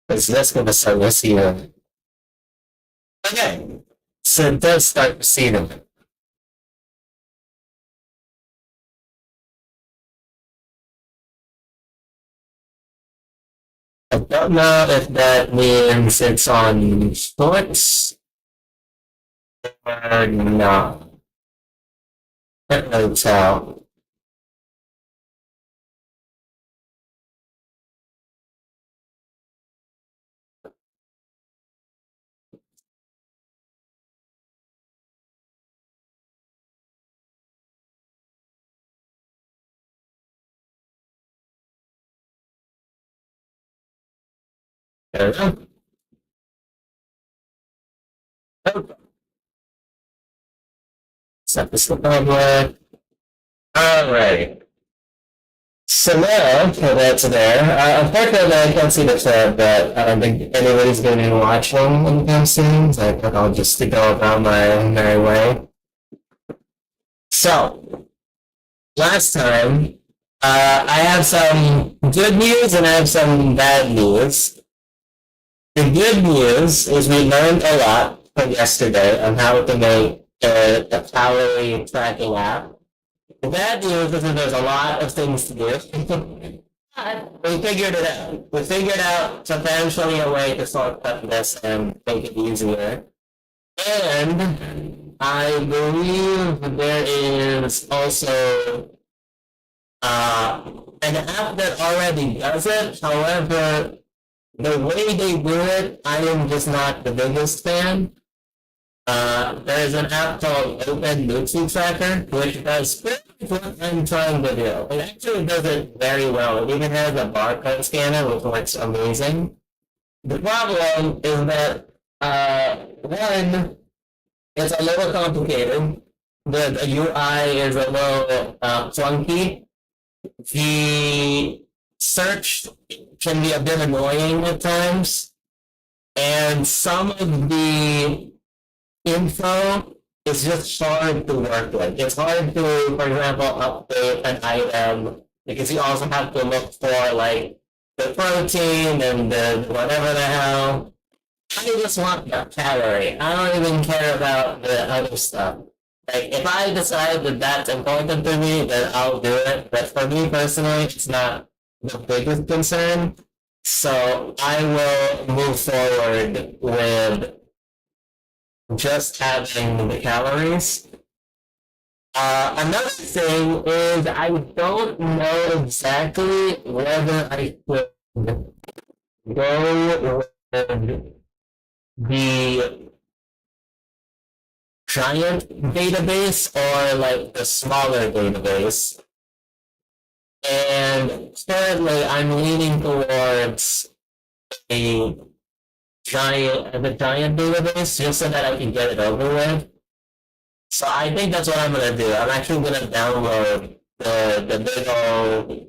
Is this going to start receiving? Okay, so it does start receiving. I don't know if that means it's on shorts or not. Can't really tell. There we go. Okay. Set this to public. Alright. So now, that's there. Unfortunately, I can't see the chat, but I don't think anybody's going to be watching anytime soon. So I think I'll just go about my merry way. So, last time, I have some good news and I have some bad news. The good news is we learned a lot from yesterday on how to make a calorie tracking app. The bad news is that there's a lot of things to do. But we figured it out. We figured out substantially a way to shortcut this and make it easier. And I believe there is also an app that already does it. However, the way they do it, I am just not the biggest fan. There's an app called Open Nutri Tracker, which does pretty much what I'm trying to do. It actually does it very well. It even has a barcode scanner, which works amazing. The problem is that, one, it's a little complicated. The UI is a little clunky. The search can be a bit annoying at times, and some of the info is just hard to work with. It's hard to, for example, update an item because you also have to look for like the protein and the whatever the hell. I just want the calorie. I don't even care about the other stuff. Like if I decide that that's important to me, then I'll do it. But for me personally, it's not the biggest concern. So I will move forward with just having the calories. Another thing is I don't know exactly whether I should go with the giant database or like the smaller database. And currently I'm leaning towards a the giant database just so that I can get it over with. So I think that's what I'm gonna do. I'm actually gonna download the big old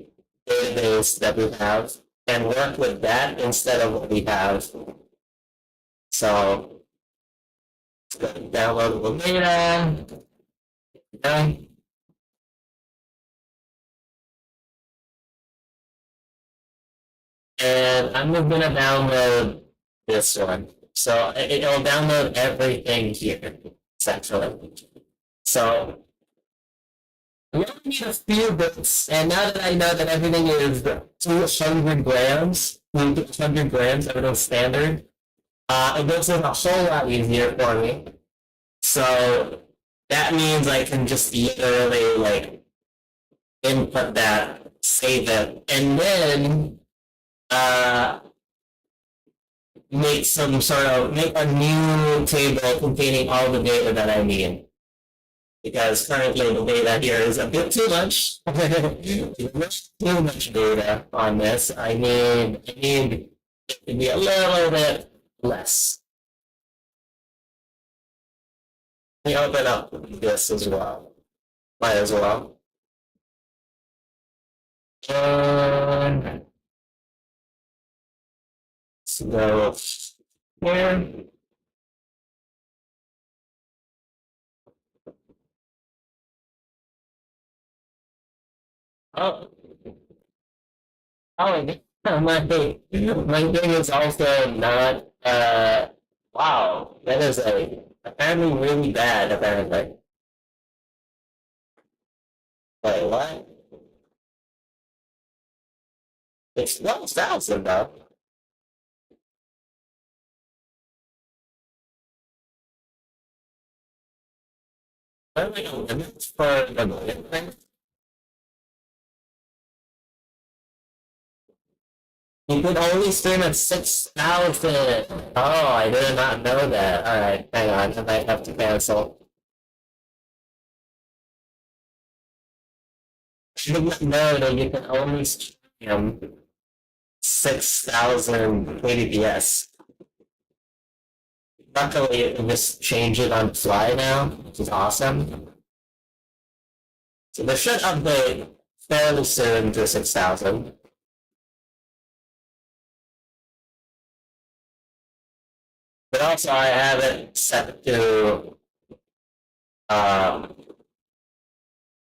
database that we have and work with that instead of what we have. So downloadable data. Okay. And I'm just gonna download this one. So it'll download everything here, essentially. So we only need a few bits, and now that I know that everything is 200 grams, 200 grams, everything's standard, it makes it a whole lot easier for me. So that means I can just literally like input that, save it, and then uh, make a new table containing all the data that I need. Because currently the data here is a bit too much. Too much data on this. I need it to be a little bit less. Let me open up this as well. Might as well. And let's go here. Oh, oh, my thing is also not wow, that is a apparently really bad apparently. Wait, what? It's 12,000 though. What are the limits for the million thing? You could only stream at 6,000. Oh, I did not know that. Alright, hang on, I might have to cancel. I did not know that you can only stream 6,000 kbps. Luckily, you can just change it on the fly now, which is awesome. So they should update fairly soon to 6,000. But also, I have it set to um,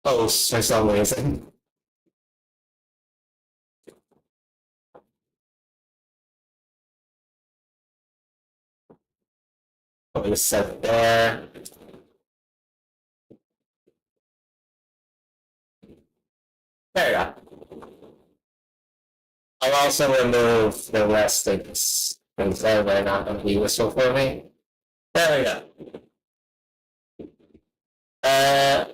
post for some reason. Put it set there. There you go. I'll also remove the rest of this because they're not going to be useful for me. There we go.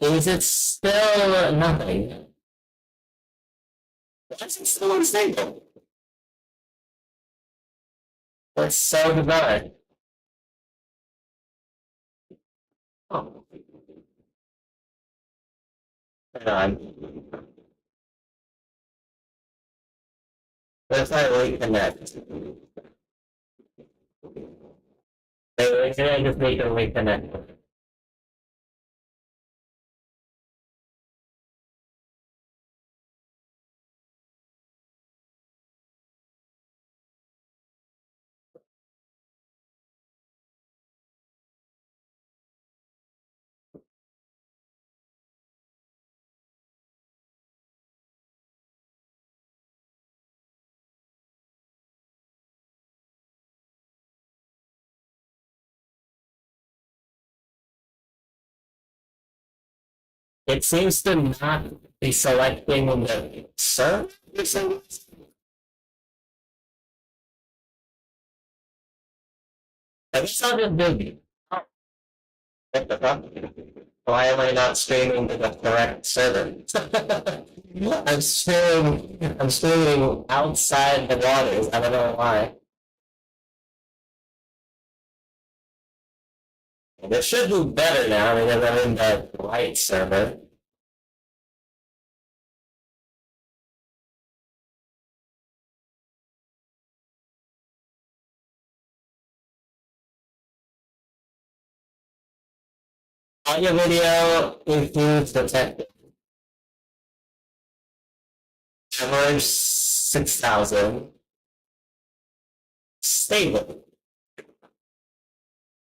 Is it still nothing? Why is it still unstable? That's so bizarre. Oh, hang on. What if I reconnect? Wait, I just need to reconnect. It seems to not be selecting the server or something. I guess I'll just do. Oh, what the fuck? Why am I not streaming to the correct server? I'm streaming outside the waters. I don't know why. This should do better now because I'm in the right server. Audio video includes detected. Average 6,000. Stable. It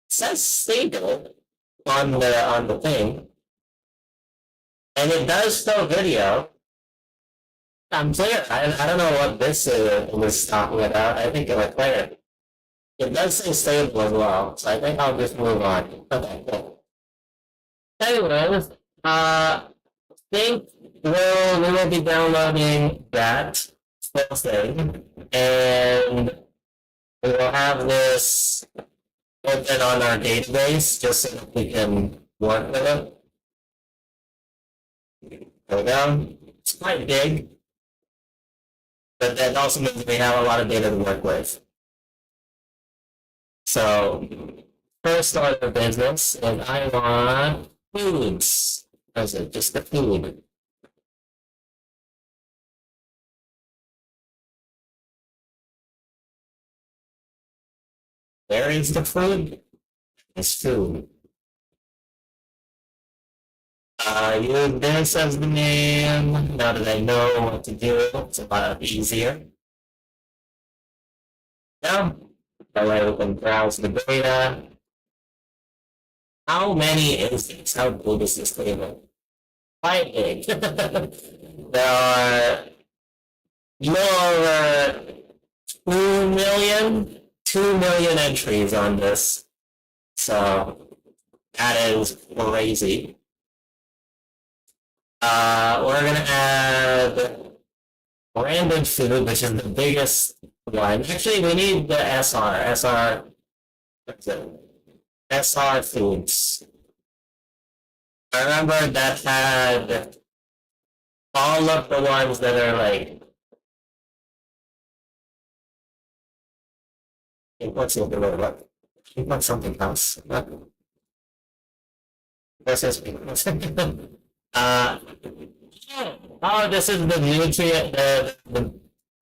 says stable on the thing. And it does show video. I'm clear. I don't know what this was talking about. I think it was clear. It does say stable as well, so I think I'll just move on. Okay, cool. Anyways, think we will be downloading that full thing, and we will have this open on our database just so that we can work with it. There we go. It's quite big, but that also means we have a lot of data to work with. So, first order of business, and I want foods. Or is it just the food? Where is the food? It's food. Use this as the name. Now that I know what to do, it's a lot easier. Now, that way we can browse the data. How many is this? How big is this table? Quite big. There are You know, over 2 million entries on this. So that is crazy. We're gonna add branded food, which is the biggest one. Actually, we need the SR. SR. What's it? SR foods. I remember that had all of the ones that are like. What's the other word? What's something else? This is. uh, oh, this is the nutrient, the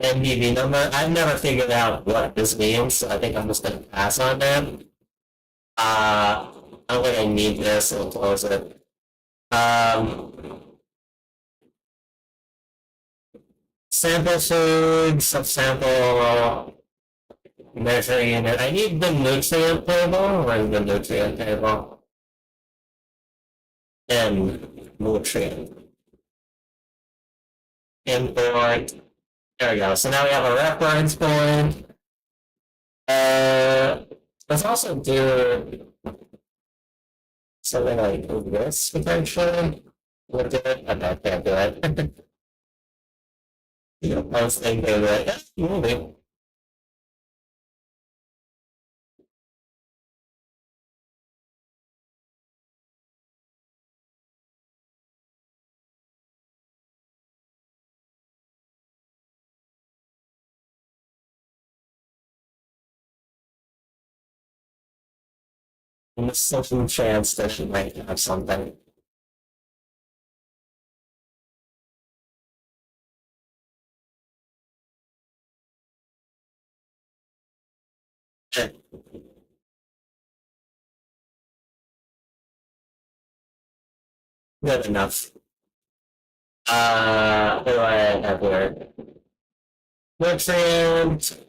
NBV number. I've never figured out what this means, so I think I'm just gonna pass on that. I don't think I need this. I'll close it. Sample food, subsample measure unit. I need the nutrient table. Where's the nutrient table? And nutrient. Import. There we go. So now we have a reference point. Let's also do something like this potentially. We'll do it. Okay, can't do it. I was thinking that movie. And there's some chance that she might have something. Eh, good enough. What do I have here? Nutrient.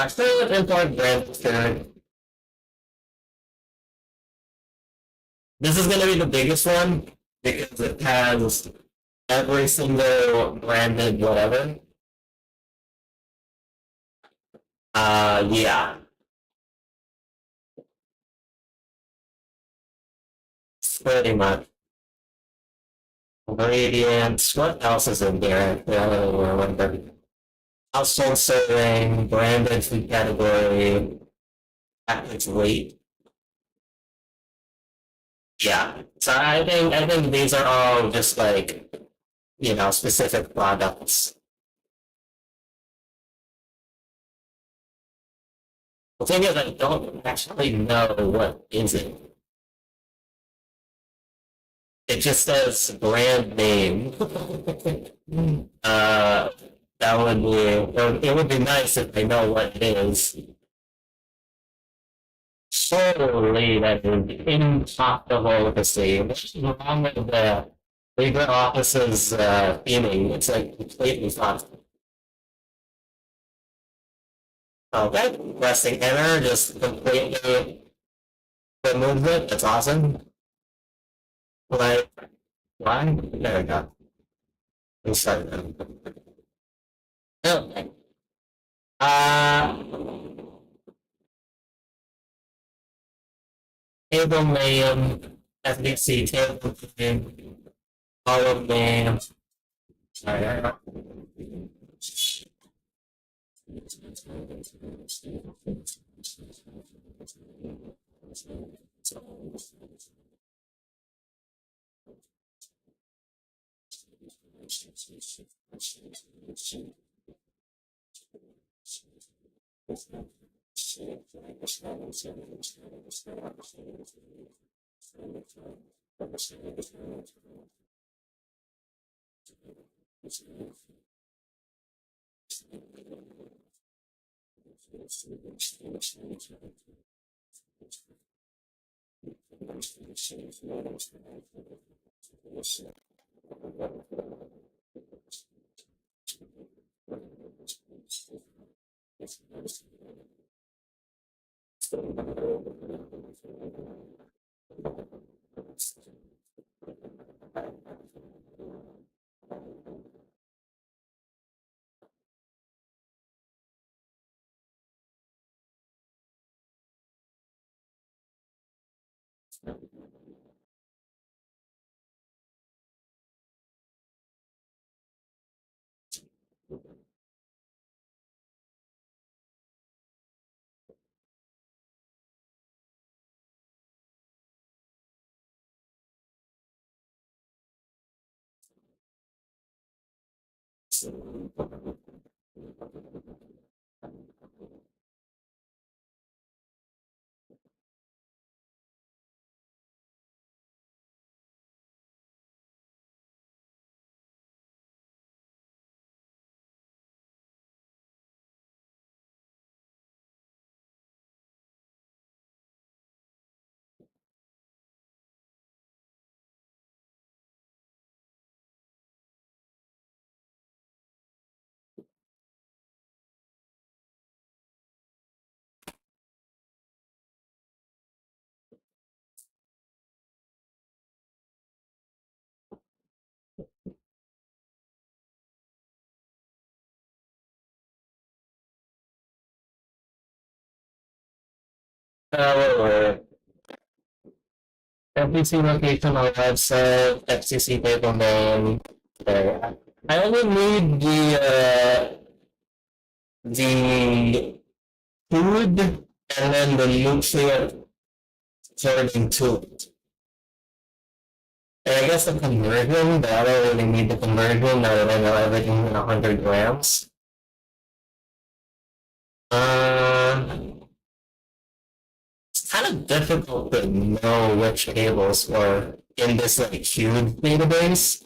Still import brand food. This is gonna be the biggest one because it has every single branded whatever. Yeah, pretty much. Ingredients. What else is in here? I don't remember. Household serving, branded food category, package weight. Yeah. So I think these are all just like specific products. The thing is, I don't actually know what is it. It just says brand name. uh, that would be. It would be nice if they know what it is. Surely that is impossible to see. What's wrong with the LibreOffice's theming? It's like completely fucked. Okay, pressing enter just completely removes it. That's awesome. Like, why? There we go. Restart it. Okay. Uh, table name, FBC table name, column name. Sorry, Wait. FTC location on website, FCC table name. Okay. I only need the food and then the nutrient according to it. And I guess the conversion, but I don't really need the conversion now that I know everything in 100 grams. It's kind of difficult to know which tables were in this like huge database.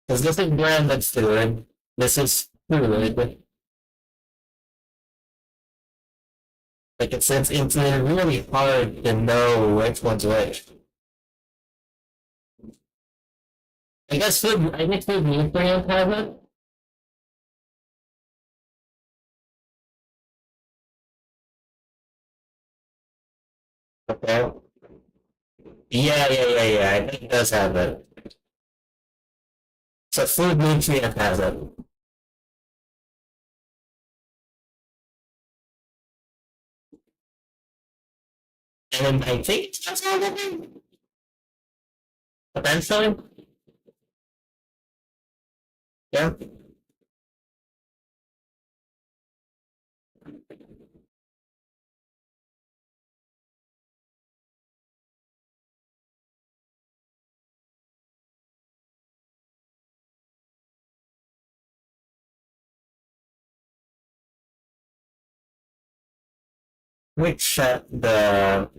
Because this is branded food, this is food. Like it's really hard to know which one's which. I guess food nutrient has it. Okay. Yeah. I think it does have it. So food nutrient has it. And then I think it does have it. Potentially. Yeah. Which the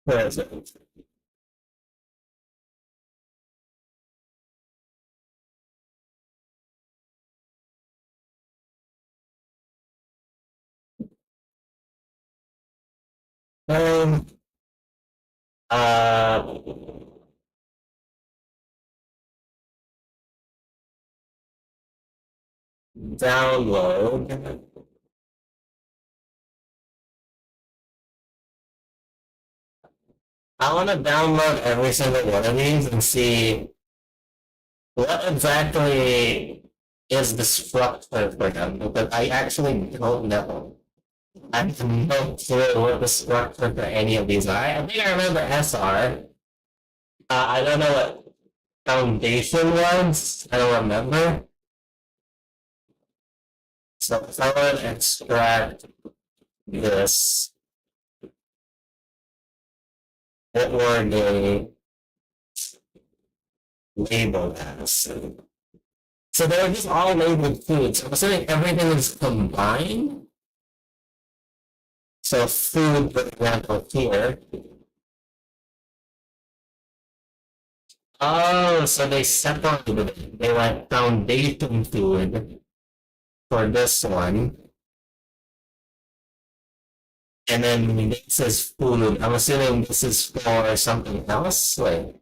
where is it? Um uh download. I want to download every single one of these and see what exactly is the structure for them because I actually don't know. I have no clue what the structure for any of these are. I think I remember SR. I don't know what foundation was. I don't remember. So if I want to extract this, what were they labeled as? So they're just all labeled foods. I'm assuming everything is combined. So food, for example, here. Oh, so they separated it. They went foundation food for this one. And then this is food. I'm assuming this is for something else. Wait,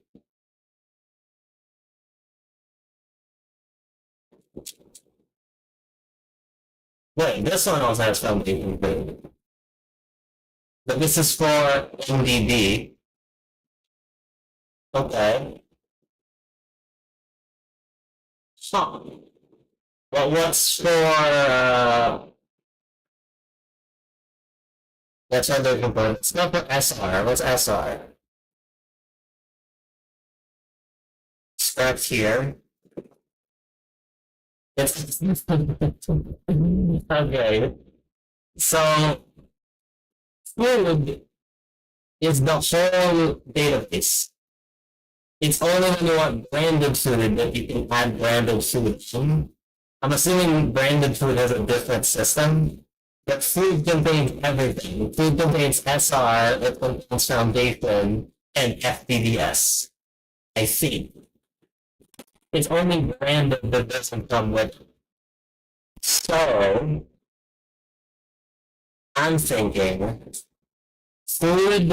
this one also has foundation food. But this is for MDB. Okay. Huh. Well, what's other components? Not for SR. What's SR? Start here. It's okay. So food is the whole database. It's only when you want branded food that you can add branded food in. I'm assuming branded food has a different system, but food contains everything. Food contains SR, it contains foundation, and FPDS. I think. It's only branded that doesn't come with it. So, I'm thinking food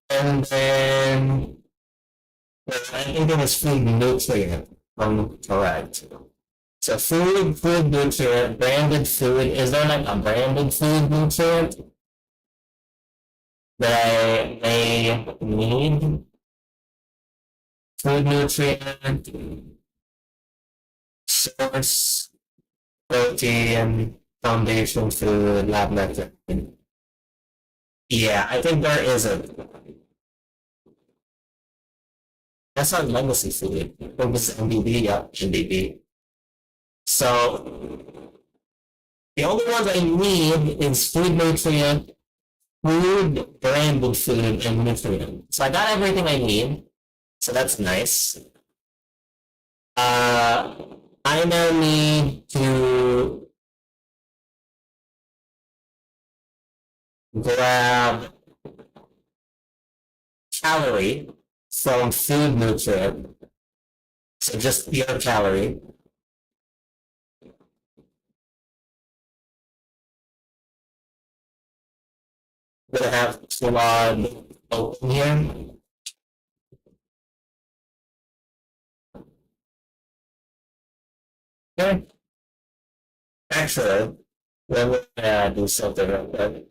and then I think it was food nutrient. I'm correct. So food nutrient, branded food. Is there like a branded food nutrient that I may need? Food nutrient, source, protein, foundation food, lab method. Yeah, I think there isn't. That's not legacy food. I think this is MBB, yeah, MBB. So the only ones I need is food nutrient, food branded food, and nutrient. So I got everything I need. So that's nice. Uh, I now need to grab calorie from food nutrient. So just pure calorie. Gonna have Claude open here. Okay. Actually, let me do something real quick.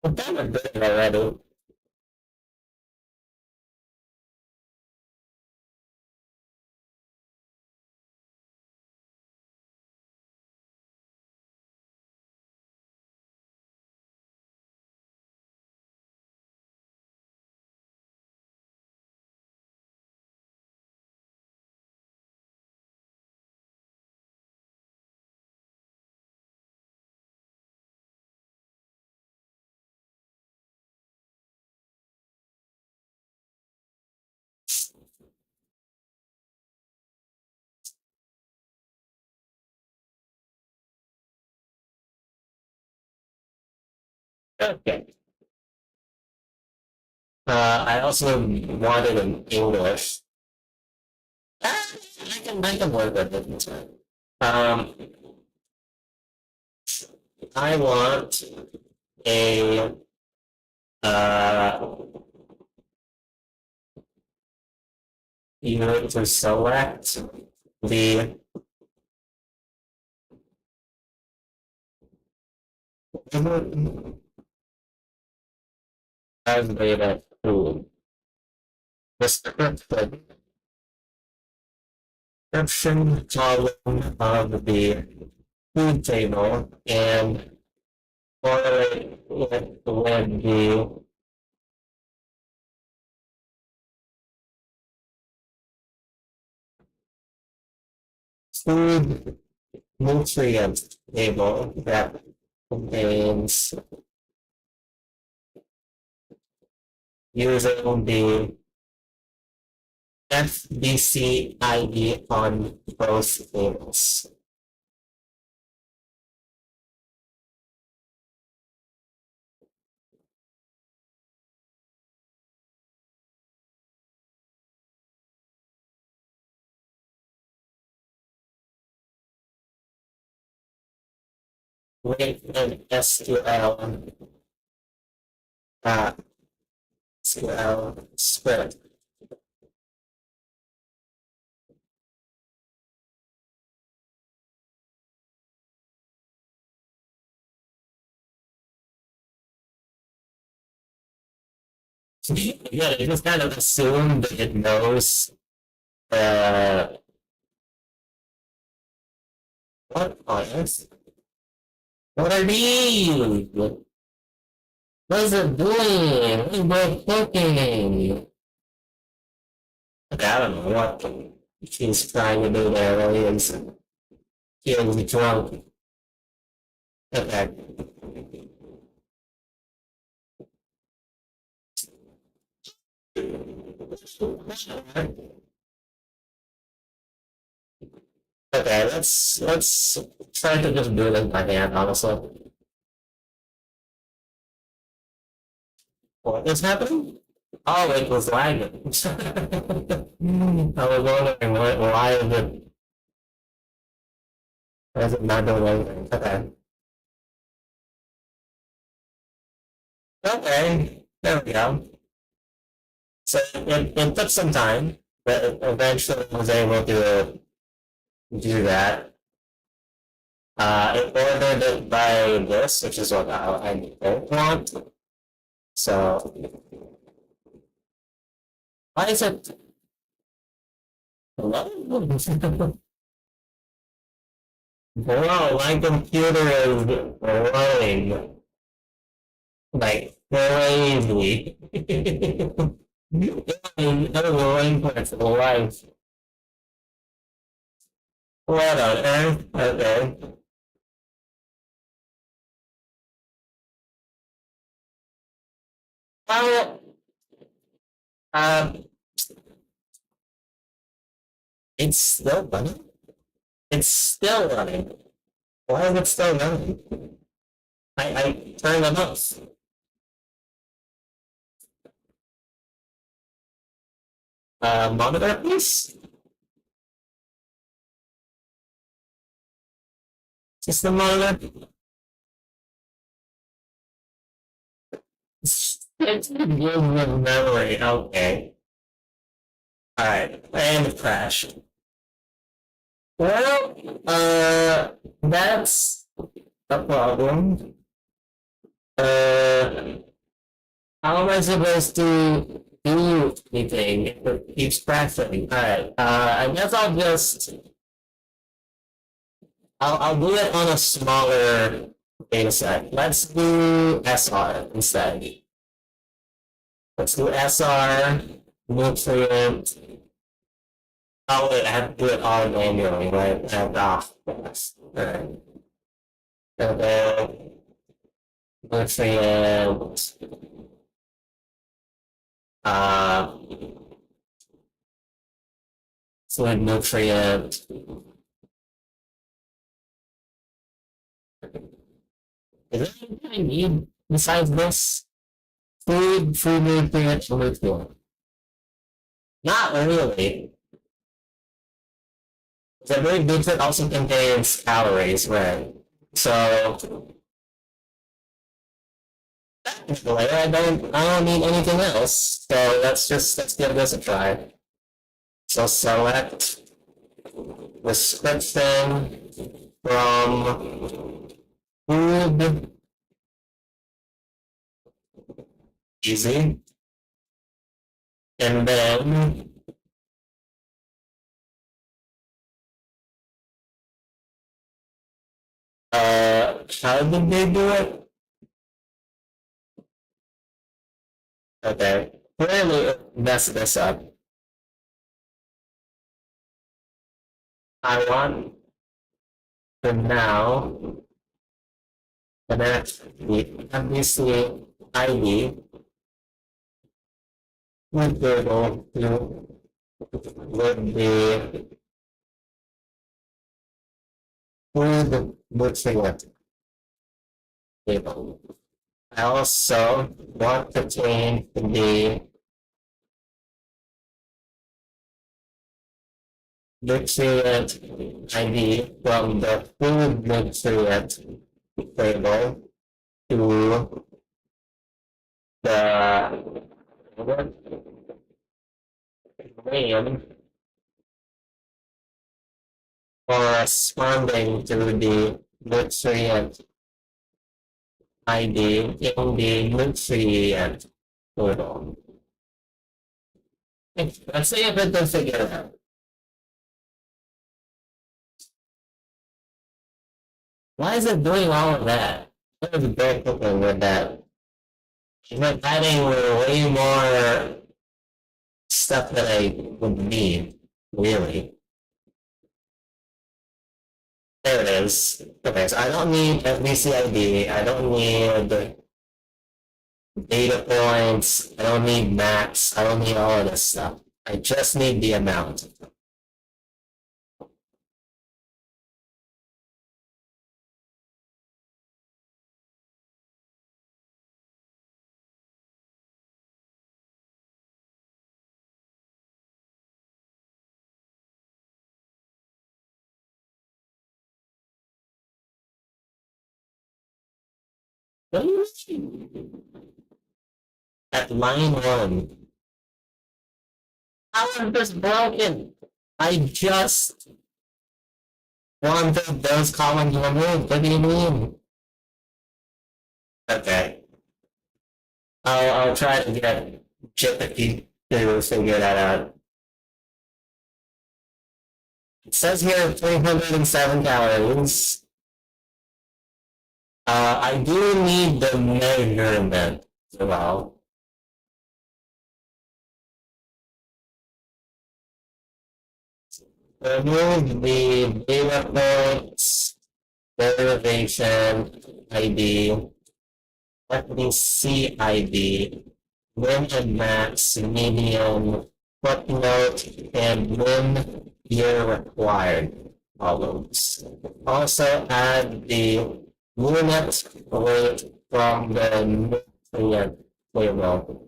I'm kind of good already. Okay. I also wanted an English. I can work with it. Um, I want a uh, you to select the as data tool description description column of the food table and correlate it with the food nutrient table that contains using the FBC ID on both tables. With an uh, SQL script Yeah, they just kind of assume that it knows uh what on earth? What are these? What is it doing? What is it cooking? Okay, I don't know what she's trying to do there. Really is feeling me drunk. Okay. Okay, let's try to just do this by hand, honestly. What is happening? Oh, it was lagging. I was wondering why is it not doing anything? Okay. Okay. There we go. So it took some time, but eventually was able to do that. It ordered it by this, which is what I don't want. So why is it? Hello? Bro, my computer is running like crazy. I'm running for its life. What on earth? Okay. Well, um, it's still running. It's still running. Why is it still running? I turned it off. Monitor, please. System monitor. It's good with memory. Okay. Alright. And it crashed. Well, that's a problem. Uh, how am I supposed to do anything if it keeps crashing? Alright, I guess I'll do it on a smaller data set. Let's do SR instead. Let's do SR, nutrient. Oh wait, I have to do it all manually, right? And off. Alright. And then nutrient. Uh, fluid nutrient. Is there anything I need besides this? Food nutrient, nutrient. Not really. The very nutrient also contains calories, right? So technically, I don't need anything else. So let's give this a try. So select description from food, easy, and then how did they do it? Okay, clearly mess this up. I want to now connect the MVC ID with Godot to with the food nutrient table. I also want to change the nutrient ID from the food nutrient table to the name corresponding to the nutrient ID in the nutrient table. Let's see if it can figure it out. Why is it doing all of that? What is very cooking with that? It's like adding way more stuff that I would need, really. There it is. Okay, so I don't need FBCID, I don't need data points, I don't need max, I don't need all of this stuff. I just need the amount. At line 1. How is this broken? I just wanted those columns removed. What do you mean? Okay. I'll try to get GPT to figure that out. It says here 307 calories. I do need the measurement as well. Remove the data points, derivation, ID, let me see ID, min and max, median, footnote, and min year required columns. Also add the unit weight from the nutrient table.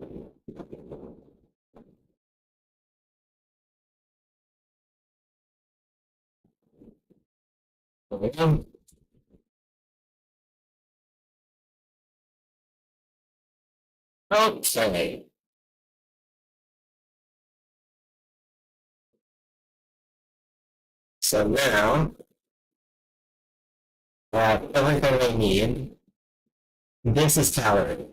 Okay. So now I have everything I need. This is calorie.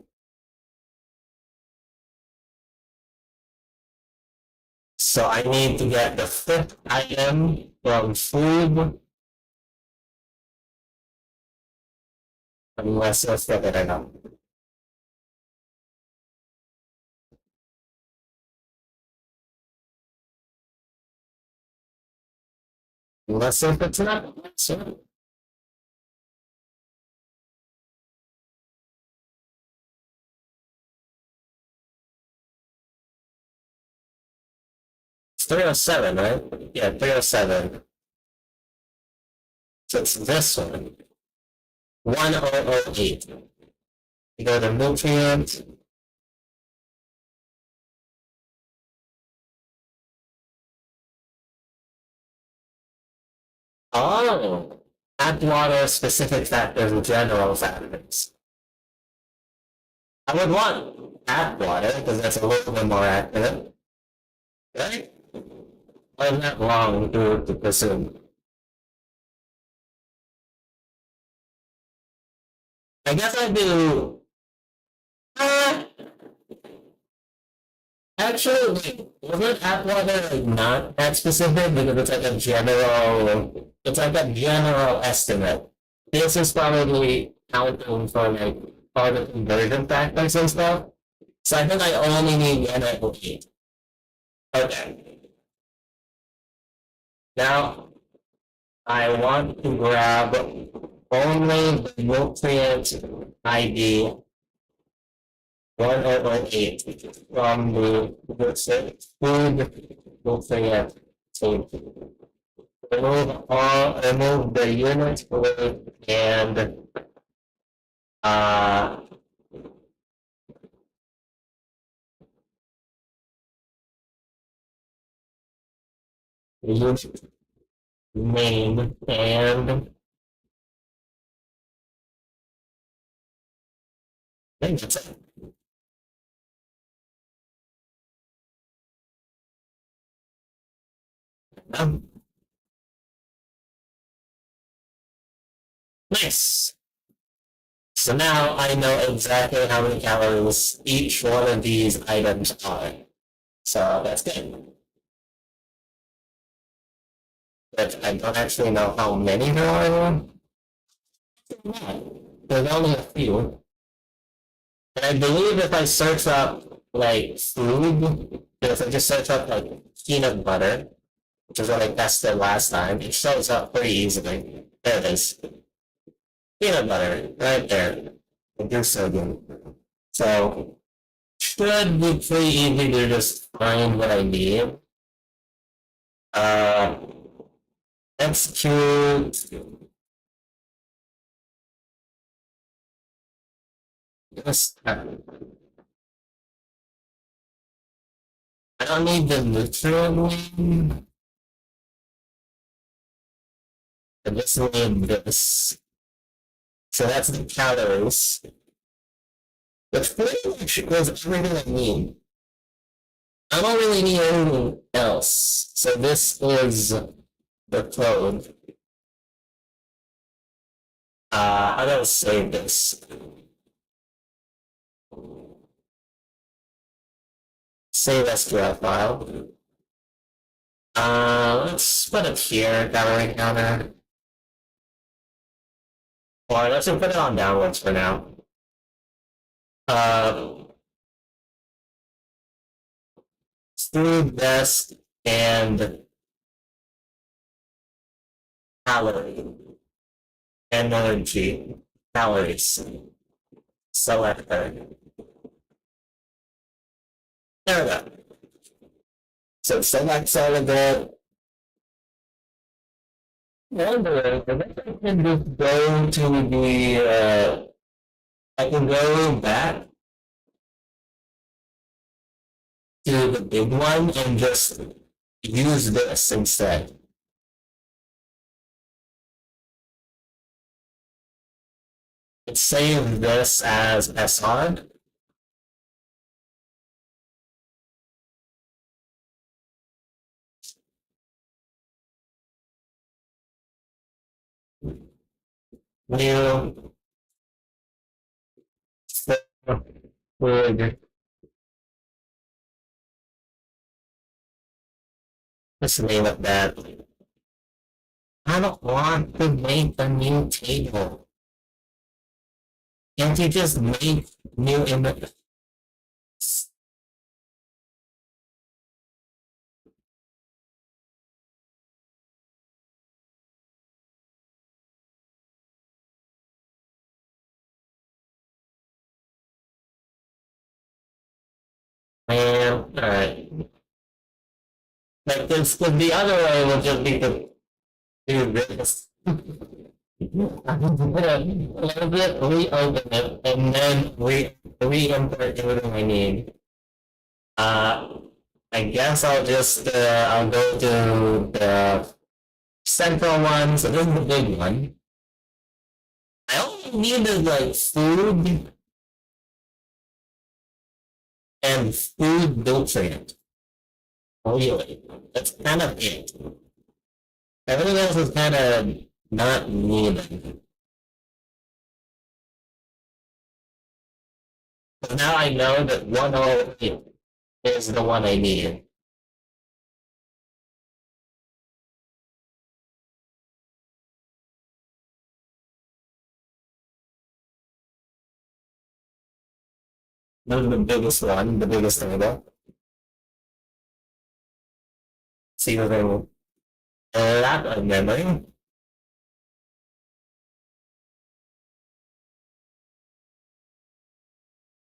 So I need to get the fifth item from food. Unless I figure it out. Unless if it's not. So it's 307, right? Yeah, 307. So it's this one. 1008. You go to nutrient. Oh, add water specific factors and general factors. I would want add water because that's a little bit more accurate. Right? Why is that wrong to presume? I guess I do. Uh, Actually, like, wasn't Atwater like not that specific because it's like a general, it's like a general estimate. This is probably counting for like all the conversion factors and stuff. So I think I only need NIOE. Okay. Now I want to grab only the nutrient ID 1008 from the food nutrient table. Remove the unit weight and use name and I think that's it. Nice. So now I know exactly how many calories each one of these items are. So that's good. But I don't actually know how many there are. There's only a few. And I believe if I search up like food, if I just search up like peanut butter, which is what I tested last time, it shows up pretty easily. There it is. Peanut butter, right there. It is so good. So should be pretty easy to just find what I need. Uh, execute. Just, I don't need the nutrient one. I just need this. So that's the calories. Which pretty much was everything I need. I don't really need anything else. So this is the code. I'm gonna save this. Save SQL file. Let's put it here, calorie counter. Or let's just put it on downloads for now. Food best and calorie. Energy. Calories. Selector. There we go. So select all of it. Wondering if I can just go to the I can go back to the big one and just use this instead. Let's save this as SR. New food. Let's name it that. I don't want to make a new table. Can't you just make new image? Man, alright. Like this, the other way would just be to do this. I'm gonna reopen it and then re-import everything I need. I guess I'll just I'll go to the central one. So this is the big one. I only needed like food and food nutrient. Really, that's kind of it. Everything else is kind of not needed. But now I know that 108 is the one I need. This is the biggest one, the biggest table. See what I will. A lot of memory.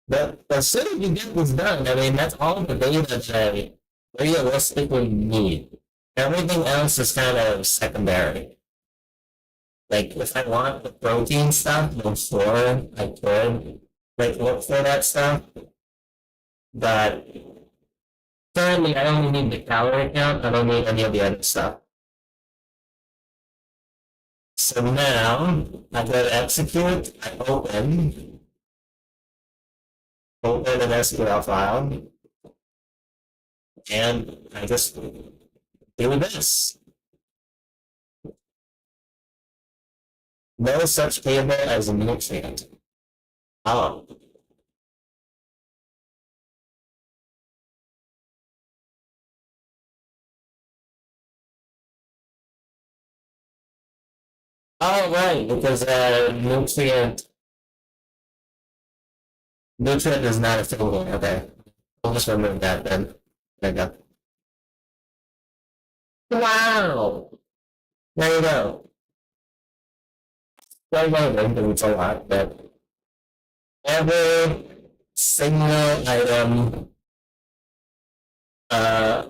But as soon as you get this done, I mean, that's all the data that I realistically need. Everything else is kind of secondary. Like, if I want the protein stuff before I could, like, look for that stuff. But currently, I only need the calorie count. I don't need any of the other stuff. So now, I go to execute, I open an SQL file, and I just do this. No such table as a nutrient. Oh. Oh, right, because nutrient is not a thing. Okay, we'll just remove that then. There you go. Wow. There you go. Well, it's a lot, but every single item uh,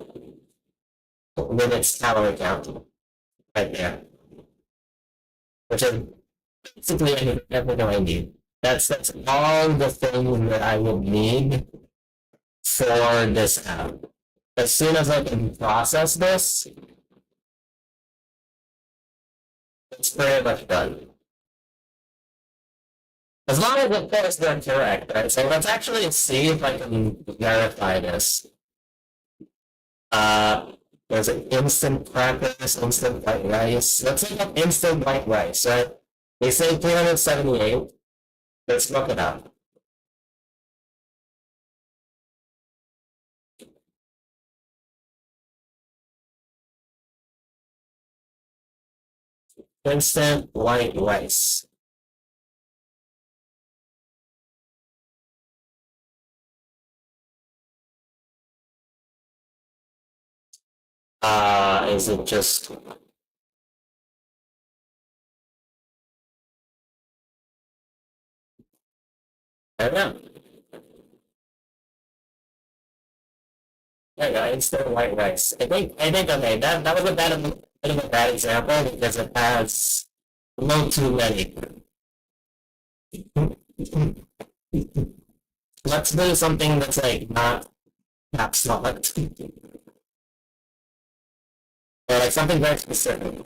with its calorie count right there, which is basically everything I need. That's all the things that I would need for this app. As soon as I can process this, it's pretty much done. As long as of course they're correct, right? So let's actually see if I can verify this. Uh, there's an instant crackers, instant white rice. Let's look up instant white rice, right? They say 378. Let's look it up. Instant white rice. Is it just I don't know. There you go, instant white rice. I think okay, that was a bit of a bad example because it has a little too many. Let's do something that's like not caps locked. Or like something very specific.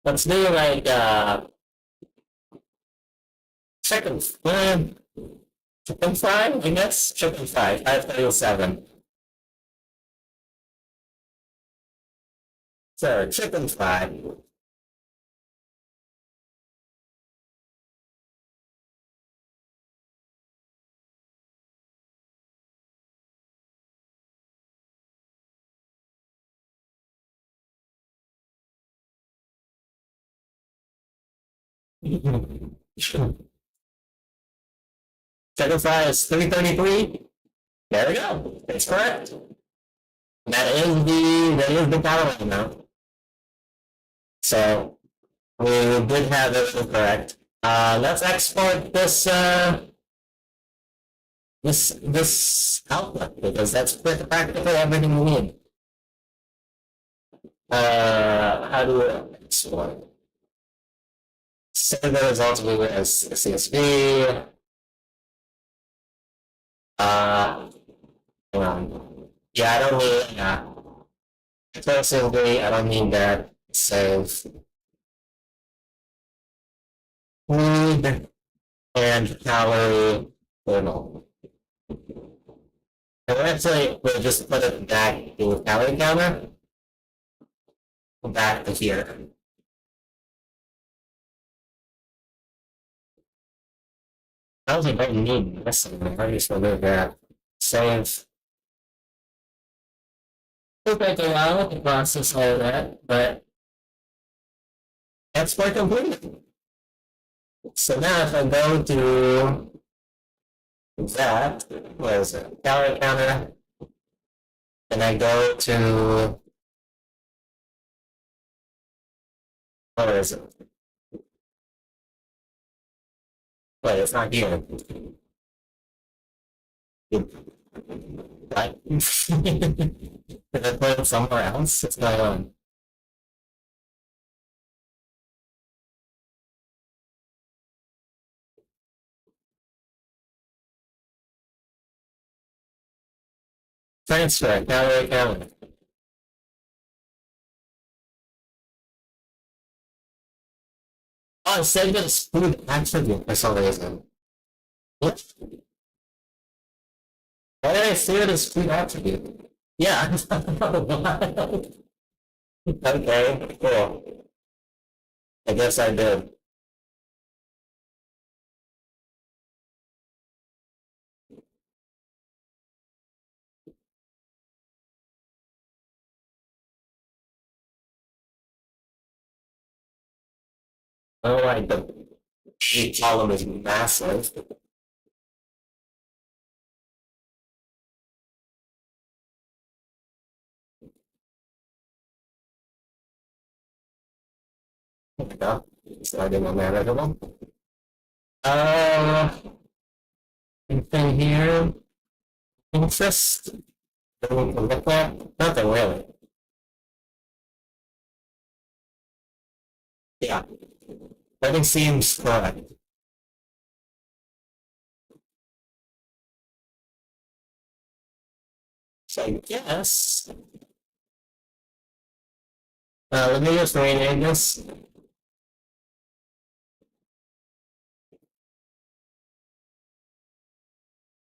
Let's do like chicken chicken fry, I guess. Chicken fry, 537. So chicken fry. Chicken fry is 333. There we go. It's correct. That is the calorie amount. So we did have it correct. Let's export this output because that's practically everything we need. How do we export? Save the results as CSV. Yeah, I don't need exclusively. I don't need that. Save food and calorie journal. And actually, we'll just put it back to calorie counter. Back to here. I was like, I don't need this. I just remove that. Save. It'll take a while to process all of that, but export completed. So now if I go to that, what is it? Calorie counter, and I go to what is it? Wait, it's not here. What? Did I put it somewhere else? What's going on? Transfer, calorie counter. Oh, it said that it's food attribute for some reason. What? Why did I say it as food attribute? Yeah. Okay, cool. I guess I did. Oh, like the A column is massive. Yeah, starting unmanageable. Uh, anything here? Interest? Anything to look at? Nothing really. Yeah, everything seems correct. So I guess. Let me just rename this.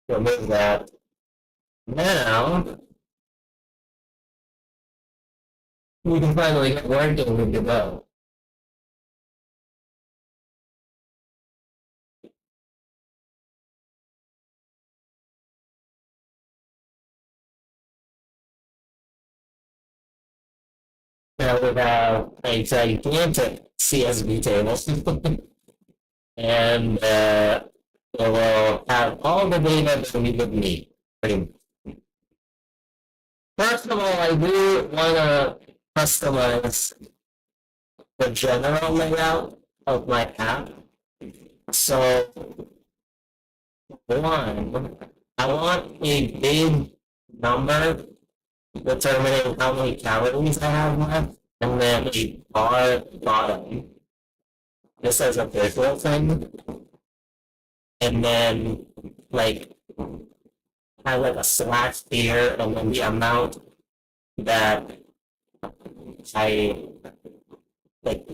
Remove that. Now we can finally get working with Godot. Now we have a gigantic CSV table, and we will have all the data that we would need. First of all, I do want to customize the general layout of my app. So, one, I want a big number determining how many calories I have left, and then a bar bottom. This is a visual thing, and then like have like a slash here, and then the amount that I like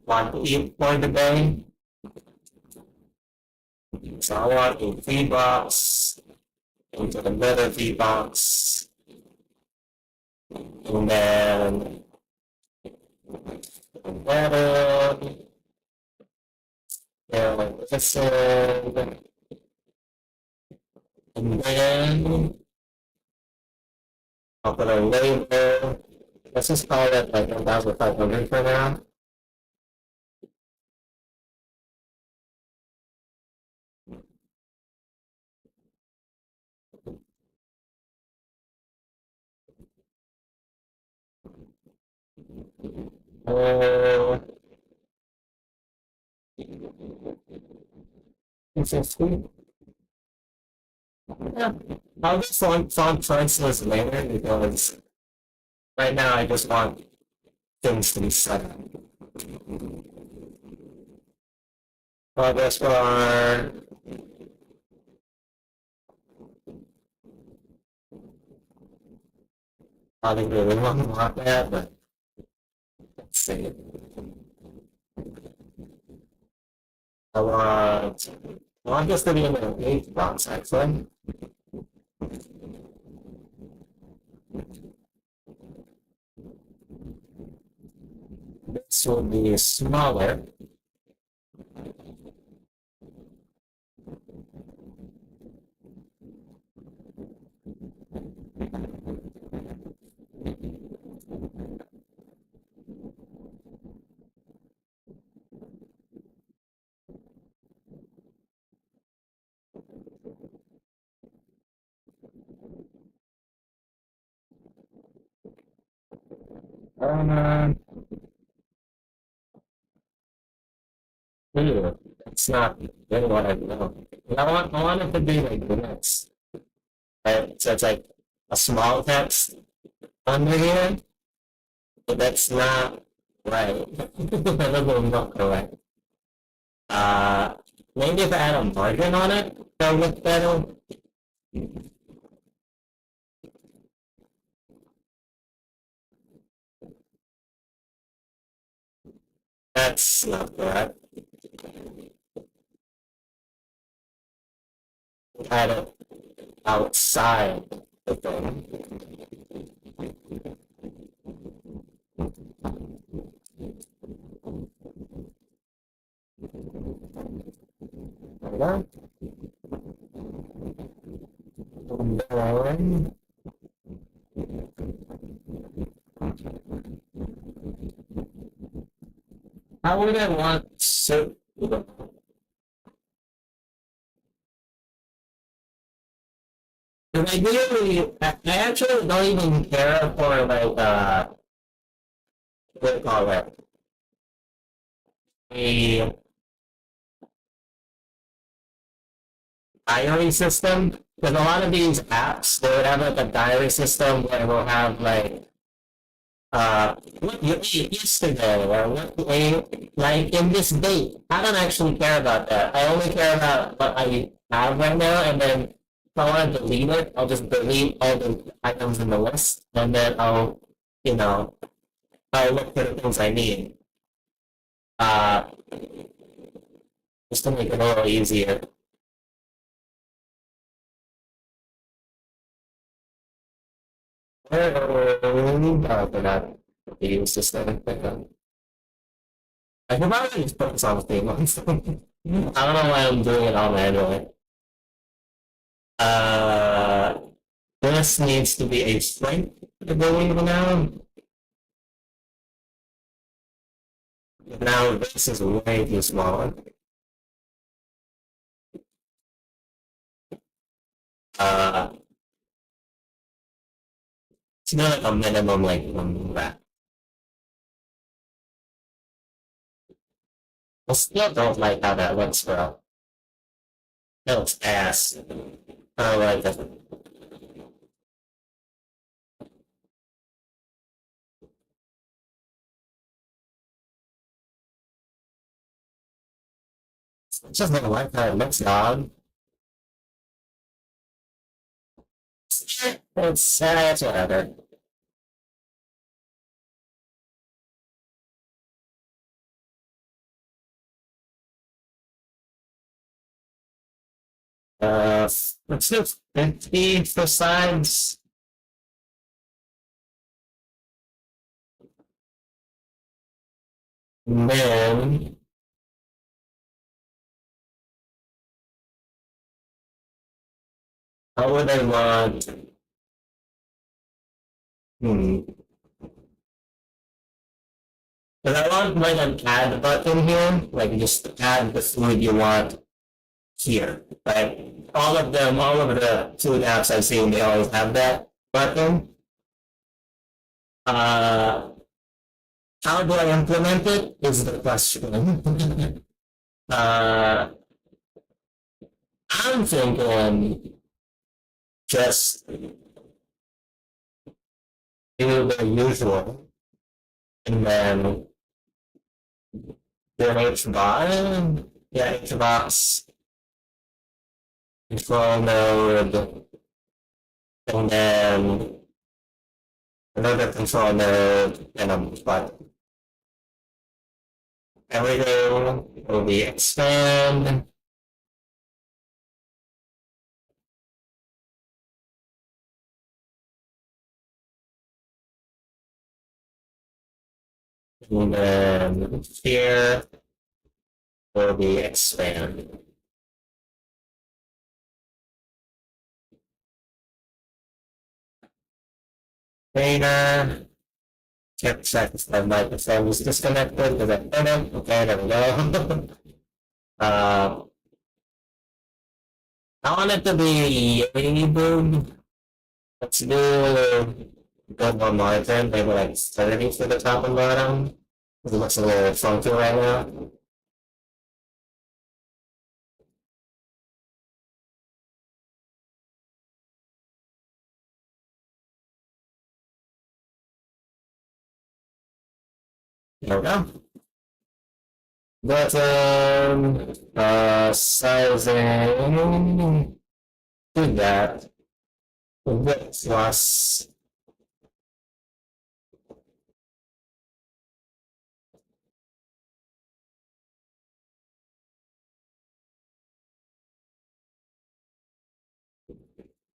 want to eat for the day. So I want a feed box into the middle feed box, and then better. Listen, and then I'll put a label. Let's just call it like 1,500 for now. Uh, this is sweet. Yeah. I'll just font choices later because right now I just want things to be set up. Progress bar. I think really want that, but let's see. I want this to be in the 8th box actually. This will be smaller. Um, it's not really what I know. I want it to be like this. Right? So it's like a small text under here, but that's not right. That will not correct. Uh, maybe if I add a margin on it, that'll look better. That's not correct. Add it outside the thing. Like that. And then How would I want so? And I actually don't even care for like what do you call it? A diary system. Because a lot of these apps, they would have like a diary system where it will have like what you ate yesterday or what you ate like in this date. I don't actually care about that. I only care about what I have right now, and then if I want to delete it, I'll just delete all the items in the list, and then you know, I'll look for the things I need. Uh, just to make it a little easier. I forgot the use system. I can probably just put this on the theme. I don't know why I'm doing it all manually. Uh, this needs to be a strength, I believe now. Now this is way too small. Uh, it's not like a minimum like that. I still don't like how that looks, bro. That looks ass. I don't like it. It's just not like how it looks, dog. It's whatever. Let's do 50 for sides. And then how would I want? Hmm. But I want like an add button here, like just add the food you want here. Right? All of the food apps I've seen, they always have that button. Uh, how do I implement it? Is the question. uh, I'm thinking just do the usual, and then do an HBox. Yeah, HBox control node, and then another control node, and a button. Everything will be expand. And then here will be expand. Later, kept check if my microphone was disconnected because I couldn't. Okay, there we go. uh, I want it to be able. Let's do good one margin, maybe like 30 for the top and bottom. It looks a little funky right now. There we go. Button, sizing, do that. Width plus,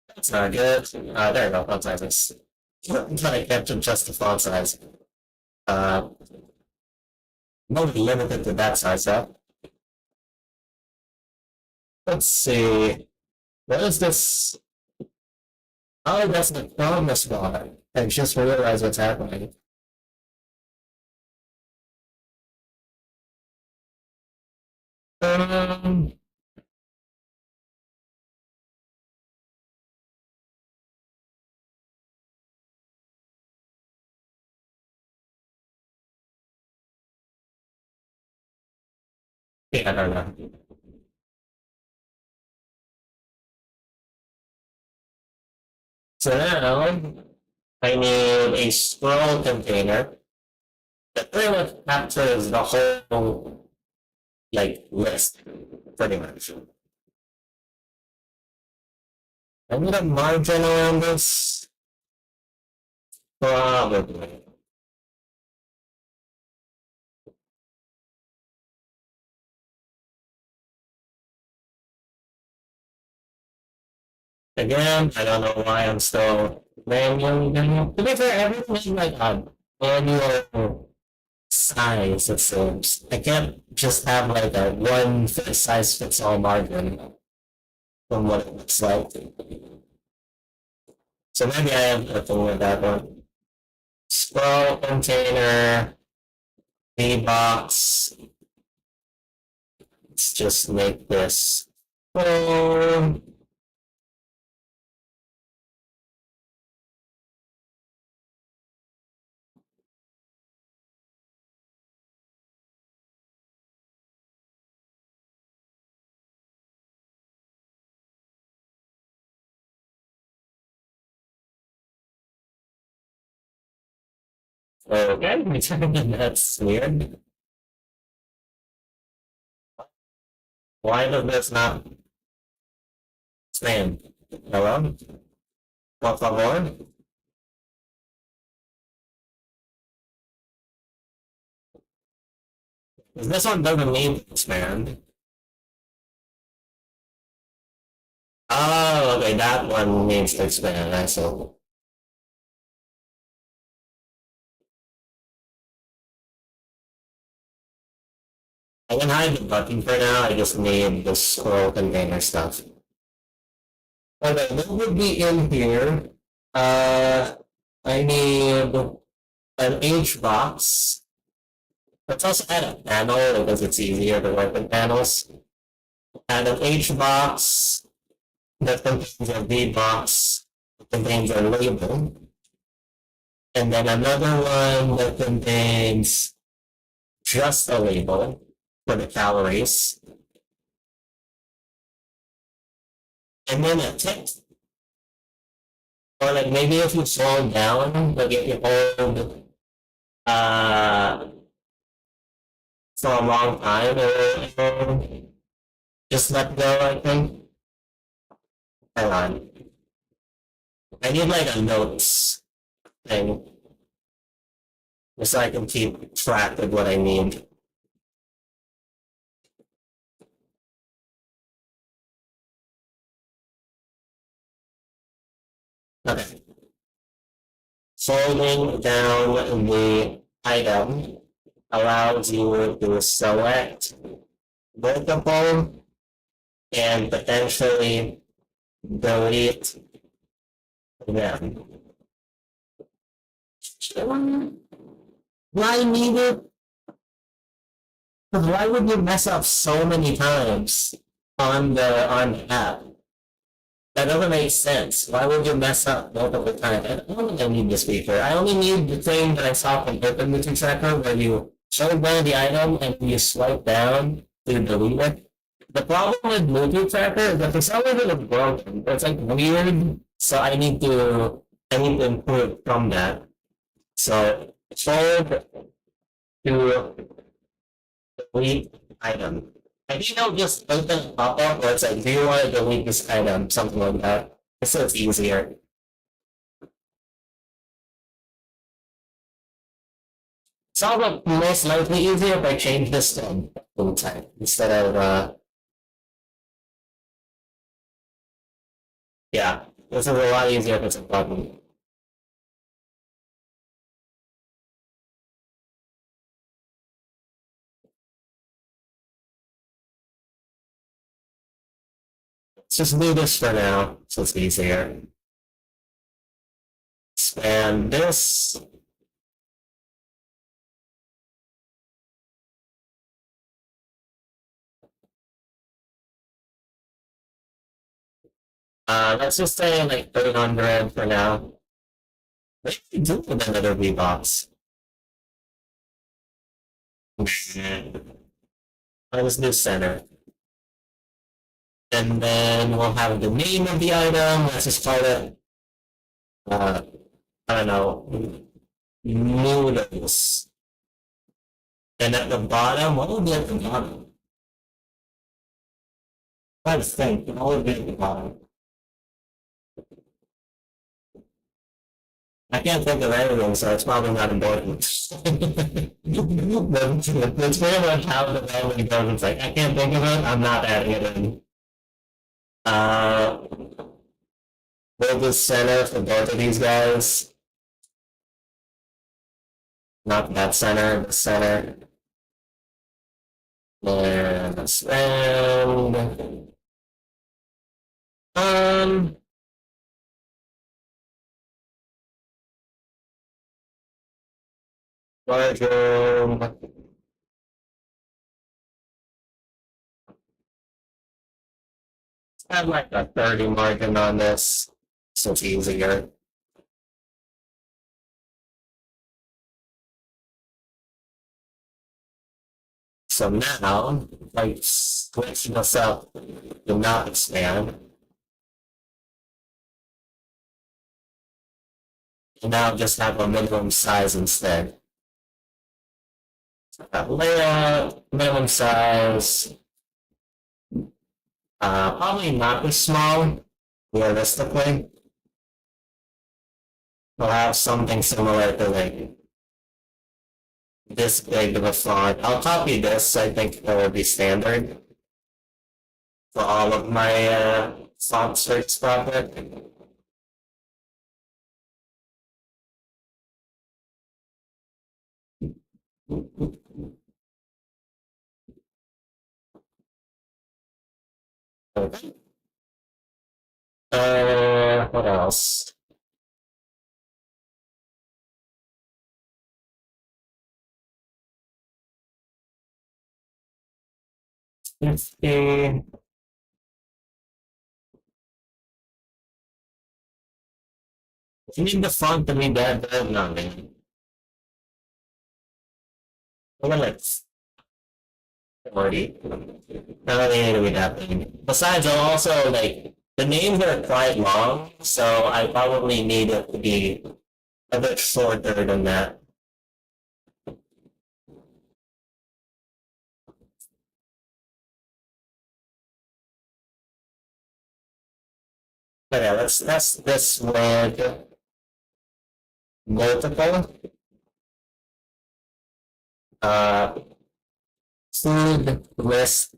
that's not good. There we go, font sizes. I'm trying to capture just the font size. Uh, not limited to that size, though. Let's see. What is this? Oh, that's the promise bar. I just realized what's happening. Um, yeah, I don't know. So now I need a scroll container that pretty much captures the whole like list, pretty much. I need a margin around this, probably. Again, I don't know why I'm still manually doing it. To be fair, everything is like a manual size, it seems. I can't just have like a one size fits all margin from what it looks like. So maybe I am looking with that one. Scroll container, V-box. Let's just make this. Okay, that's weird. Why does this not stand? Hello? Por favor? This one doesn't need to expand. Oh, okay, that one needs to expand, I see. I can hide the button for now, I just need the scroll container stuff. Okay, what would be in here? I need an H box. Let's also add a panel because it's easier to work with panels. Add an H box that contains a V box that contains a label. And then another one that contains just a label for the calories. And then a text. Or like maybe if you slow down, like if you hold for a long time, or just let go, I think. Hang on. I need like a notes thing. Just so I can keep track of what I need. Okay. Folding down the item allows you to select multiple and potentially delete them. Why need it? Because why would you mess up so many times on the app? That doesn't make sense. Why would you mess up multiple times? I don't think I need this feature. I only need the thing that I saw from Open Tracker where you show down the item and you swipe down to delete it. The problem with Bluetooth Tracker is that for some reason it's broken. It's like weird. So I need to improve from that. So fold to delete item. I think I'll just open a pop-up where it's like, do you want to delete this item? Something like that. So it's easier. It's also most likely easier if I change this to full time instead of yeah. This is a lot easier if it's a button. Let's just do this for now, so it's easier. Expand this. Let's just say like 300 for now. What do you do with another V-Box? I just do center. And then we'll have the name of the item. Let's just call it, uh, I don't know, noodles. And at the bottom, what will be at the bottom? I think, what will be at the bottom? I can't think of anything, so it's probably not important. That's pretty much how the development goes. It's like, I can't think of it, I'm not adding it in. Uh, we'll do center for both of these guys. Not that center, the center. And spend. Um, Margin. Have like a 30 margin on this, so it's easier. So now, like switch this up, do not expand. And now just have a minimum size instead. Layout, minimum size. Probably not this small, realistically. We'll have something similar to like this big of a font. I'll copy this, I think it will be standard for all of my font search project. Okay. What else? Let's see. You need the font to be that bad, no, man. Look at like 40. Not really need to be that big. Besides, I'll also like the names are quite long, so I probably need it to be a bit shorter than that. But yeah, let's test this with multiple uh food list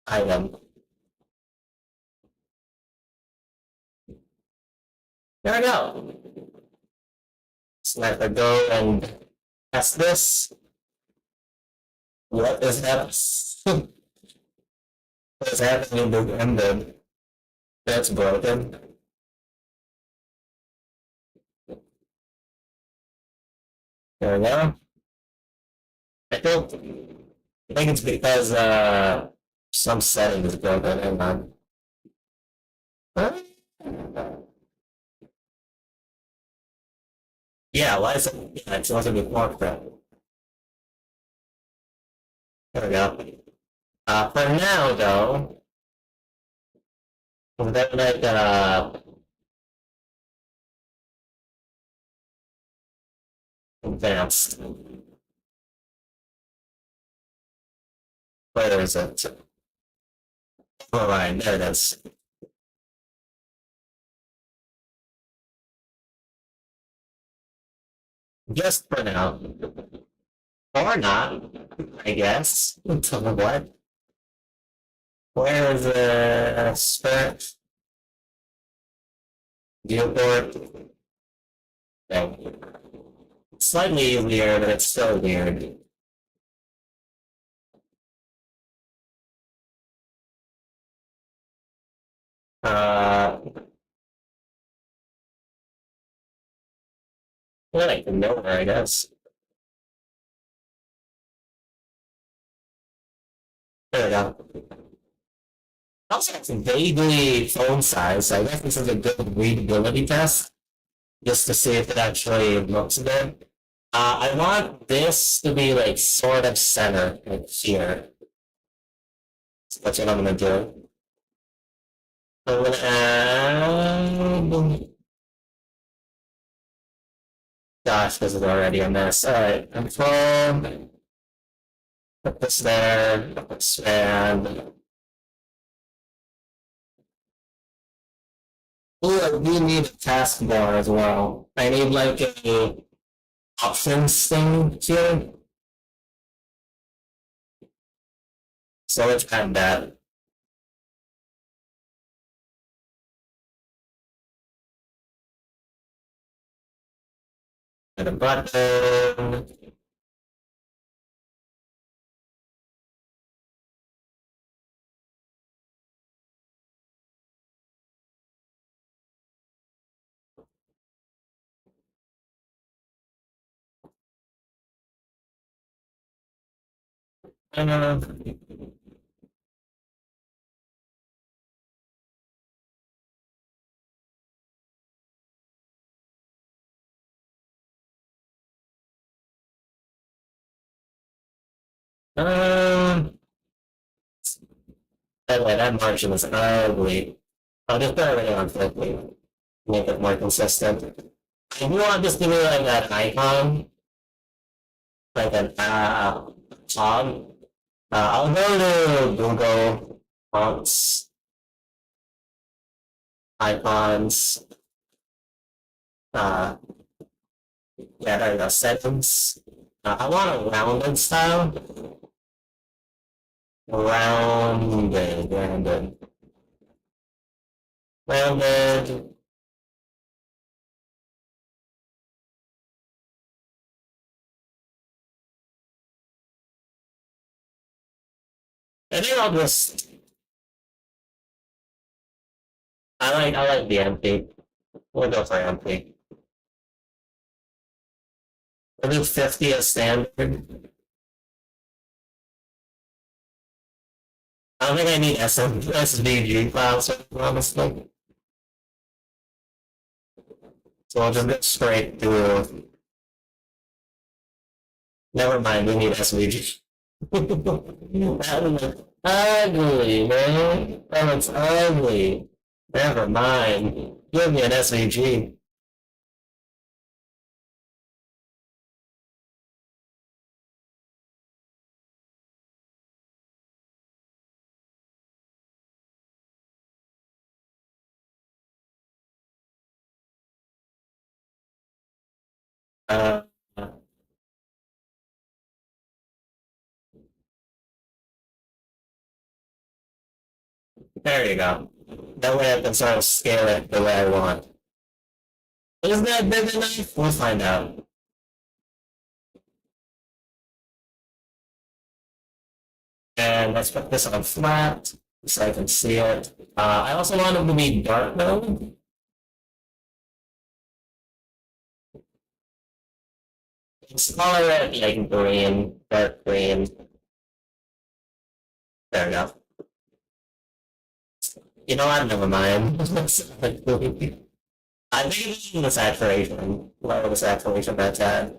item. There we go. So let me go and test this. What is that? What is happening in the ended? That's broken. There we go. I don't. I think it's because some setting is broken. Hang on. Huh? Yeah, why is it? Yeah, it's supposed to be portrait. There we go. For now, though, that like advanced. Where is it? All right, there it is. Just for now, or not, I guess. Tell me what. Where is the spirit? Viewport? Okay. Slightly weird, but it's still weird. Uh, like nowhere, I guess. There we go. Also, it's vaguely phone size, so I guess this is a good readability test, just to see if it actually looks good. I want this to be like sort of center, like here. So that's what I'm gonna do. I'm gonna add. Gosh, this is already a mess. Alright, control. Put this there. Expand. Ooh, I do need a taskbar as well. I need like a options thing here. So let's add that. And a button. Uh, um, anyway, that margin is ugly. I'll just put everything on 50. Make it more consistent. I do want this to be like an icon, like an font. I'll go to Google fonts, icons, uh, yeah, there you go, settings. I want a rounded style. Rounded. I think I'll just, I like the empty. We'll go for empty. We'll do 50 as standard. I don't think I need SVG files, honestly. So I'll just get straight to. Never mind, we need SVG. That looks ugly, man. That looks ugly. Never mind. Give me an SVG. Uh, there you go. That way I can sort of scale it the way I want. Is that big enough? We'll find out. And let's put this on flat so I can see it. I also want it to be dark mode. Let's color it like green, dark green. There we go. You know what? Never mind. I think it's the saturation. Lower the saturation that's at.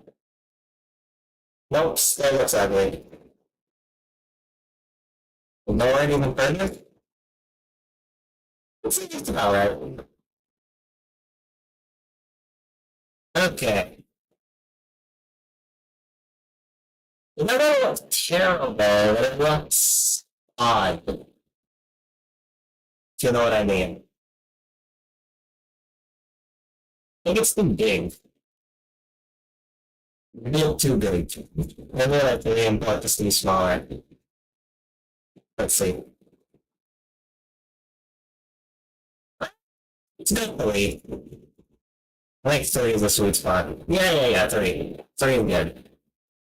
Nope, still looks ugly. Lower it even further? It's just about right. Okay. It never looks terrible, but it looks odd. If you know what I mean. I think it's too big. Maybe too big. Maybe like the import is too smaller. Let's see. It's good 3. I think 3 is a sweet spot. Yeah, 3. 3 is good.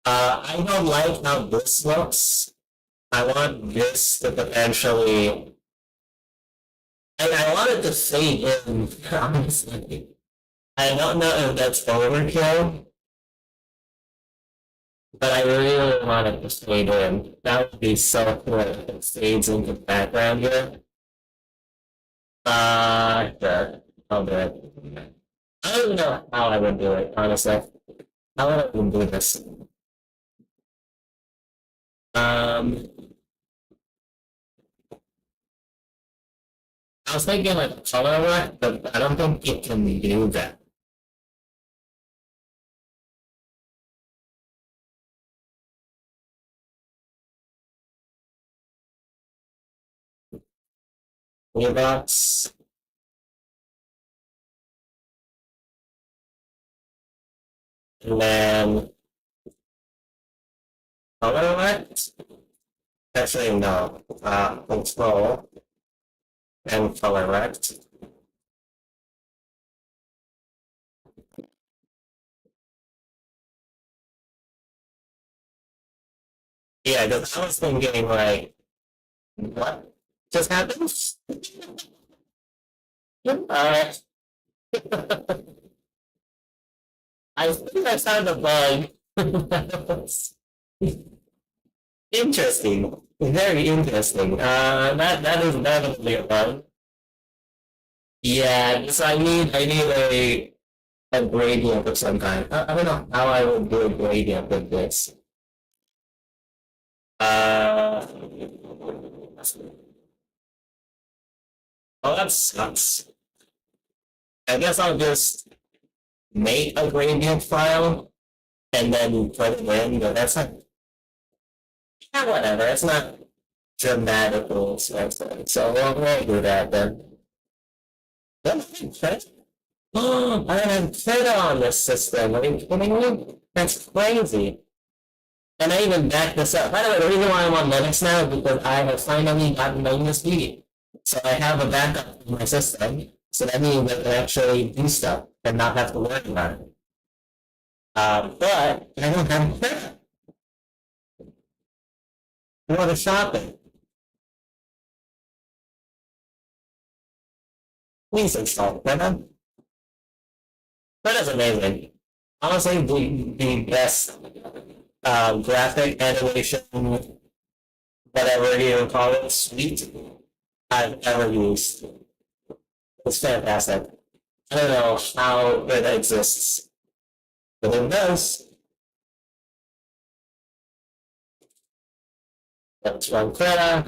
I don't like how this looks. I want this to potentially. I want it to fade in, honestly. I don't know if that's overkill, but I really want it to fade in. That would be so cool if it fades into the background here. Sure. I'll do it. I don't even know how I would do it, honestly. How would I even do this? Um, I was thinking like color work, but I don't think it can do that. Gearbox, and then color work. Actually, no. Control and color work. Yeah, because I was thinking like, what just happened? Uh, I think I found a bug. Interesting. Very interesting. That is definitely a bug. Yeah, so I need a gradient of some kind. I don't know how I would do a gradient with this. Uh, oh, that sucks. I guess I'll just make a gradient file and then put it in, but that's not, yeah, whatever. It's not dramatically expensive. So we'll do that then. That's oh, I have Feta on this system. Are you kidding me? That's crazy. And I even backed this up. By the way, the reason why I'm on Linux now is because I have finally gotten my USB. So I have a backup in my system. So that means I can actually do stuff and not have to worry about it. But I don't have Feta. For the shopping. Please install Feta. Feta's amazing. Honestly, the best graphic animation, whatever you call it, suite I've ever used. It's fantastic. I don't know how it exists, but it does. Let's run Clara.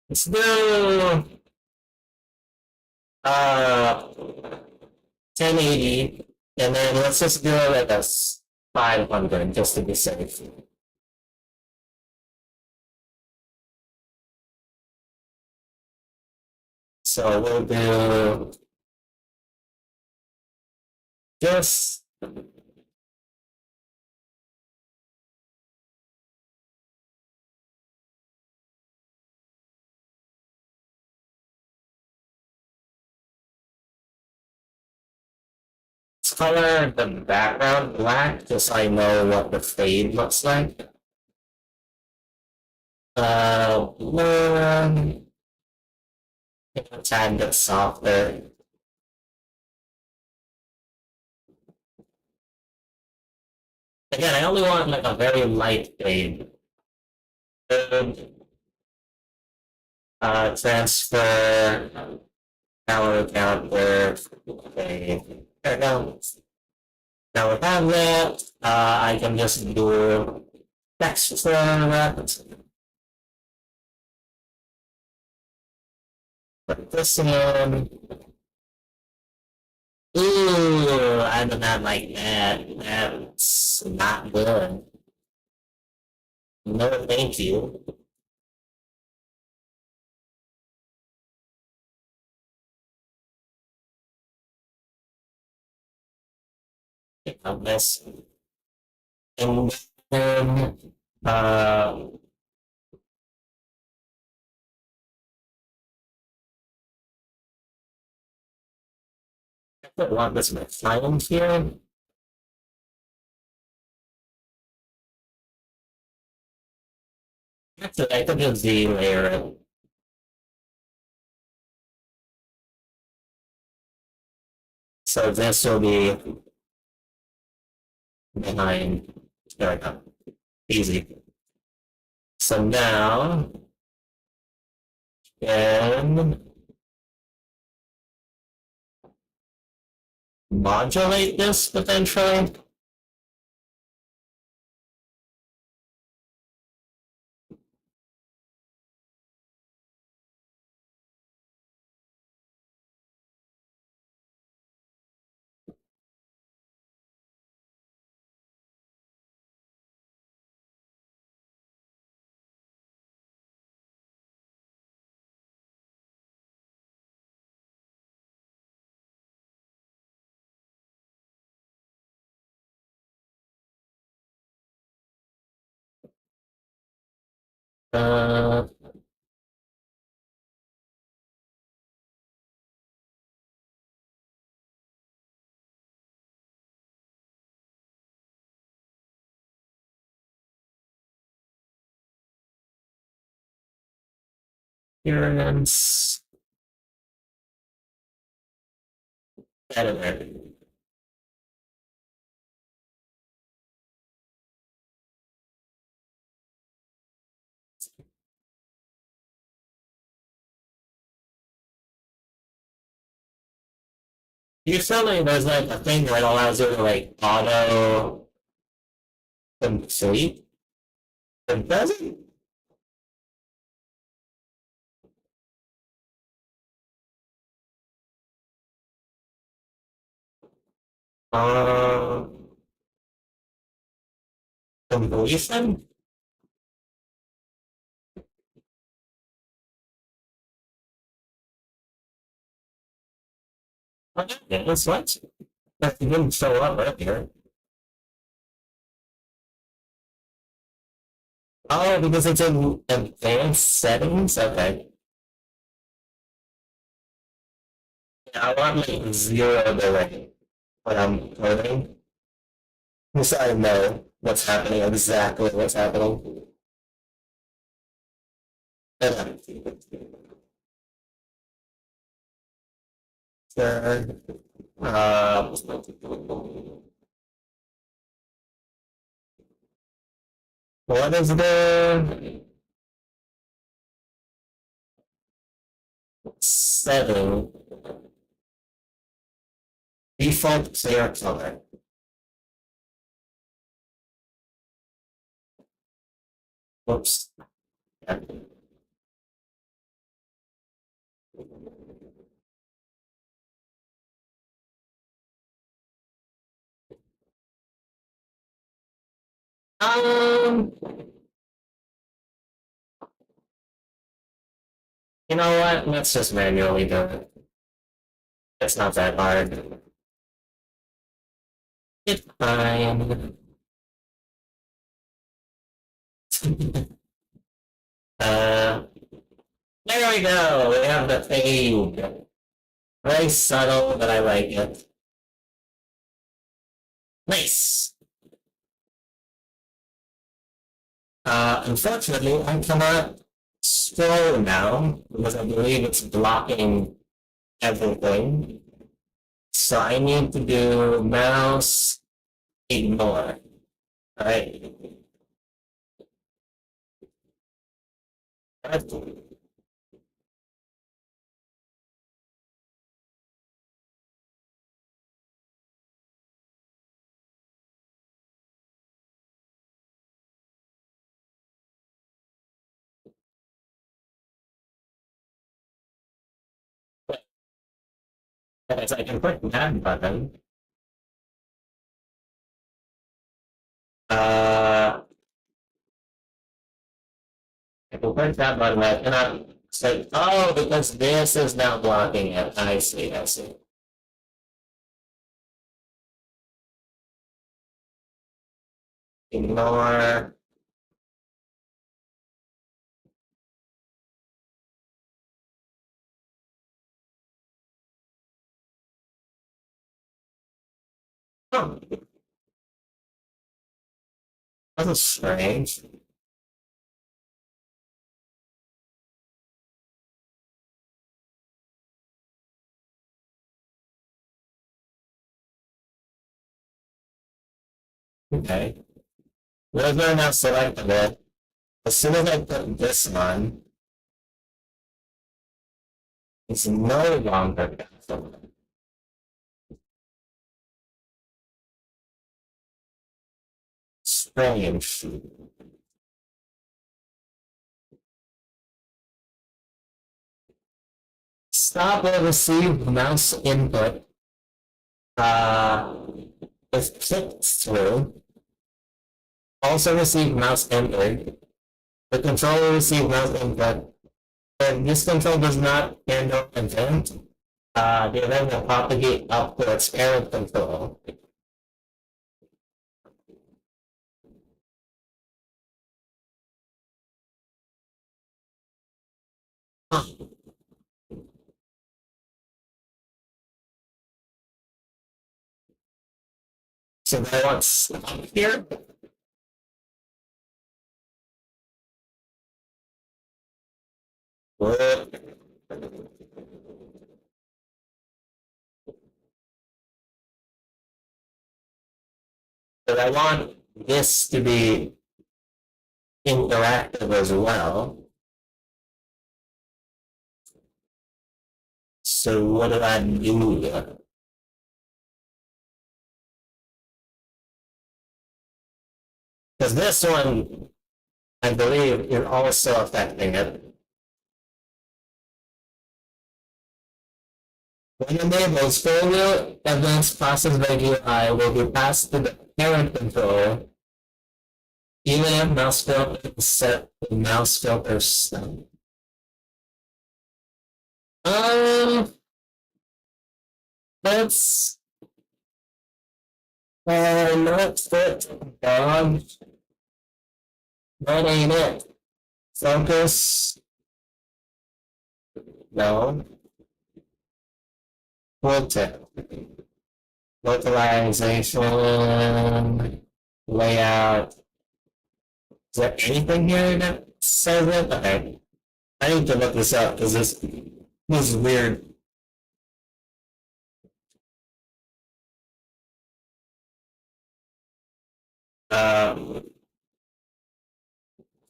Let's do uh 1080, and then let's just do it as 500 just to be safe. So we'll do just color the background black just so I know what the fade looks like. Blur, a tad bit softer. Again, I only want like a very light fade. Transfer calorie counter. Okay, there we go. Now we have that. I can just do texture that. Put this in. Ooh, I do not like that. That's not good. No, thank you. Of this. And then, I want this silence here. Actually, I could just Z layer it. So this will be behind. There we go. Easy. So now, and modulate this potentially. Uh, appearance editor. Usually there's like a thing that allows you to like auto complete. It doesn't. Uh, completion? Okay, that's what. That didn't show up right here. Oh, because it's in advanced settings? Okay. Yeah, I want like zero delay when I'm coding. So I know what's happening, exactly what's happening. Sure. Uh, what is the setting? Default clear color. Whoops. Yeah. Um, you know what? Let's just manually do it. It's not that hard. It's fine. uh, there we go. We have the fade. Very subtle, but I like it. Nice. Unfortunately, I cannot scroll now because I believe it's blocking everything. So I need to do mouse ignore. Alright. So I can click that button. Uh, I can click that button. I cannot say, oh, because this is now blocking it. I see, I see. Ignore. Oh, that's strange. Okay. Those are now selectable. As soon as I put this on, it's no longer castable. Strange. Stop will receive mouse input is clicked through. Also receive mouse input. The controller will receive mouse input. If this control does not handle event, the event will propagate up to its parent control. So I want stop here. But I want this to be interactive as well. So what do I do here? Because this one, I believe, is also affecting it. When enabled, failure events processed by UI will be passed to the parent control, even if mouse filter is set to mouse filter stop. That's not fit, dog. That ain't it. Focus. No. Filter. Localization. Layout. Is there anything here that says it? Okay. I need to look this up because this is weird.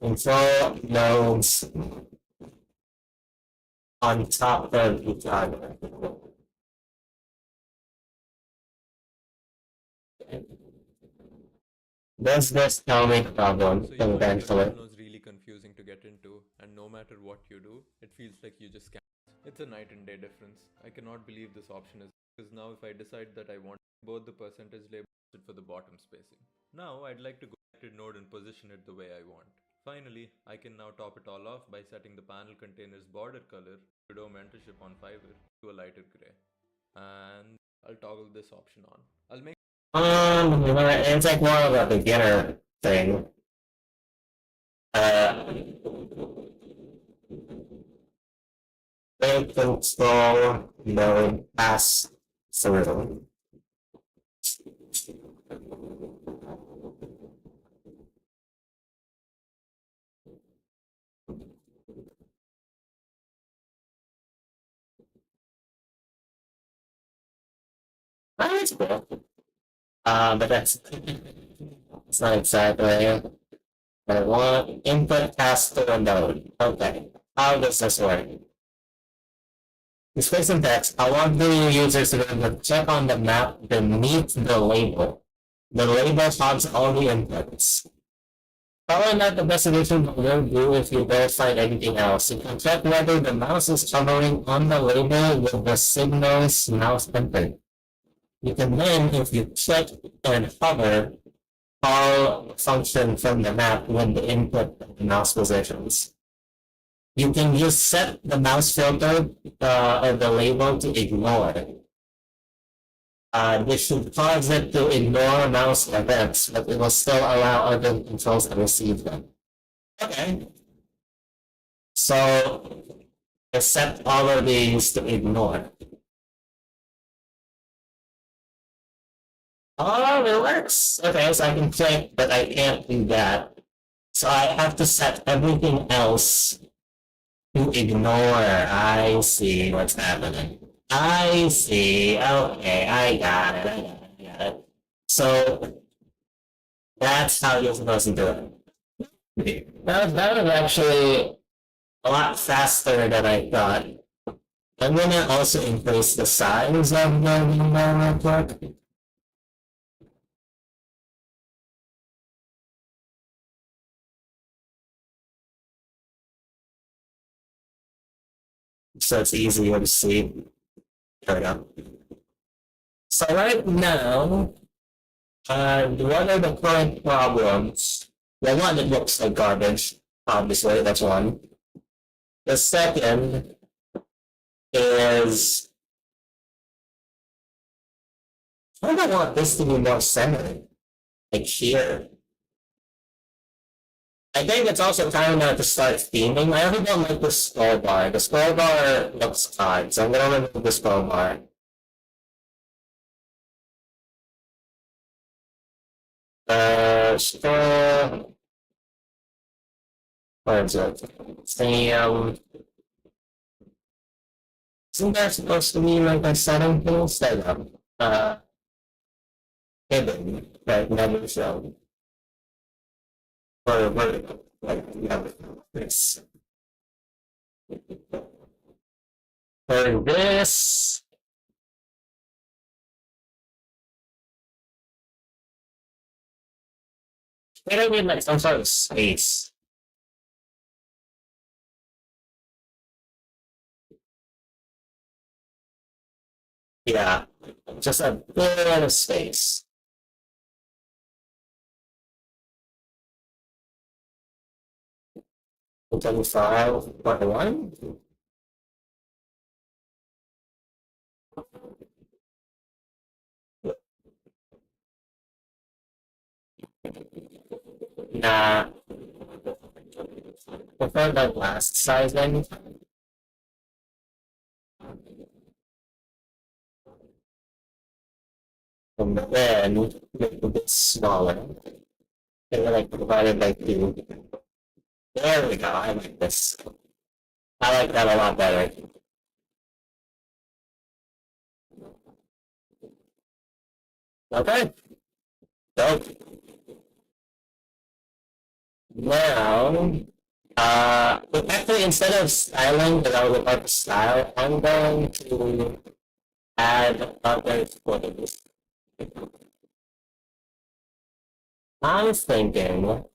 Control nodes on top of each other. Does this tell me the problem So eventually? Godot is really confusing to get into, and no matter what you do, it feels like you just can't. It's a night and day difference. I cannot believe this option is because now if I decide that I want both the percentage label for the bottom spacing. Now I'd like to go back to node and position it the way I want. Finally, I can now top it all off by setting the panel container's border color, Godot mentorship on Fiverr, to a lighter gray. And I'll toggle this option on. I'll make It's like more of a beginner thing. They control node pass through. That's cool. But that's it's not exactly what I want. Input pass to a node. Okay. How does this work? Display syntax. I want the users to be able to check on the map beneath the label. The label hogs all the inputs. Probably not the best solution, but will do if you verified anything else. You can check whether the mouse is hovering on the label with the signal's mouse input. You can then, if you click and hover, call function from the map with the input of the mouse positions. You can just set the mouse filter of the label to ignore. This should cause it to ignore mouse events, but it will still allow other controls to receive them. Okay. So I set all of these to ignore. Oh, it works. Okay, so I can click, but I can't do that. So I have to set everything else to ignore. I see what's happening. I see. Okay, I got it. I got it. So That's how you're supposed to do it. That was actually a lot faster than I thought. I'm gonna also increase the size of the window real quick. So it's easier to see. There we go. So right now, what are the current problems? The one that looks like garbage, obviously, that's one. The second is I don't want this to be more centered, like here. I think it's also time now to start theming. I really don't like the scroll bar. The scroll bar looks odd, so I'm gonna remove the scroll bar. Scroll. Where is it? Sam. Isn't that supposed to be like a setting tool? Setup. Hidden. Like never shown. Or vertical. Like never. This. For this. I need like some sort of space. Yeah. Just a bit of space. 25.1. Nah, prefer the last size then. And then make it a bit smaller. And then like provided like two. There we go. I like this. I like that a lot better. Okay. So now, actually, instead of styling the relevant part of style, I'm going to add other things. I'm thinking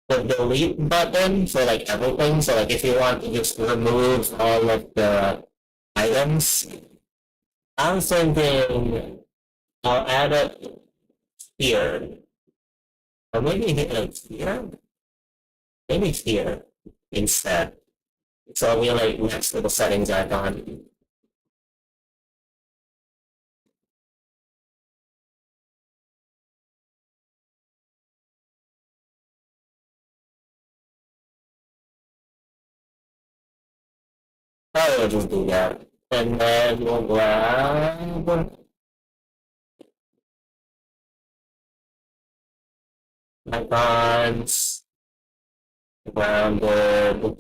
the delete button for like everything. So like if you want to just remove all of the items, I'm thinking I'll add it here. Or maybe hit it here? Maybe here instead. So we like next to the settings icon. I will just do that. And then we'll grab icons, grounded,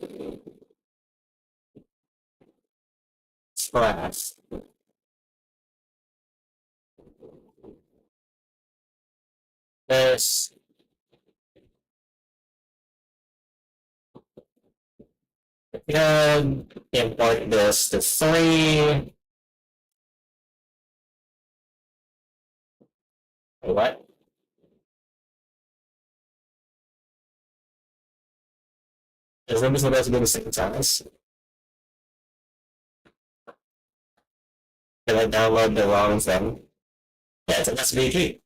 splash. This and import this to 3. What? Is this supposed to be the same size? Did I download the wrong thing? Yeah, it's an SVG.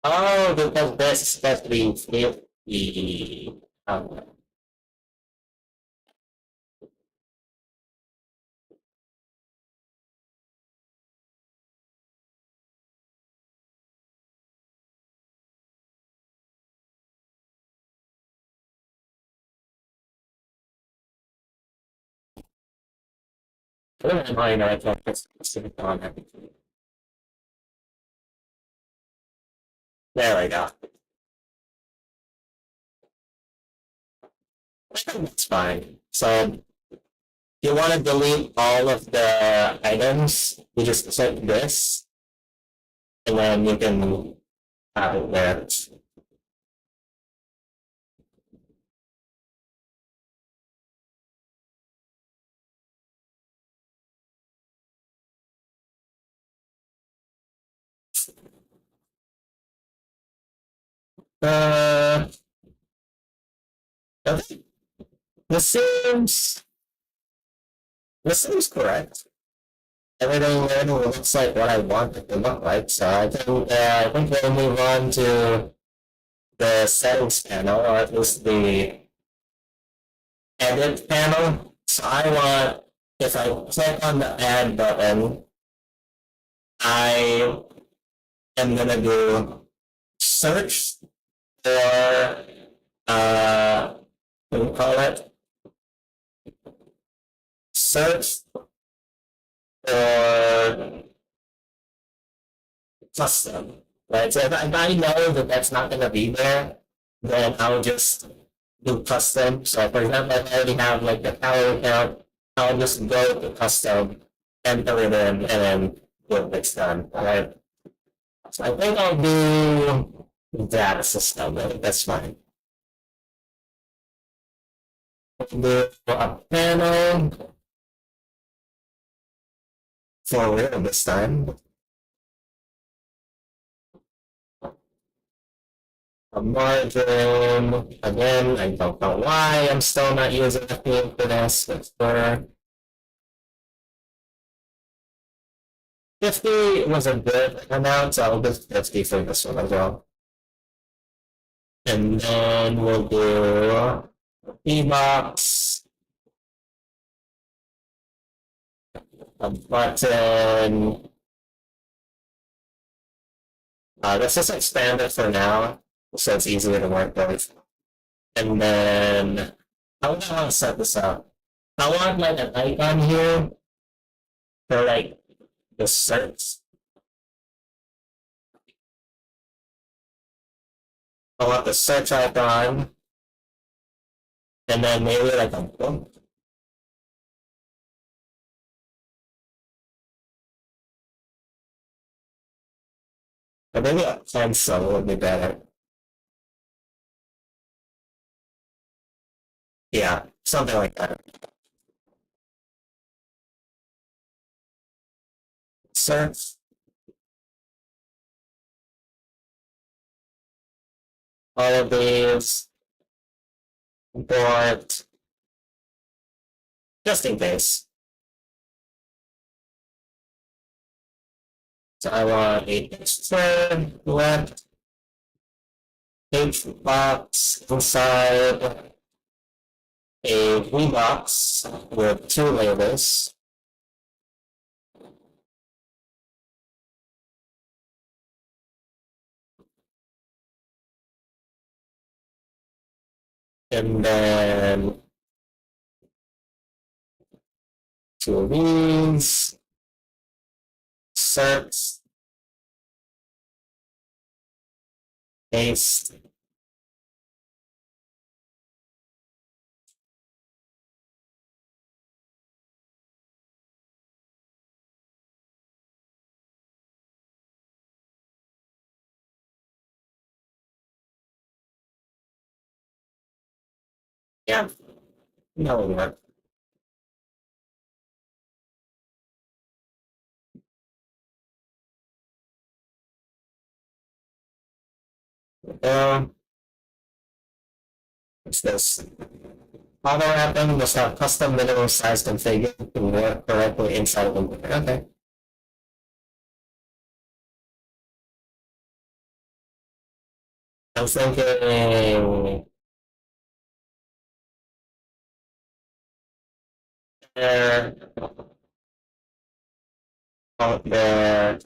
Oh, because this is supposed to be 50. Okay. I don't know, I can't put on everything. There we go. I think that's fine. So you want to delete all of the items, you just click this, and then you can have it there. Uh, okay. this seems this seems correct. Everything looks like what I want it to look like. So I think we'll move on to the settings panel, or at least the edit panel. So I want, if I click on the add button, I am gonna do search for what do we call it? Search for custom, right? So if I know that that's not gonna be there, then I'll just do custom. So for example, if I already have like the calorie count, I'll just go to custom, enter it in, and then boom, it's done, right? So I think I'll do that system. I think that's fine. Do a panel for real this time. A margin, again, I don't know why I'm still not using a theme for this, but for 50 was a good amount, so I'll do 50 for this one as well. And then we'll do E-box, a button. Let's just expand it for now, so it's easier to work with. And then, how do I want to set this up? I want like an icon here for like the search. I want the search icon, and then maybe like a book. Or maybe a pencil would be better. Yeah, something like that. Search. All of these. Import. Just in case. So I want a picture left. Page box inside a V box with two labels. And then two of these. Search. Paste. Yeah, no work. What's this? Auto wrapping must have custom minimum size configured to work correctly inside the window. Okay. I'm thinking there, out there.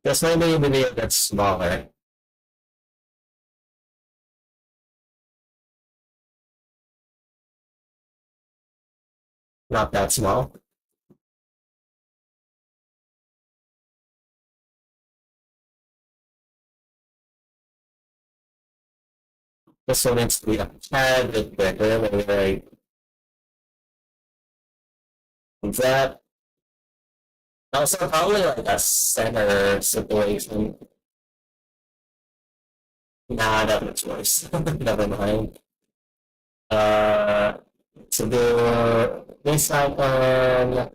This may be a bit smaller. Not that small. This one needs to be a tad bit bigger, maybe like that also probably like a center situation. Nah, that much worse. Never mind. Uh, to do this icon.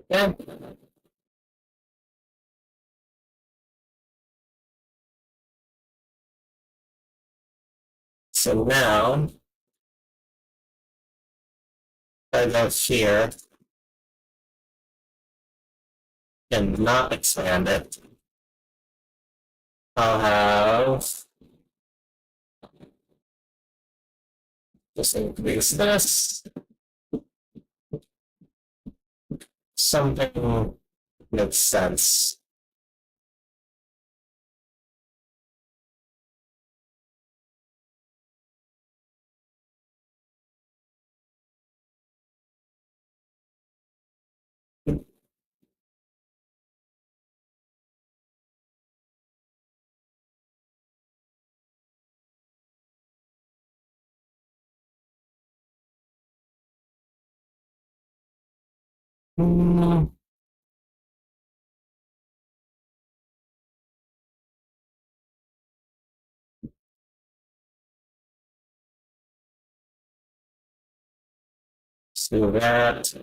Yeah. So now, I go here and not expand it. I'll have just increase this. Something makes sense. Hmm, let's do that.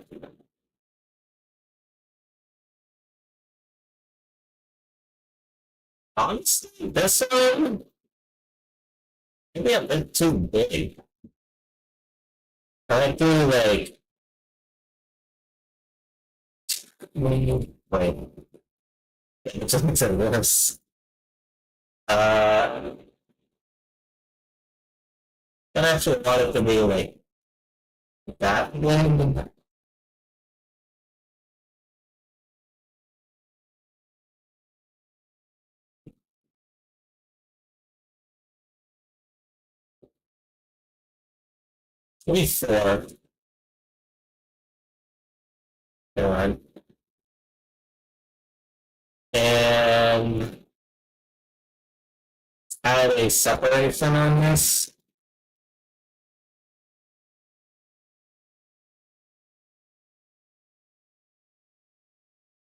Honestly, this one maybe a bit too big. I do like wait, it just makes it worse. Uh, I actually want it to be like that one. Maybe four. One. And add a separation on this.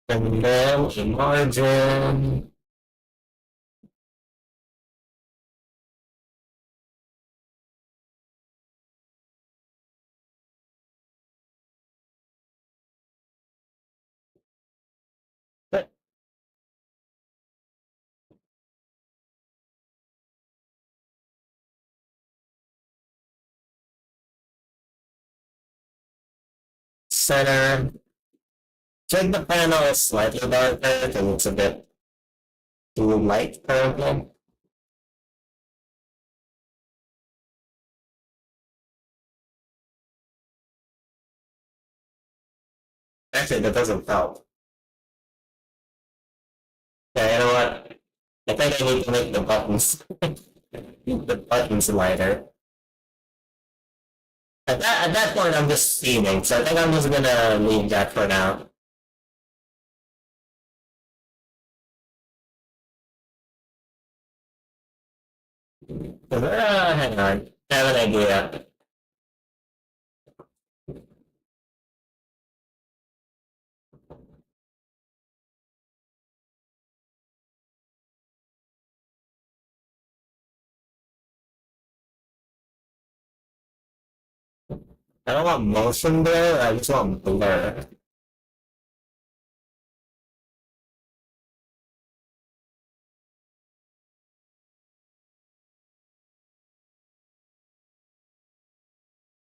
And then a margin. Center. Check the panel is slightly darker because it's a bit too light currently. Actually, that doesn't help. Yeah, you know what? I think I need to make the buttons the buttons lighter. At that point, I'm just steaming, so I think I'm just gonna leave that for now. Hang on, I have an idea. I don't want motion blur, I just want blur.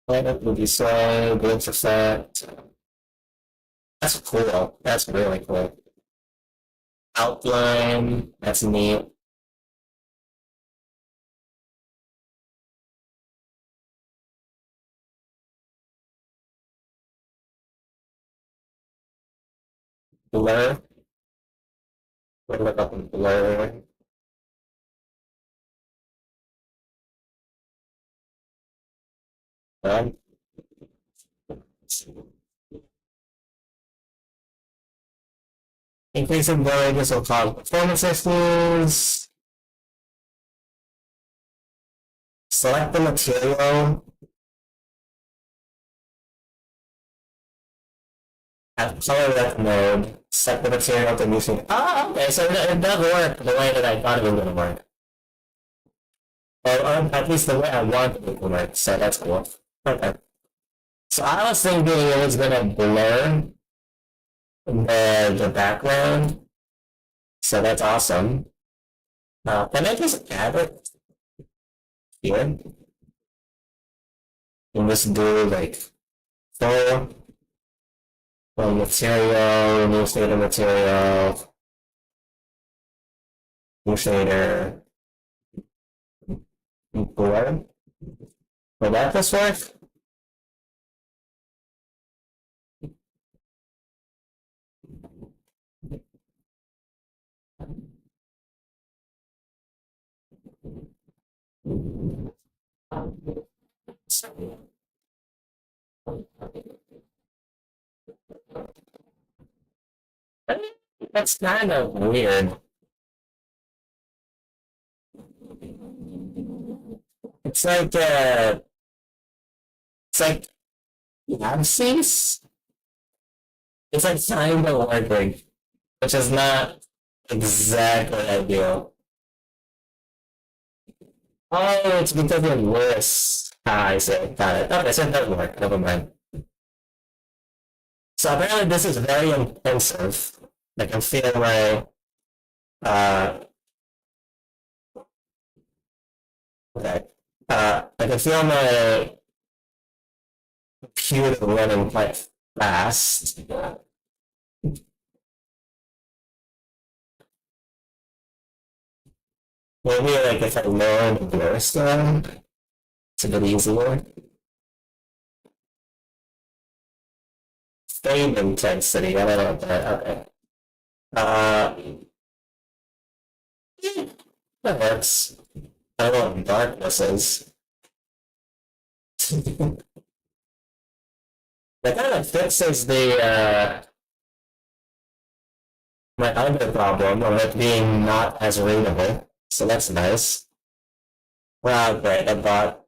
Planet movie slow, glitch effect. That's cool. That's really cool. Outline, that's neat. Blur. We'll look up in blur. Um, increasing blurriness will cause performance issues. Select the material. Have color left mode. Set the material to using. Oh, okay, so it does work the way that I thought it was going to work. Or at least the way I wanted it to work, so that's cool. Okay. So I was thinking it was going to blur the background, so that's awesome. Can I just add it here? And just do like full material, new shader material, new shader, blur. Will that just work? That's kind of weird. It's like it's like absence. It's like kind of working, which is not exactly ideal. Oh, it's because of worse. Ah, I see. Got it. Okay, so it doesn't work. Never mind. So apparently this is very intensive. I can feel my uh okay. I can feel my computer running quite fast. Maybe like if I lower the blur stone, it's a bit easier. Fade intensity, I don't know what that. Okay. Uh, that works. I don't know what darkness is. That kind of fixes the my other problem of it being not as readable. So that's nice. Wow, great! I bought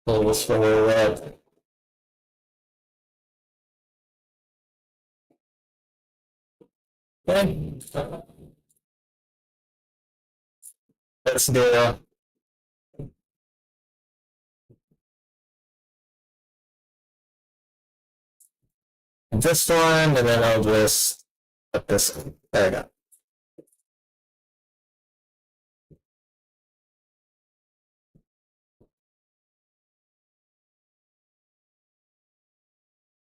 tools for it. Okay, let's do this one, and then I'll just put this in. There we go.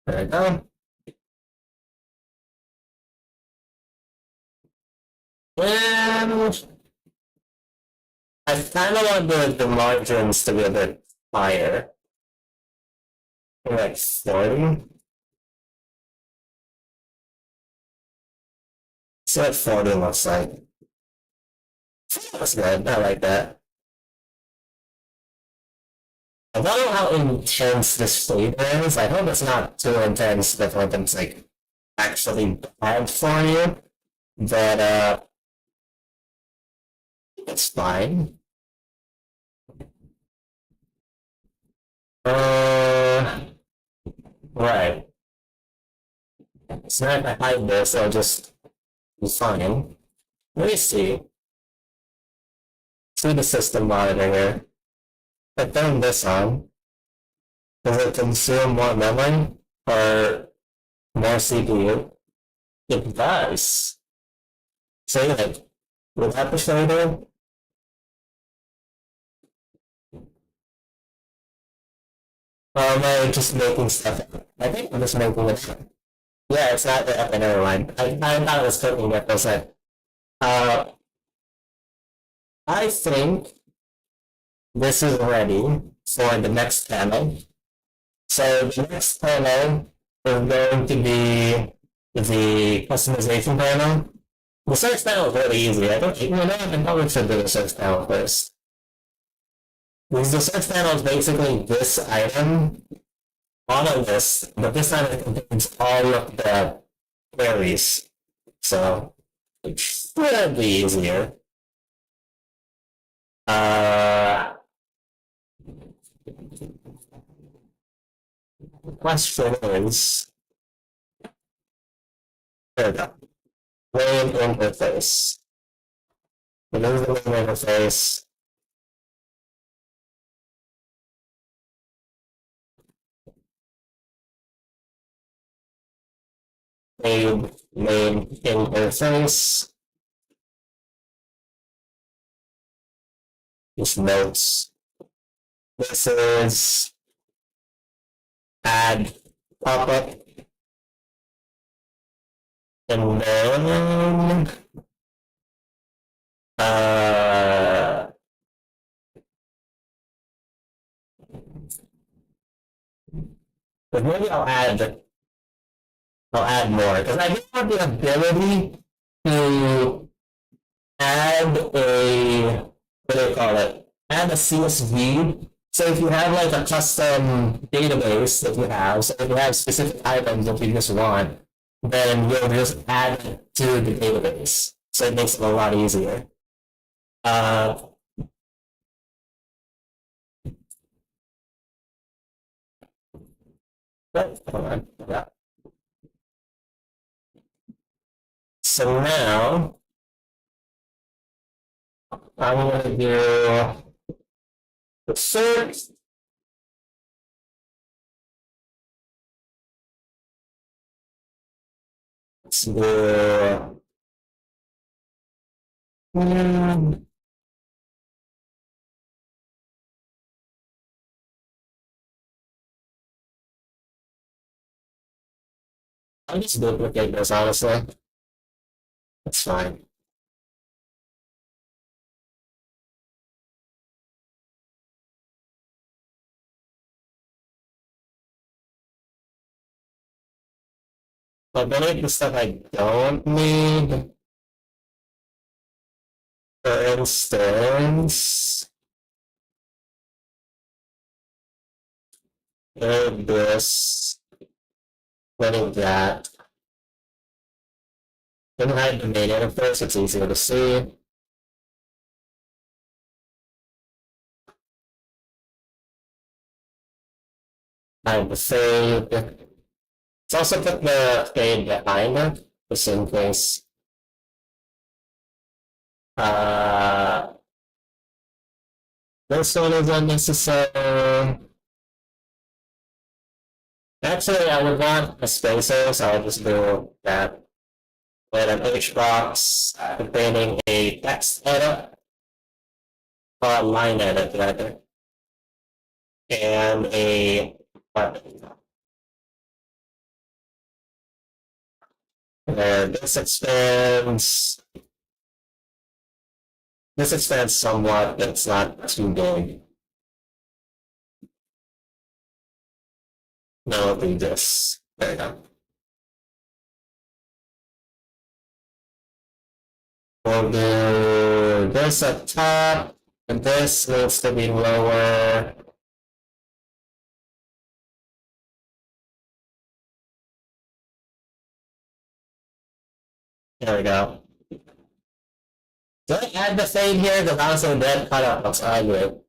There we go. And I kind of want the margins to be a bit higher. Like 40. See what 40 looks like. That's good. I like that. I don't know how intense this flavor is. I hope it's not too intense before it's like actually bad for you. But it's fine. Right. So now if I hide this, I'll just be fine. Let me see. See the system monitor here. If I turn this on, does it consume more memory or more CPU? It does. So like, without the shader, or am I just making stuff up? I think I'm just making it up. Yeah, it's not the okay, never mind. I thought it was cooking it for a sec. Uh, I think this is ready for the next panel. So the next panel is going to be the customization panel. The search panel is really easy. I don't, you know, I probably should do the search panel first. Because the search panel is basically this item on a list, but this time it contains all of the queries. So it should be easier. The question is, there we go. Main interface. Remove the main interface. Main interface. These notes. This is add pop-up. And then but maybe I'll add more because I do have the ability to add a what do you call it? Add a CSV. So if you have like a custom database that you have, so if you have specific items that you just want, then you'll just add it to the database. So it makes it a lot easier. But, hold on. Yeah. So now I'm gonna do the search. Let's do I'll just duplicate this honestly. That's fine. But delete the stuff I don't need. For instance, this, delete that. Then hide the main interface, it's easier to see. Hide the fade. Let's also put the fade behind it, just in case. This one is unnecessary. Actually, I would want a spacer, so I'll just do that. With an H box containing a text edit, or a line edit rather, and a button. And this expands. This expands somewhat, but it's not too big. Now I'll do this. There we go. We'll do this at top, and this needs to be lower. There we go. Do I add the fade here? Because honestly, that cutout looks ugly.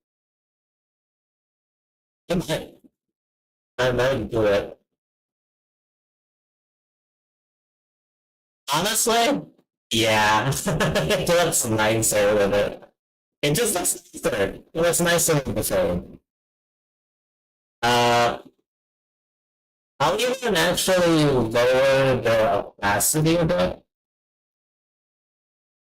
I might do it. Honestly, yeah. It looks nicer with it. It just looks nicer. It looks nicer with the fade. Uh, I'll even actually lower the opacity a bit.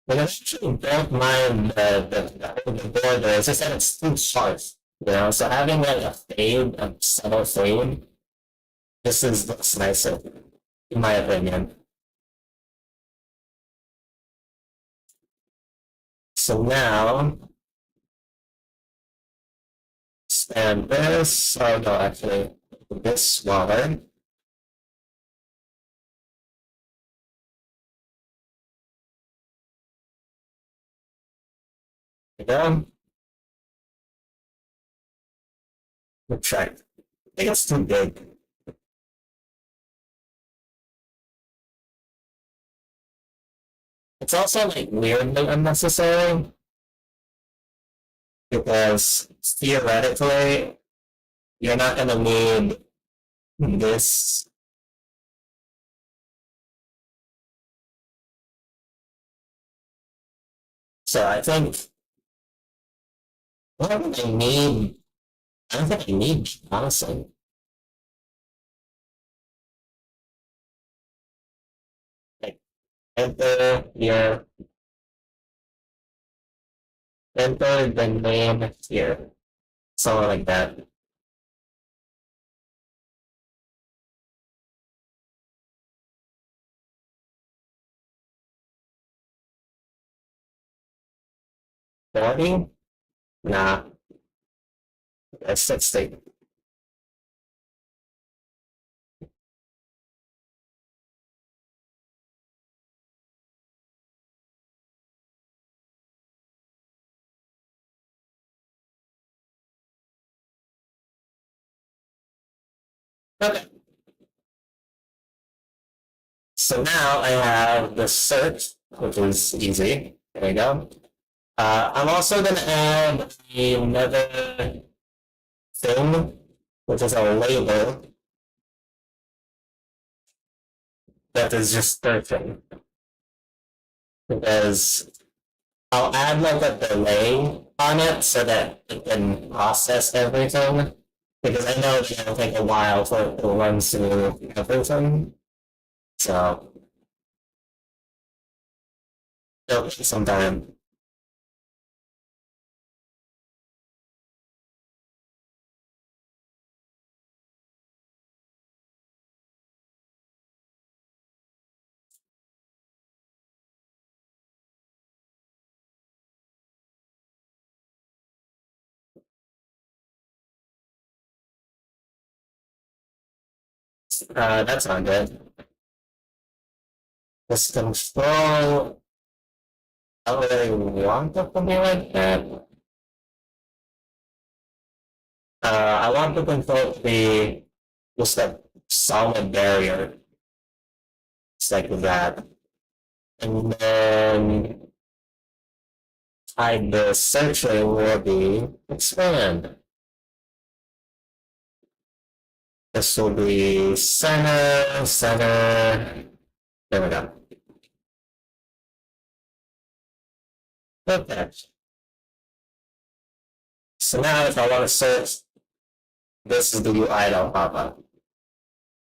But I actually don't mind the border. It's just that it's too sharp. You know, so having like a fade, a subtle fade, looks nicer, in my opinion. So now, expand this. Oh no, actually, this smaller. There we go. check. I think it's too big. It's also like weirdly unnecessary because theoretically you're not gonna need this. So I think what do I need? I don't think I need Johnson. Like enter the name here. Something like that. Body? Nah, that's 60. Okay. So now I have the search, which is easy. There we go. I'm also going to add another thing, which is a label that is just searching. Because I'll add like a delay on it so that it can process everything. Because I know it's going to take a while for it to run through everything. So it'll take some time. That's not good. This control, I don't really want it to be like that. I want to control the just a solid barrier. It's like that. And then hide the searching will be expand. This will be center, center. There we go. Okay. So now if I want to search, this is the UI that'll pop up.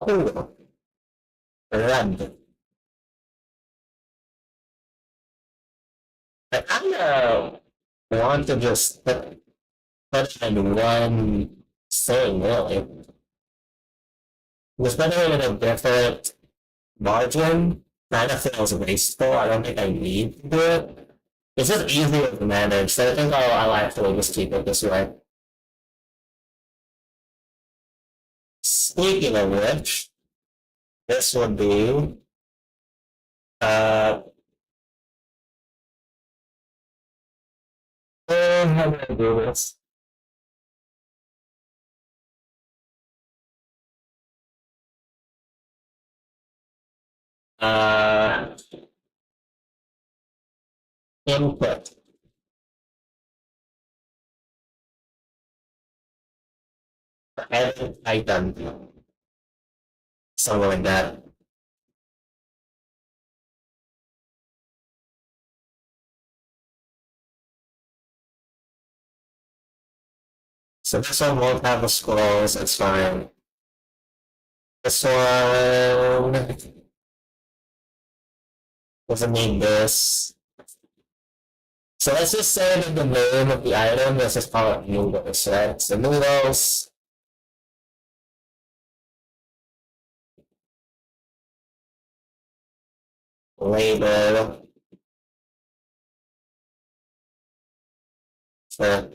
Cool. Red. I kind of want to just put in one thing, really. Because putting it in a different margin kind of feels wasteful. I don't think I need to do it. It's just easier to manage, so I think I'll actually just keep it this way. Speaking of which, this would be uh how do I do this? Uh input. Edit item. Something like that. So this one won't have the scrolls, it's fine. This one doesn't need this. So let's just say that the name of the item, let's just call it noodles, right? So noodles, label, for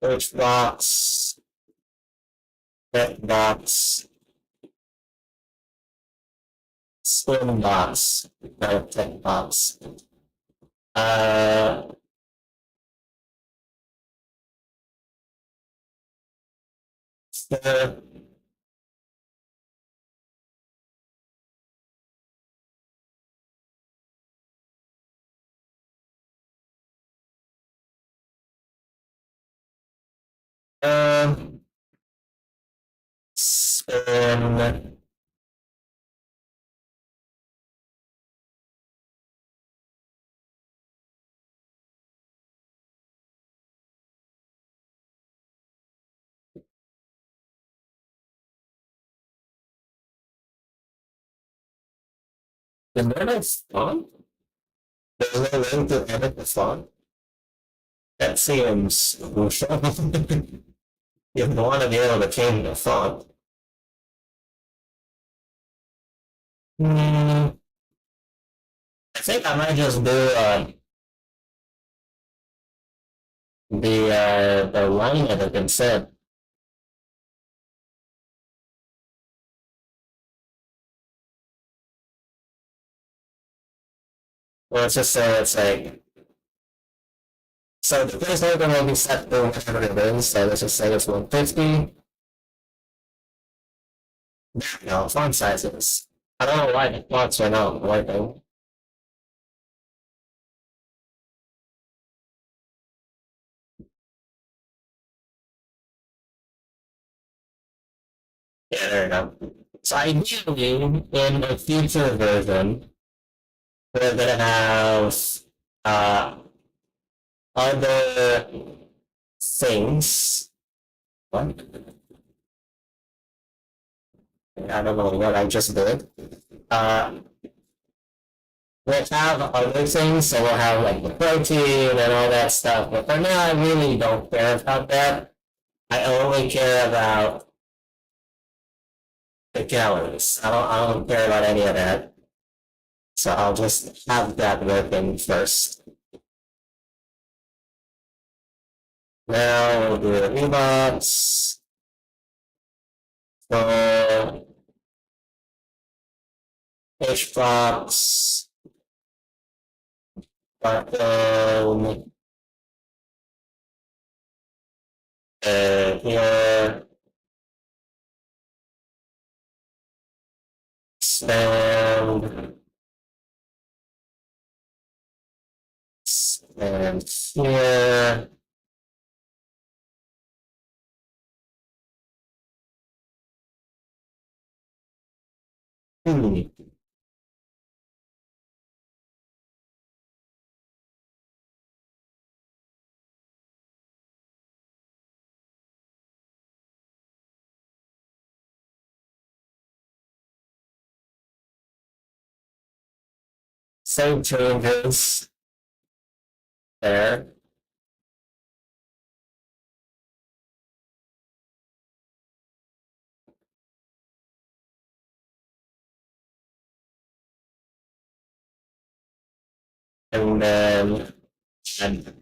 search box, check box, Spoon box, not tech box. Uh, the, um, spin, the minutes font? There's no way to edit the font? That seems crucial. You want to be able to change the font. Hmm, I think I might just do the line edit instead. Well, let's just say it's like so the placeholder will be set to whatever it is. So let's just say it's 150. No, font sizes. I don't know why the fonts are not working. Yeah, there we go. So ideally, in a future version, we're gonna have uh, other things. What? I don't know what I just did. Uh, we'll have other things, so we'll have like the protein and all that stuff. But for now, I really don't care about that. I only care about the calories. I don't care about any of that. So I'll just have that working first. Now we'll do the Ebox. For HBox, smartphone, here, stand, and here, hmm, same changes there, and then add,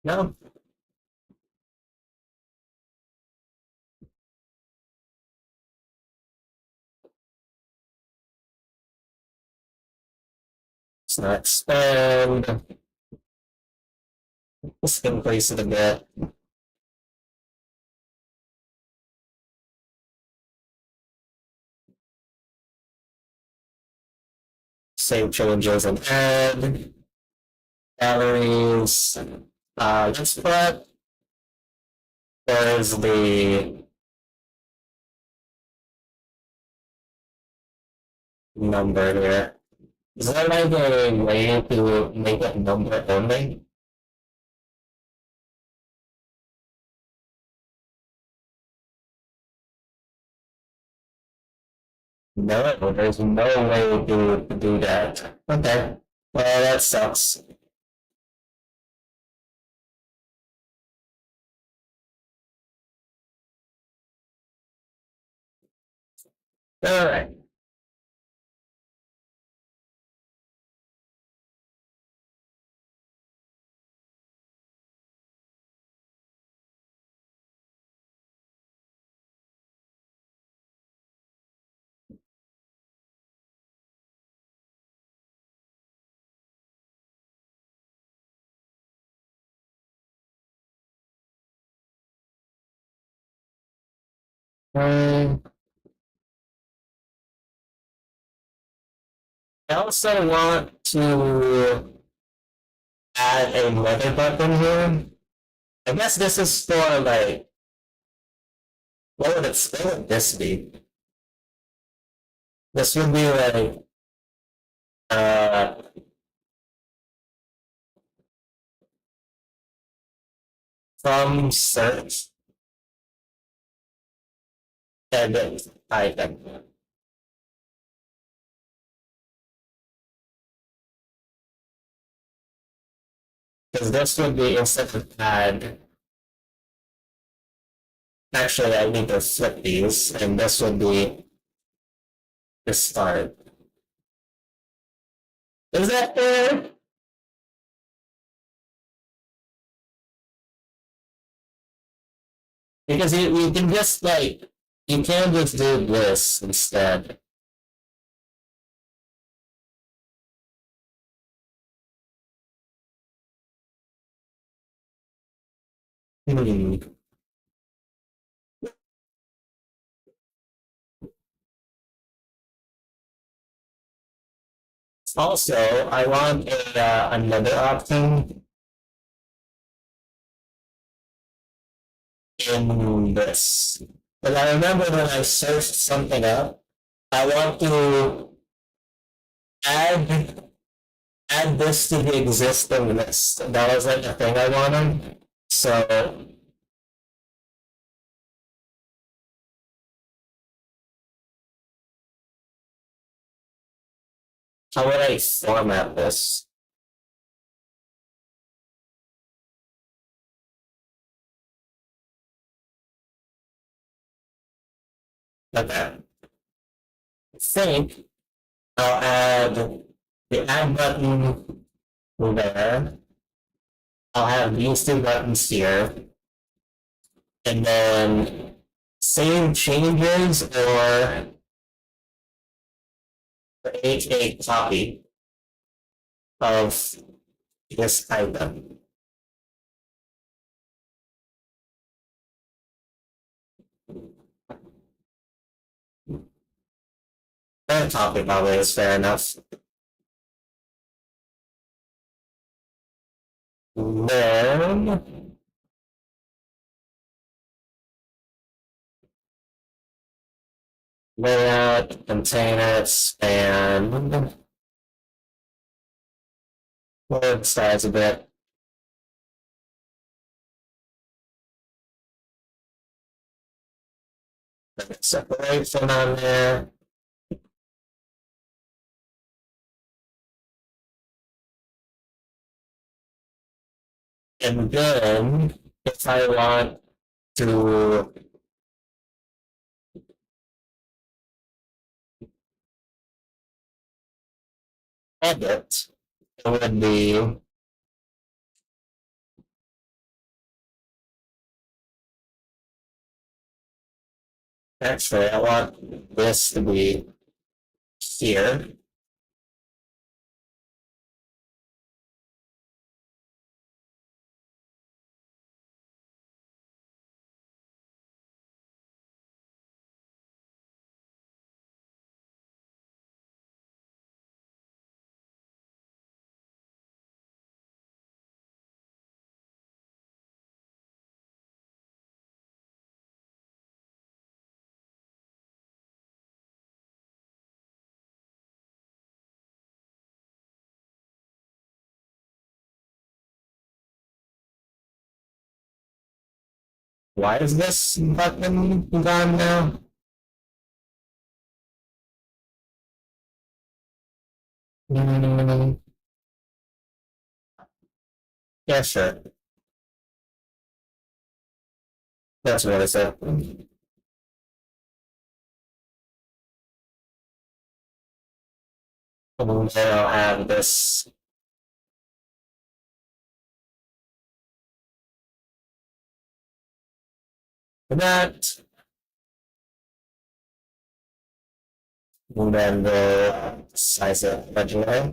no, it's not expand, let's increase it a bit, same changes and add, calories, let's put, there's the number here. Is there like a way to make it number only? No, there's no way to do that. Okay. Well, that sucks. Alright. Um, I also want to add another button here. I guess this is for like, what would this be? This would be like, uh, from search edit item. Because this would be instead of add, actually I need to flip these, and this would be the start. Is that fair? Because you can just like, you can just do this instead. Hmm. Also, I want another option in this. But I remember when I searched something up, I want to add add this to the existing list. That was like the thing I wanted. So how would I format this? Okay. I think I'll add the add button there. I'll have these two buttons here. And then save changes or create a copy of this item. That copy probably is fair enough. Then layout, container, expand, word size a bit. Separation on there. And then if I want to edit, it would be actually I want this to be here. Why is this button gone now? Mm, yeah, sure. That's what I said. And then I'll have this, that, and then the size it legendary.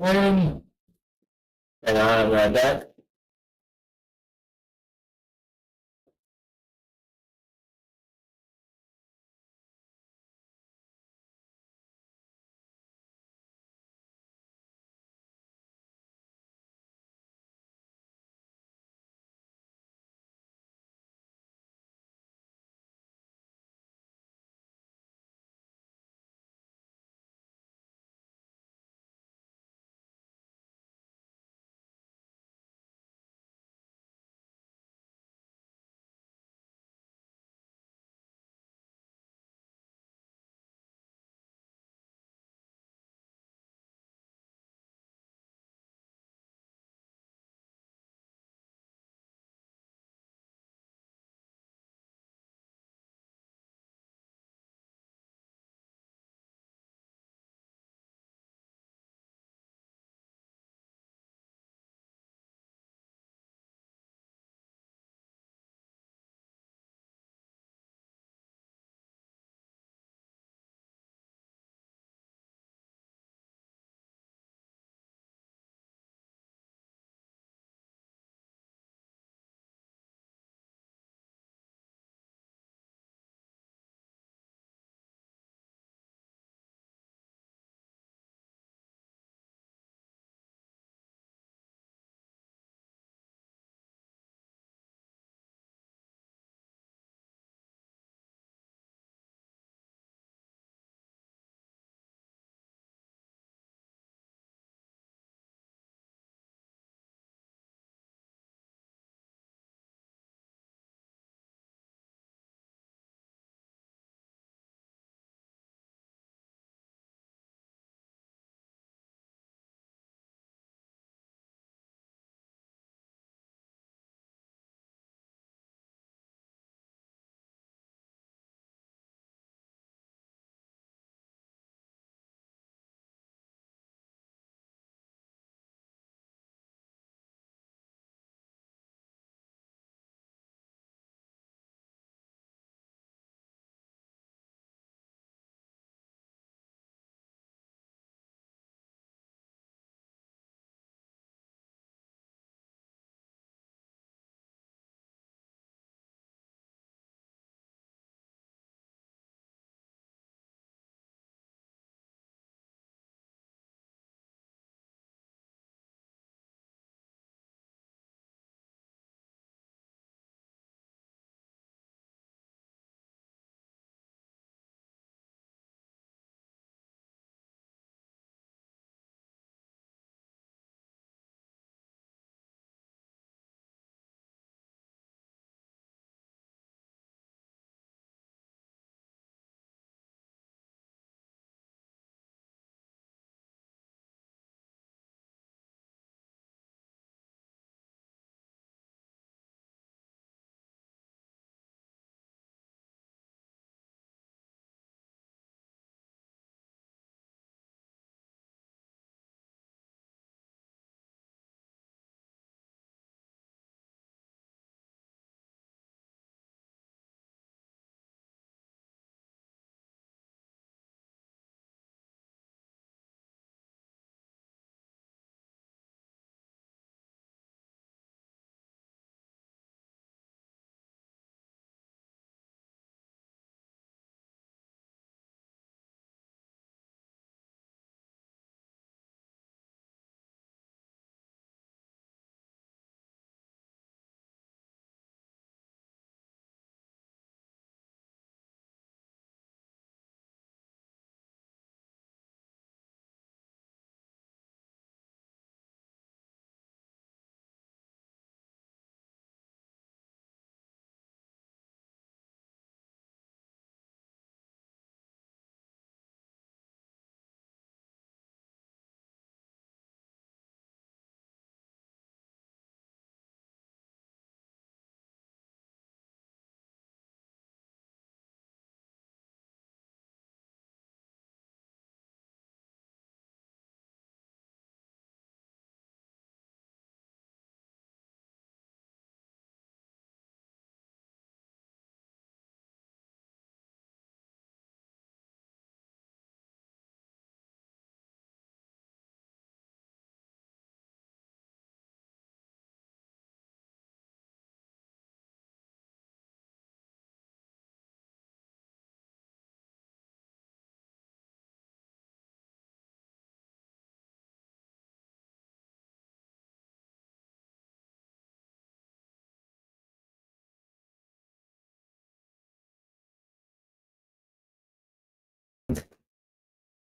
turn. And I'm right back.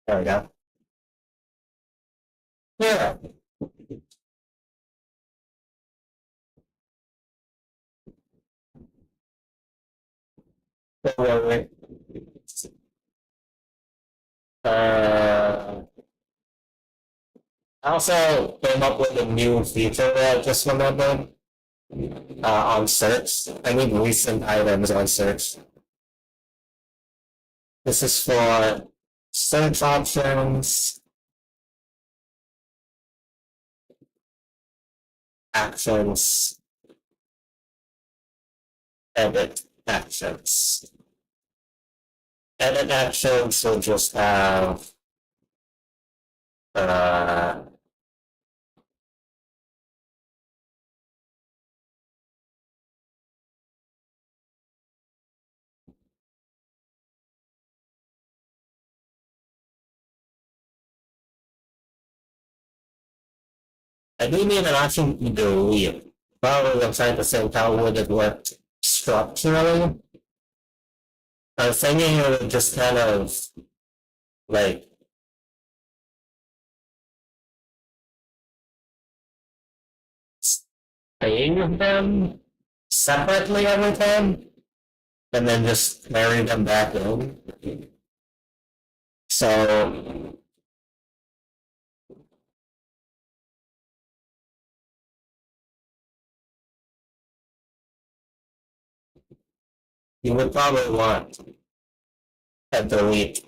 There we go. Yeah. Wait, wait, wait. Uh, I also came up with a new feature that I just remembered on search. I need recent items on search. This is for search options, actions, edit actions. Edit actions will just have uh, I do need an option to delete. Probably I'm trying to think how would it work structurally. I was thinking it would just kind of like save them separately every time and then just carry them back in. So you would probably want a delete.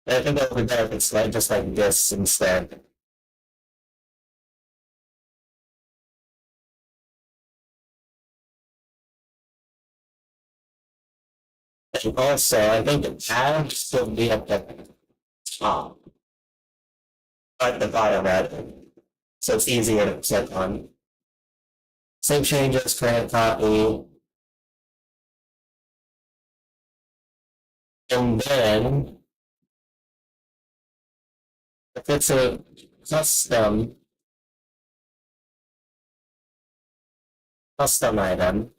I think that would be better if it's like just like this instead. And also, I think the tab should be at the top, at the bottom rather. So it's easier to click on. Save changes, create copy, and then if it's a custom item,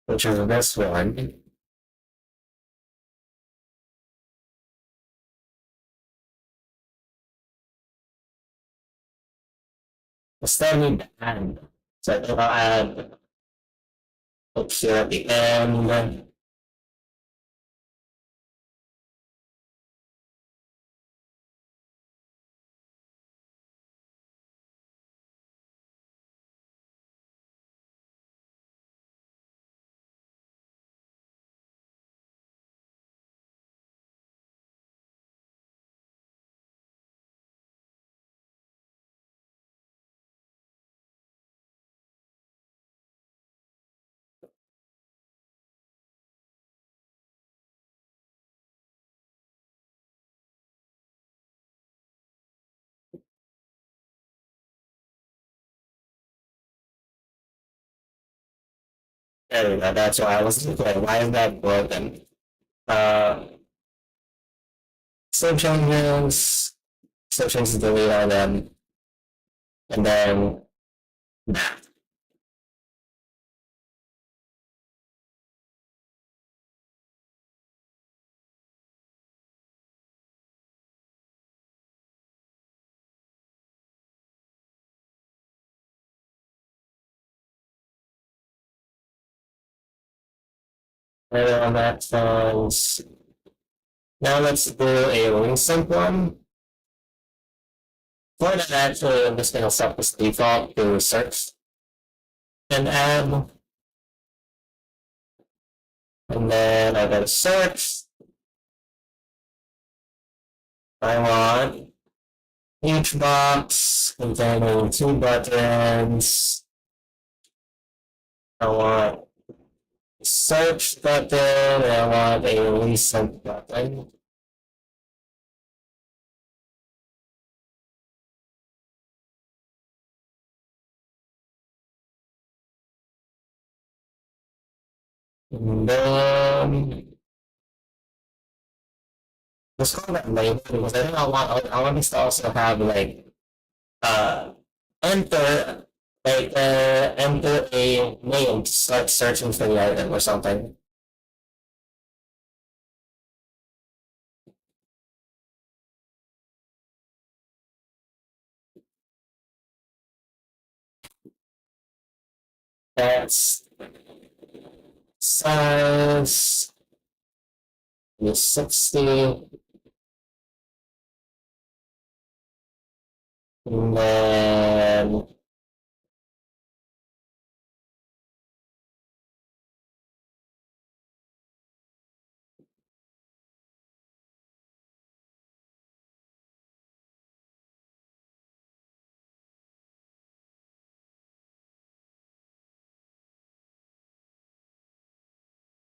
which is this one, instead need to add. So I think I'll add oops here at the end. There we go. That's why I was like, why is that broken? Uh, save changes, save changes delete on them, and then that. And on that phones. Now let's do a recent one. For that, actually, I'm just gonna set this default to search and add, and then I go to search. I want each box containing 2 buttons. I want a search button, and I want a recent button. And then let's call that label because I think I want this to also have like uh enter enter a name to start searching for the item or something. That's size is 60. And then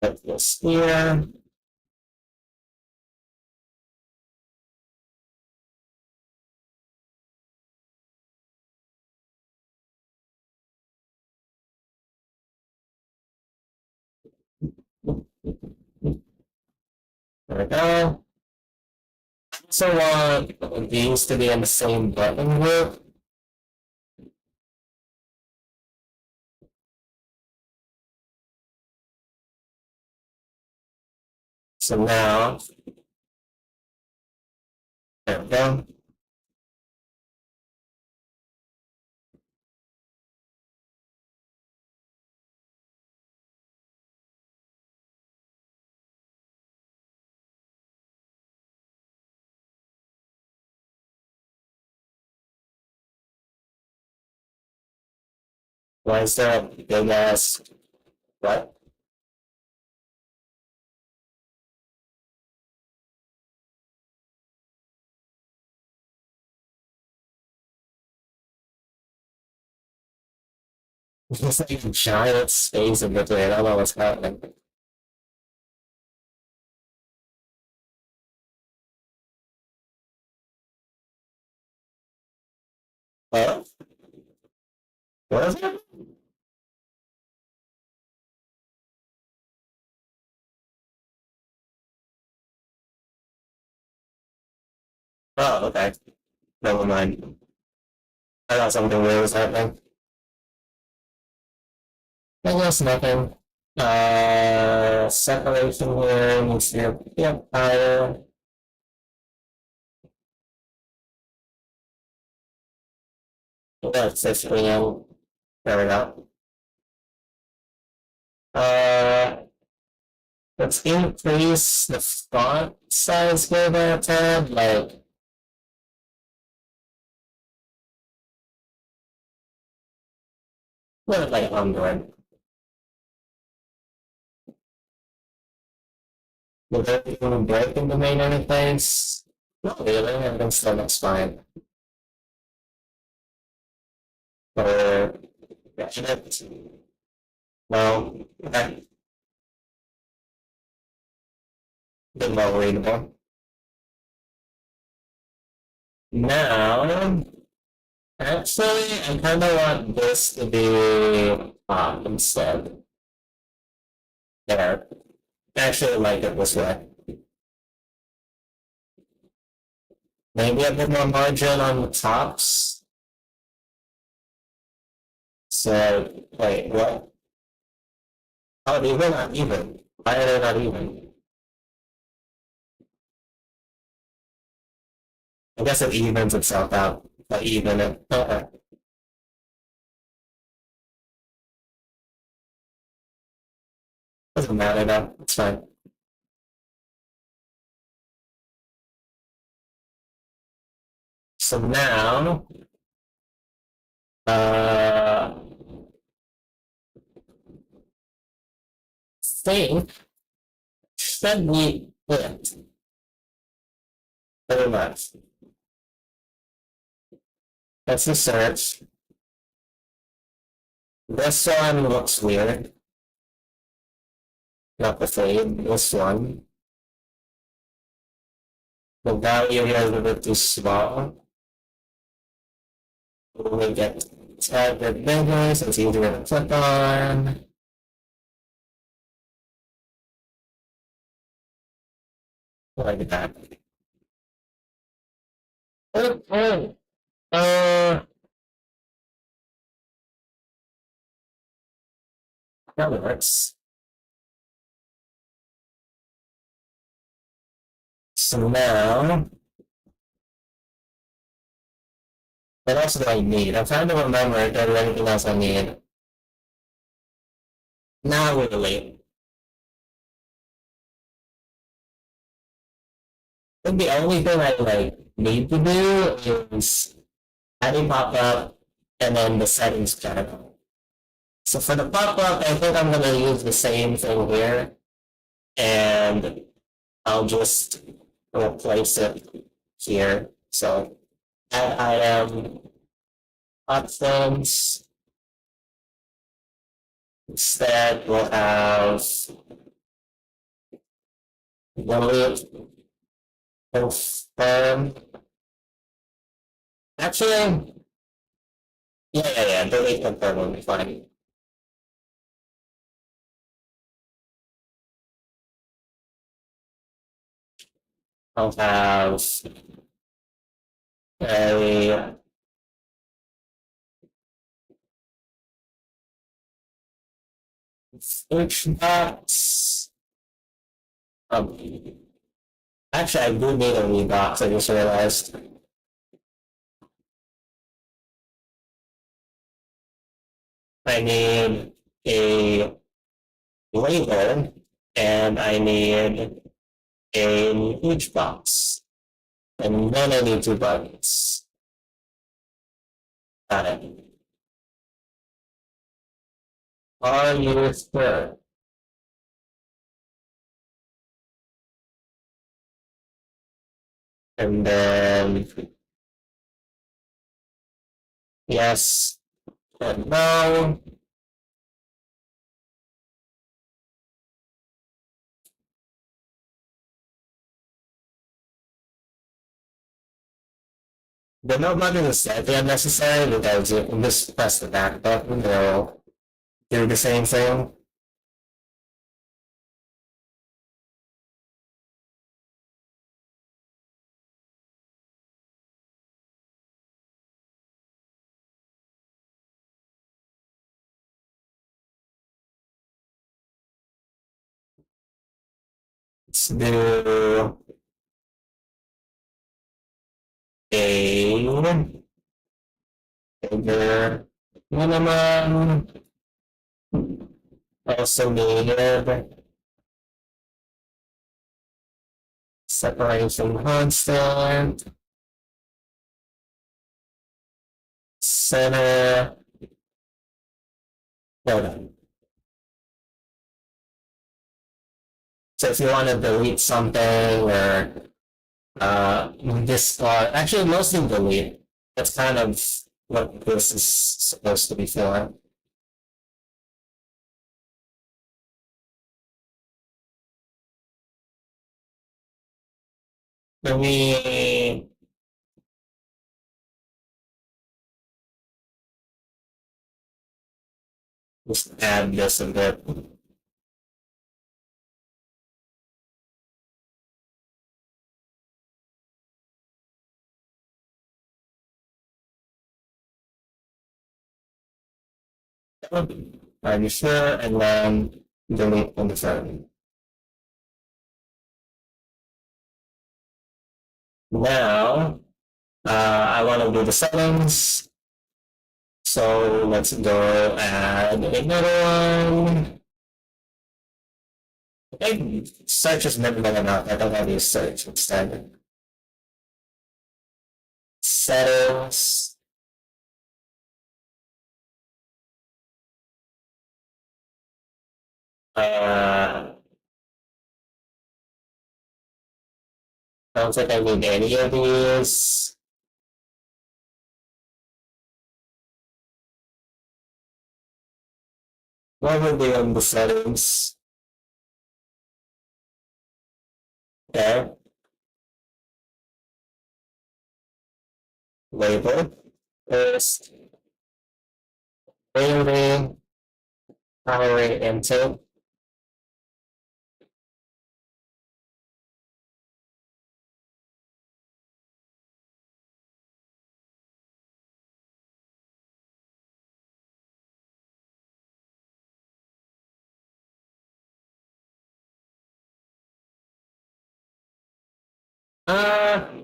put this here. There we go. I also want these to be in the same button group. So now, there we go. Why is there a big ass what? It's like a giant space in between. I don't know what's happening. What? What is it? Oh, okay. Never mind. I thought something weird was happening. I guess nothing. Separation here needs to be up higher. That's 6 p.m. There we go. Uh, let's increase the font size here by a tad, like, put it like 100. Would everything break in the main interface? Not really, everything still looks fine. Or, yeah, no, okay, bit more readable. Now, actually, I kind of want this to be instead. There. I actually like it this way. Maybe a bit more margin on the tops. So, wait, what? Oh, these are not even. Why are they not even? I guess it evens itself out. But even it. Okay. Doesn't matter though. It's fine. So now, uh, think should be it. Pretty much. That's the search. This one looks weird. Not the fade. This one. The value here is a bit too small. We'll get a bit bigger so it's easier to click on. like that. Okay. Uh, that works. So now, what else do I need? I'm trying to remember if there's anything else I need. Not really. I think the only thing I like need to do is adding pop-up and then the settings panel. So for the pop-up, I think I'm gonna use the same thing here, and I'll just replace it here. So add item options. Instead, we'll have delete confirm. Actually, yeah. Delete confirm will be fine. I'll have a search box. Um, actually, I do need a new box. I just realized. I need a label and I need a huge box. And then I need two buttons. Got it. Are you sure? And then yes and no. The no button is slightly unnecessary because you can just press the back button, it'll do the same thing. Let's do a bigger minimum. Also needed separation constant, center, no. So if you want to delete something or discard, actually mostly delete. That's kind of what this is supposed to be for. Let me just add this a bit. Are you sure? And then delete confirm. Now, I want to do the settings. So let's go add another one. I think search is never enough. I don't want to use search instead. Settings. I don't think I need any of these. What would be on the settings? Okay. Label. First, daily, calorie intake.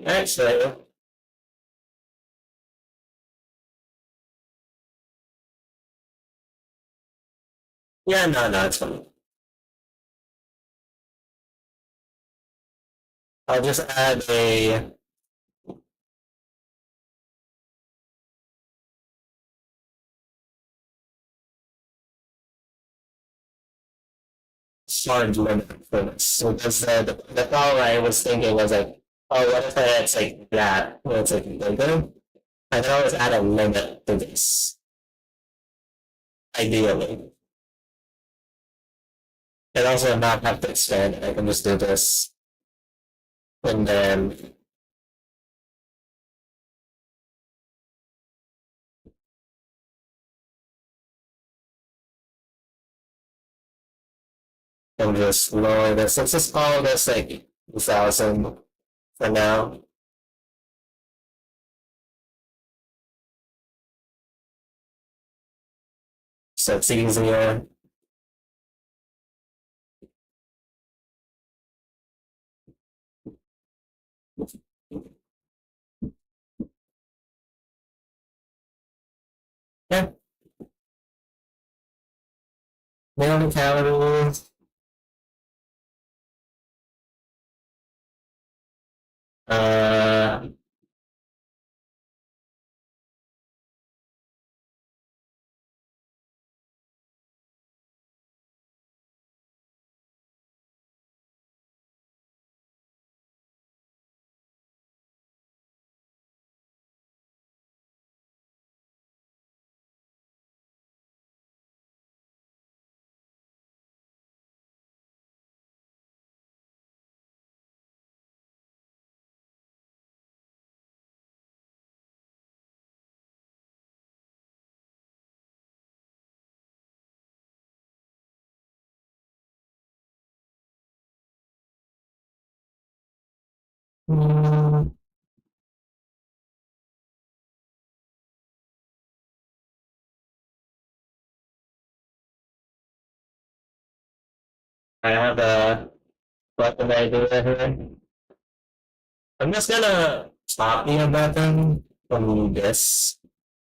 Actually, yeah, no, it's fine. I'll just add a hard limit for this. So because the thought I was thinking was like, oh, what if it's like that? Where it's like bigger? I can always add a limit to this, ideally. And also not have to expand it. I can just do this. And then and just lower this. Let's just call this like 2000 for now. So it's easier. Yeah. Daily calories. Uh, mm, I have a button idea here. I'm just gonna copy a button from this.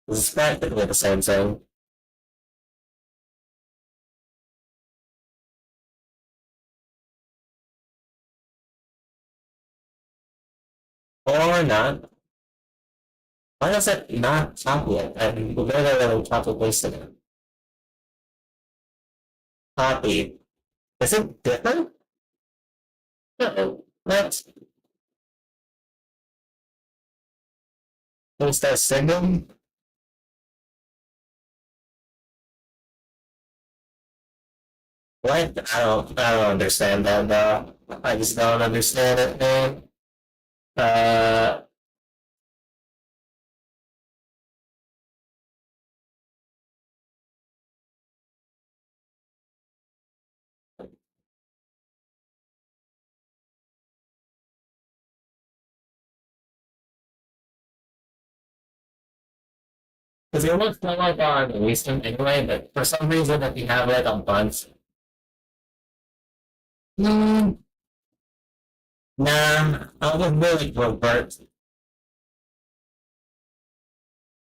This is practically the same thing. Or not. Why does it not copy it? I literally copy pasted it. Copy. Is it different? No, let's use that signal. What? I don't understand that though. I just don't understand it, man. Uh, because it looks like on recent anyway, but for some reason if you have like a bunch, hmm, nah, I'll just really revert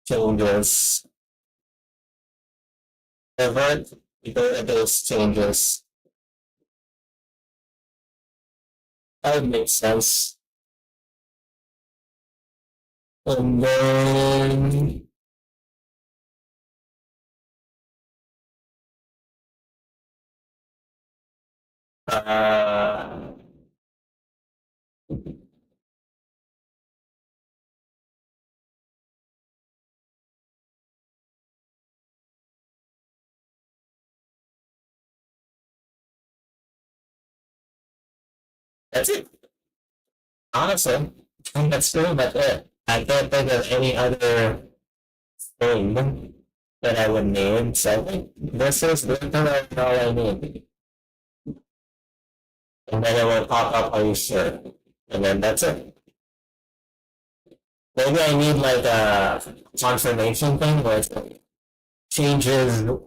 changes. Revert those changes. That would make sense. And then uh that's it. Honestly, I think that's pretty much it. I can't think of any other thing that I would name, so I think this is literally all I need. And then it will pop up, are you sure? And then that's it. Maybe I need like a confirmation thing where it's like changes or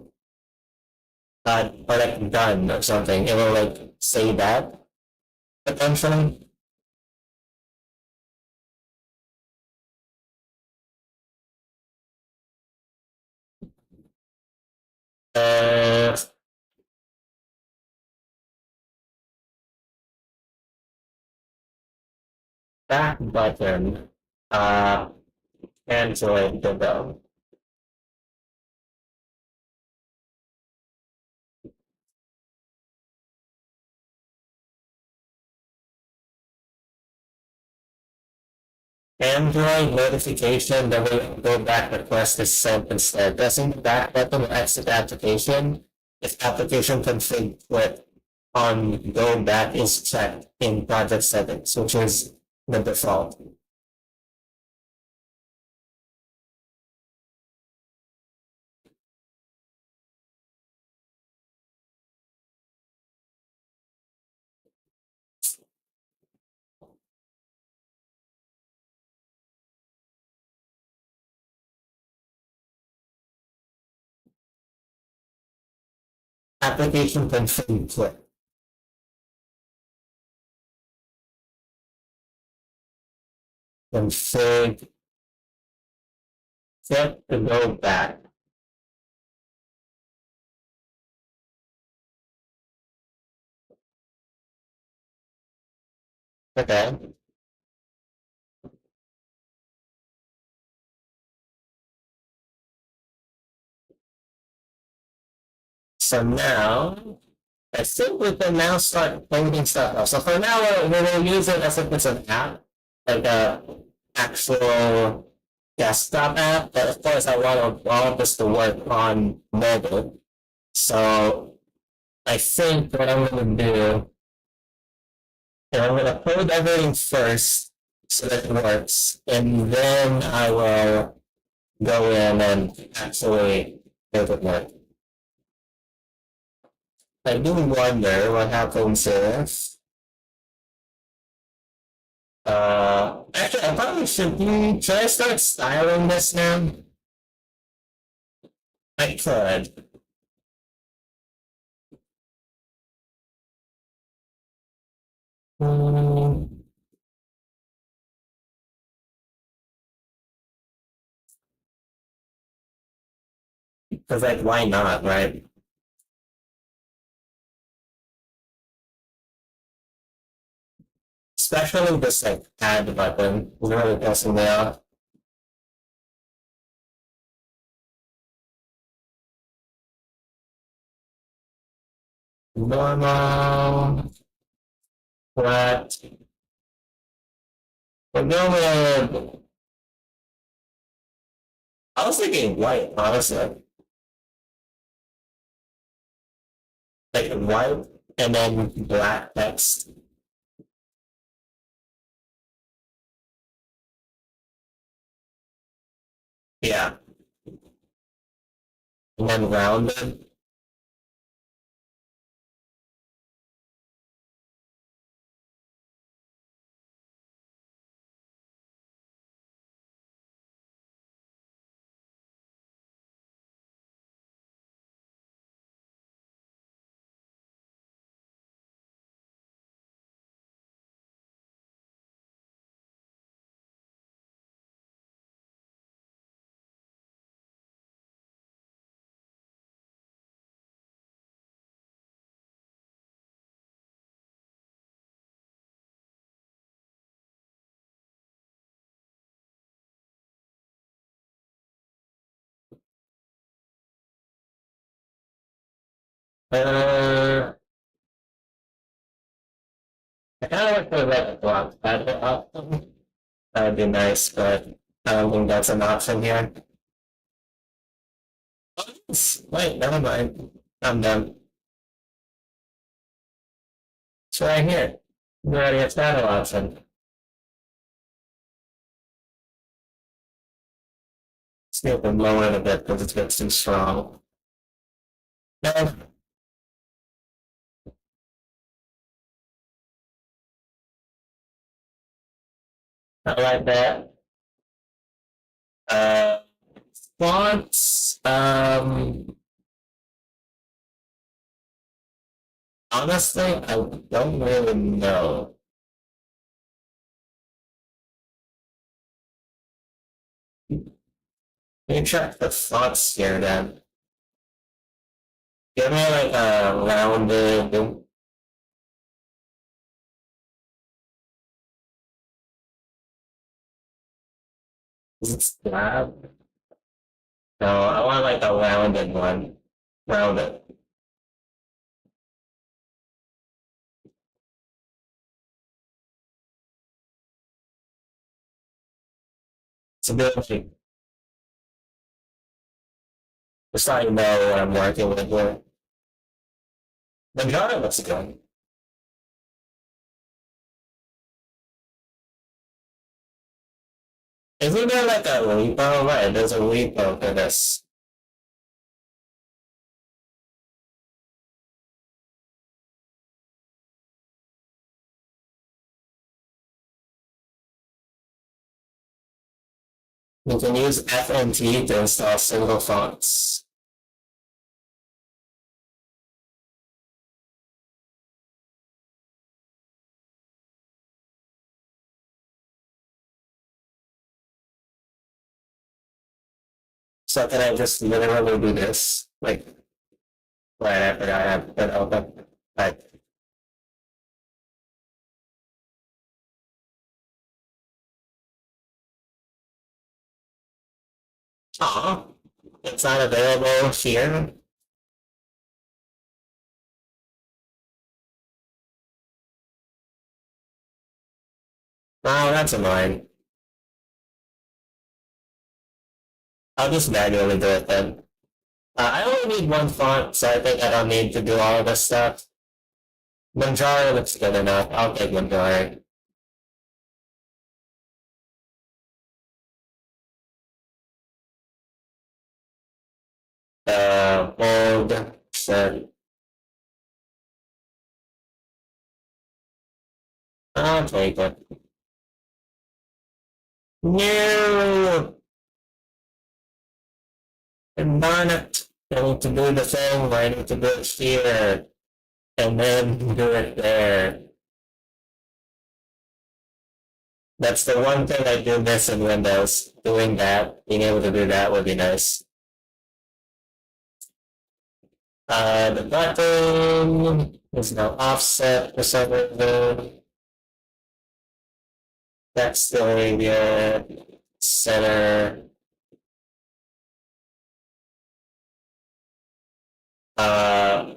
like done or something. It will like say that potentially. Uh, back button. Android Godot. Android notification that will go back request is sent instead. Pressing the back button will exit the application. If application config quit on go back is checked in project settings, which is the default. Application config quit. Config quit to go back. Okay. So now I think we can now start coding stuff up. So for now, we will use it as if it's an app, like a actual desktop app. But of course, I want all of this to work on mobile. So I think what I'm going to do is I'm going to code everything first so that it works, and then I will go in and actually make it work. I do wonder what happens if actually, I probably should I start styling this now? I could. Mm, Because, like, why not, right? Especially this, like, add button is really pissing me off. Normal, flat. We'll go with, I was thinking white, honestly. Like, white and then black text. Yeah. And then rounded. Uh, I kind of like the red block pad option. That would be nice, but I don't think that's an option here. Wait, never mind. I'm done. It's right here. You already have shadow option. See if we lower it a bit because it gets too strong. No, not like that. Uh, fonts. Honestly, I don't really know. Let me check the fonts here then. Give me like a rounded. Is it slab? No, I want like a rounded one. Rounded. It's a bit like, just so you know what I'm working with here. The Godot looks good. Isn't there like a repo? Right, there's a repo for this. You can use FNT to install single fonts. So can I just literally do this? Like, right after I have it open. Like, aw, it's not available here. Oh, that's annoying. I'll just manually do it then. I only need one font, so I think I don't need to do all of this stuff. Manjaro looks good enough. I'll take Manjaro. Bold, set. I'll take it. No! And darn it! I need to do the thing where I need to do it here, and then do it there. That's the one thing I do miss in Windows. Doing that, being able to do that would be nice. The button is now offset for some reason. That's still good. Center. Uh,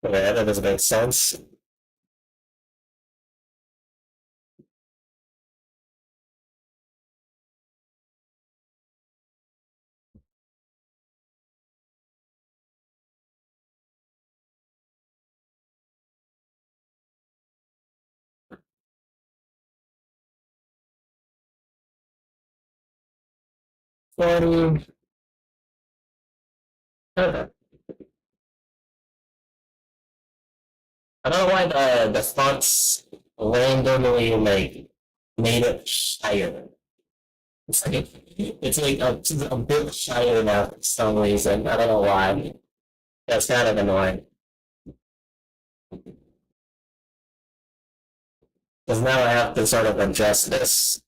okay, that doesn't make sense. Okay. I don't know why the fonts randomly like made it higher. It's like a bit higher now for some reason. I don't know why. That's kind of annoying. Because now I have to sort of adjust this.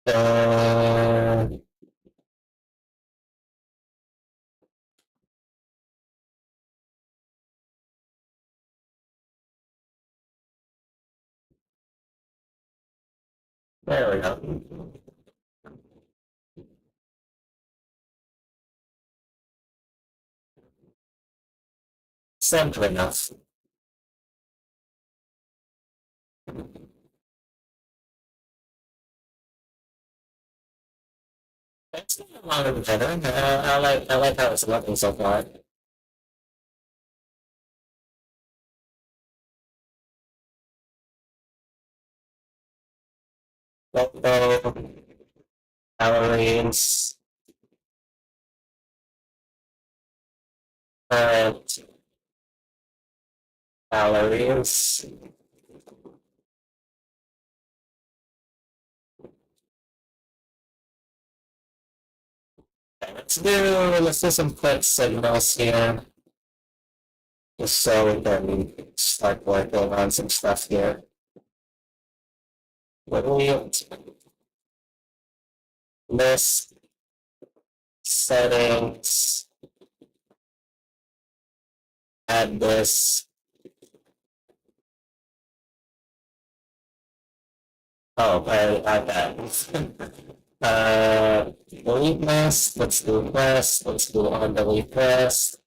Uh, there we go. Simple enough. It's not a lot of better. I like how it's looking so far. Godot, calories, current calories. Okay, let's do some quick signals here, just so we can start working on some stuff here. Delete, list, settings, add this. Oh, I that. Delete list, let's do list, let's do on delete list,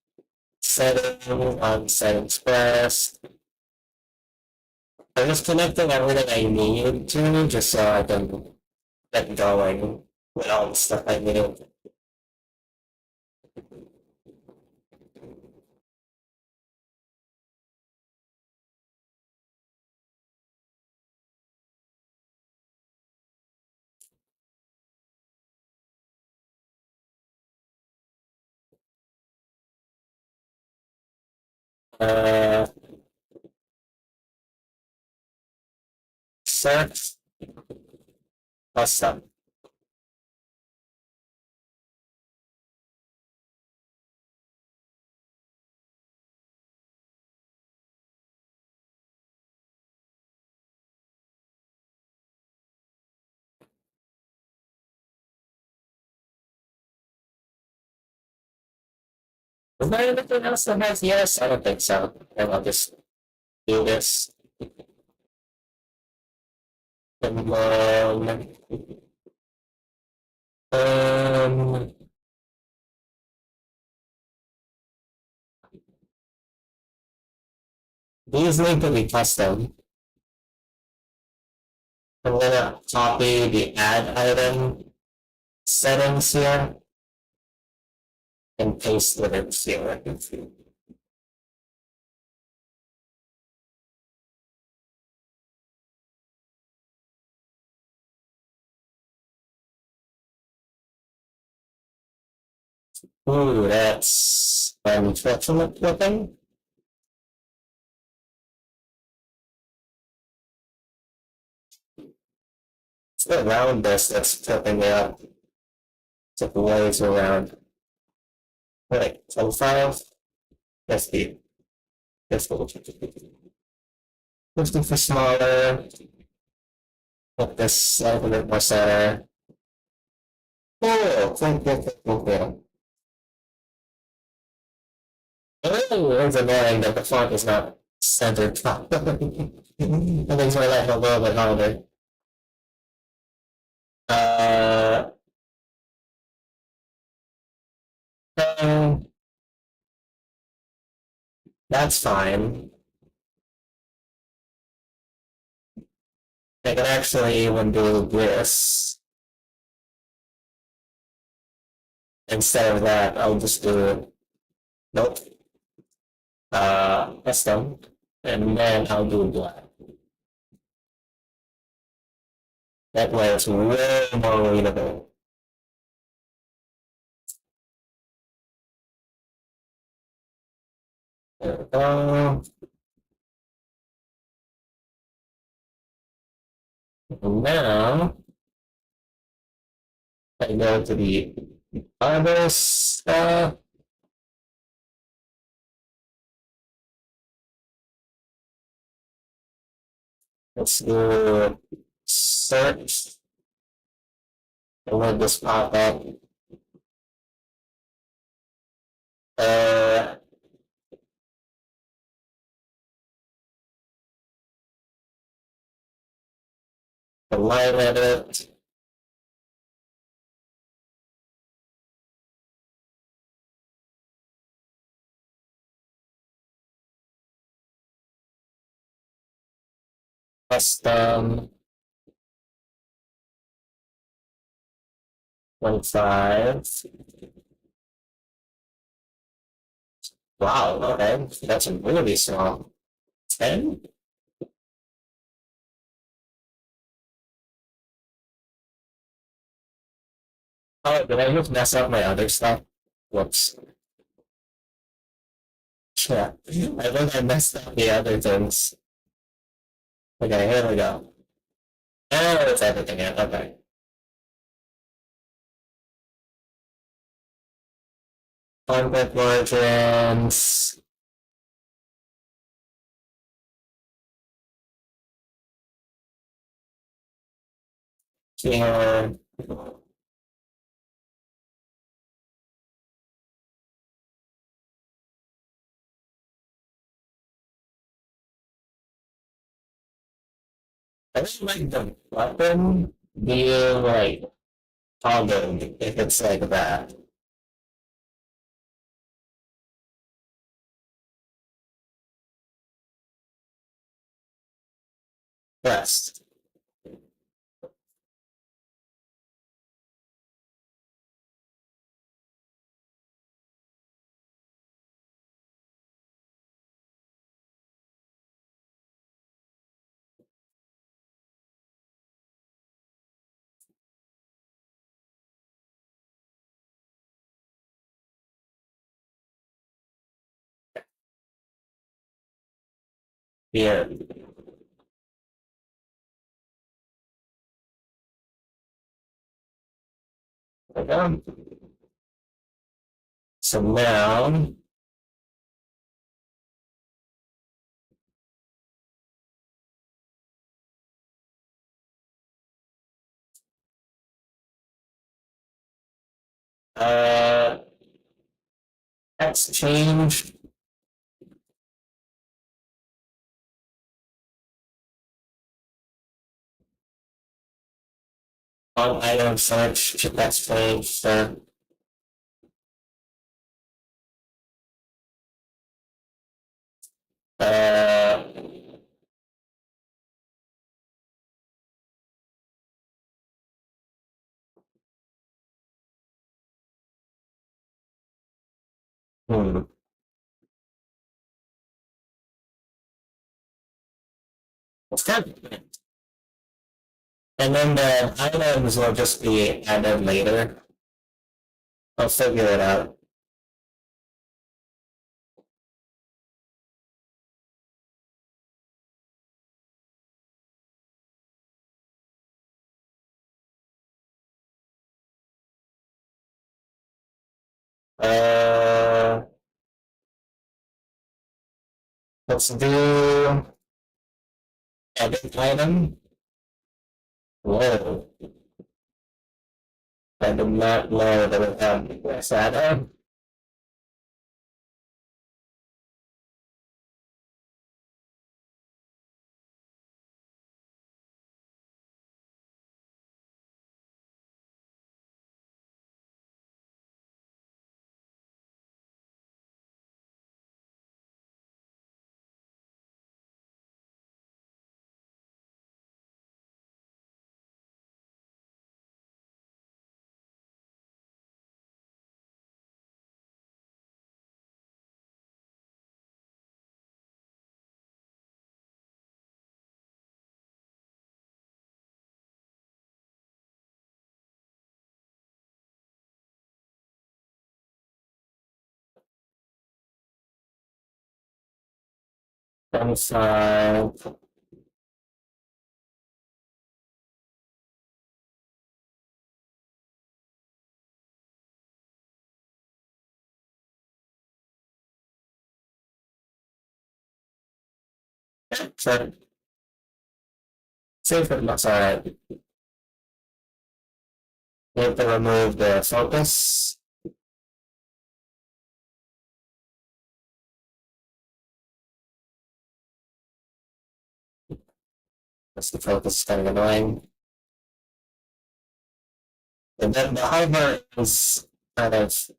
setting on settings first. I'm just connecting everything I need to, just so I can get going with all the stuff I need. Uh, Search, custom. Is there anything else that has yes? I don't think so. And I'll just do this. And then, um, these need to be custom. I'm gonna copy the add item settings here and paste it in here. Ooh, that's unfortunate looking. It's the roundness that's tripping me up. It's like ways around. Like, profile. Let's be. Let's go. Let's do for smaller. Put this a little bit more center. Cool. Oh, it's annoying that the font is not centered properly. That makes my life a little bit harder. Uh, um, that's fine. I can actually even do this. Instead of that, I'll just do, nope, custom, and then I'll do black. That way it's way more readable. There we go. And now, I go to the other stuff. Let's do search. And let this pop up. Uh, the line edit. Custom 25. Wow, okay. That's really small. 10? Oh, did I just mess up my other stuff? Whoops. Yeah, I think I messed up the other things. Okay, here we go. Oh, it's everything in. Okay. Conflict margins. Here. I just like the button being like toggled if it's like that. Pressed. Here. Okay. So now, uh, text change on item search to text change. So, uh, hmm. It's kind of, and then the items will just be added later. I'll figure it out. Uh, let's do edit item. Whoa, I did not know that it had this add-on. Inside. So, see if it looks alright. You have to remove the focus. That's the focus is kind of annoying. And then the hover is kind of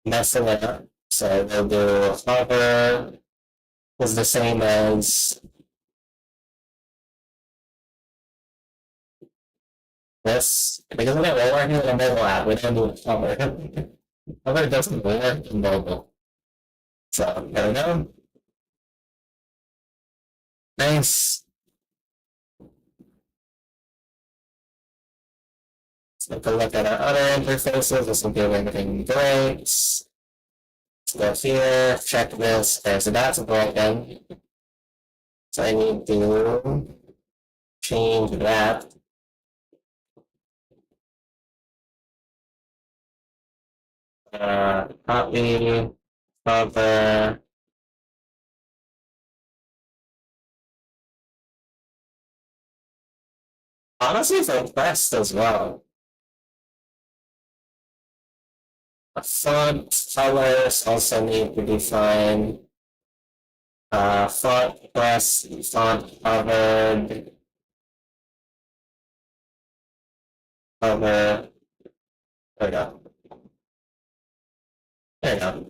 messing it up. So we'll do hover is the same as this. Because we don't work in the mobile app, we don't do hover. Hover doesn't work in mobile. So there we go. Nice. Take a look at our other interfaces. This will do anything great. Let's go here, check this. Okay, so that's broken. So I need to change that. Copy, cover. Honestly, for text as well. Font colors also need to be fine. Font plus font covered. Cover. There we go. There we go.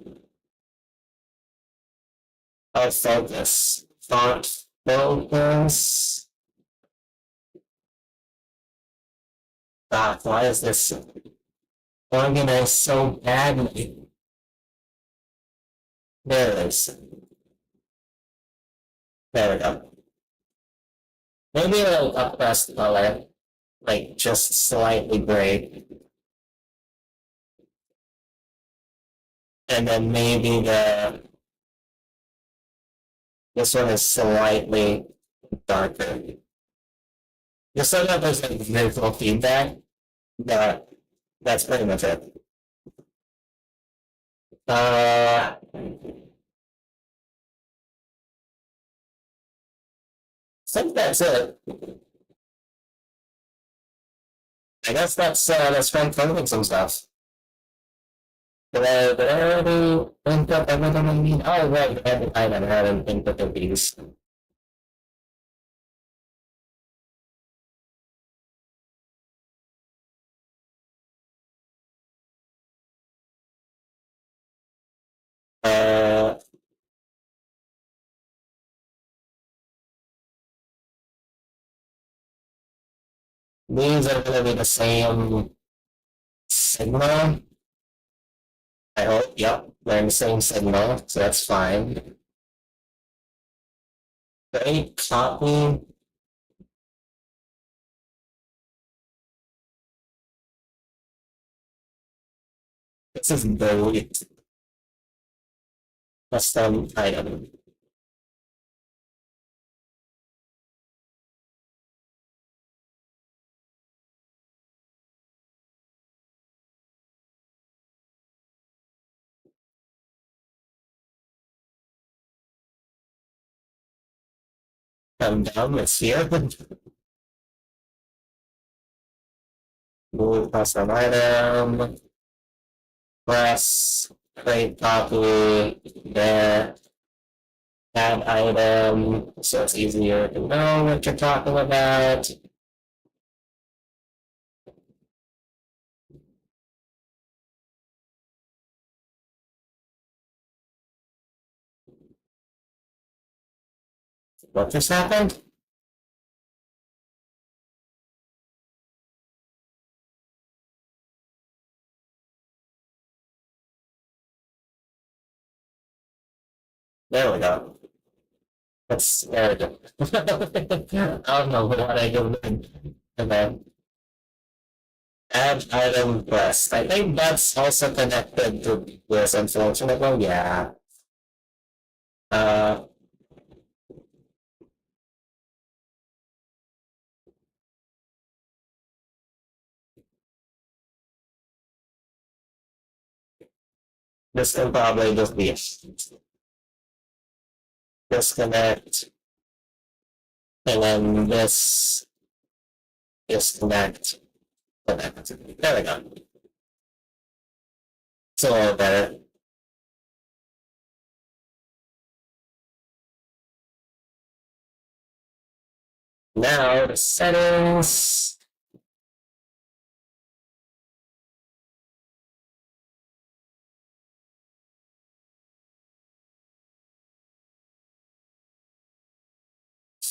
Oh, focus. Font focus. God, why is this organized so badly? There it is. There we go. Maybe a little uppressed color, like just slightly gray. And then maybe this one is slightly darker. Just so that there's like visual feedback, but that's pretty much it. I think that's it. I guess that's fun filming some stuff. Did I already input everything I need? Oh, right, I haven't inputted these. Uh, these are gonna be the same signal. I hope, yep, they're in the same signal, so that's fine. Great, copy. This is delete. Custom item. I'm done, it's here. Move custom item. Press, create copy, there, add item, so it's easier to know what you're talking about. What just happened? There we go. That's there we go. I don't know what I do. And then add item press. I think that's also connected to this, unfortunately. Yeah. Uh, this can probably just be disconnect, and then this disconnect, connect. There we go. It's a little better. Now the settings.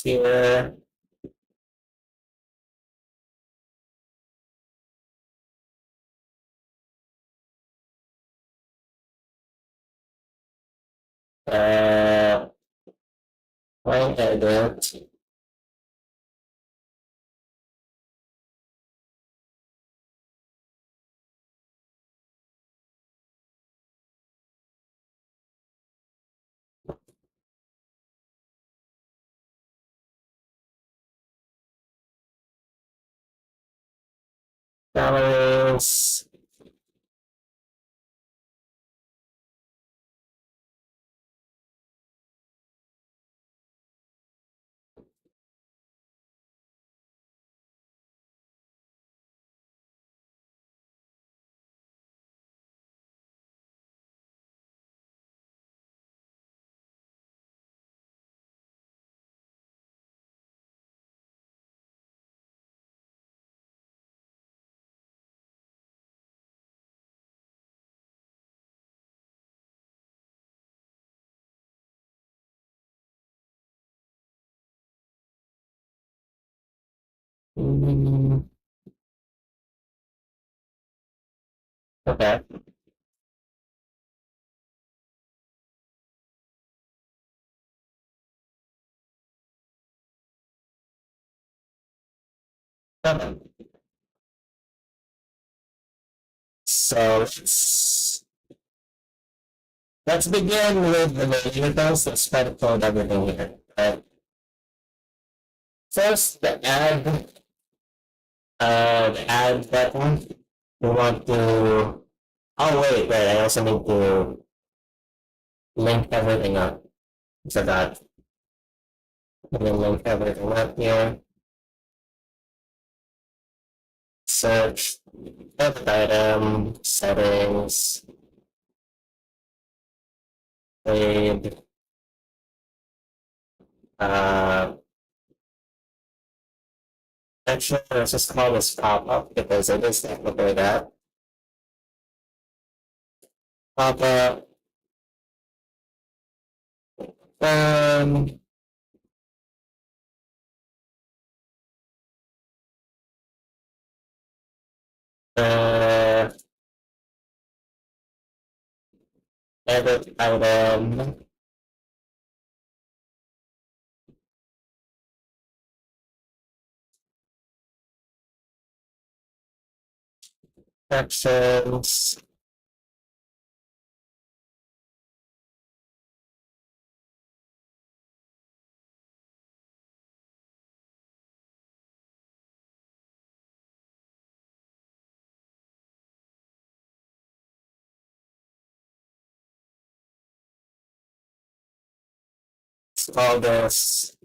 Here. Line edit. calories. Mm, okay. Okay. So let's begin with the variables. Let's try to code everything here. First, the add button. We want to. Oh wait. I also need to link everything up. So that we can link everything up here. Search, edit item, settings, trade, uh, actually, let's just call this pop-up because it is technically that. Pop-up, um, uh, edit item, sections, let's call this,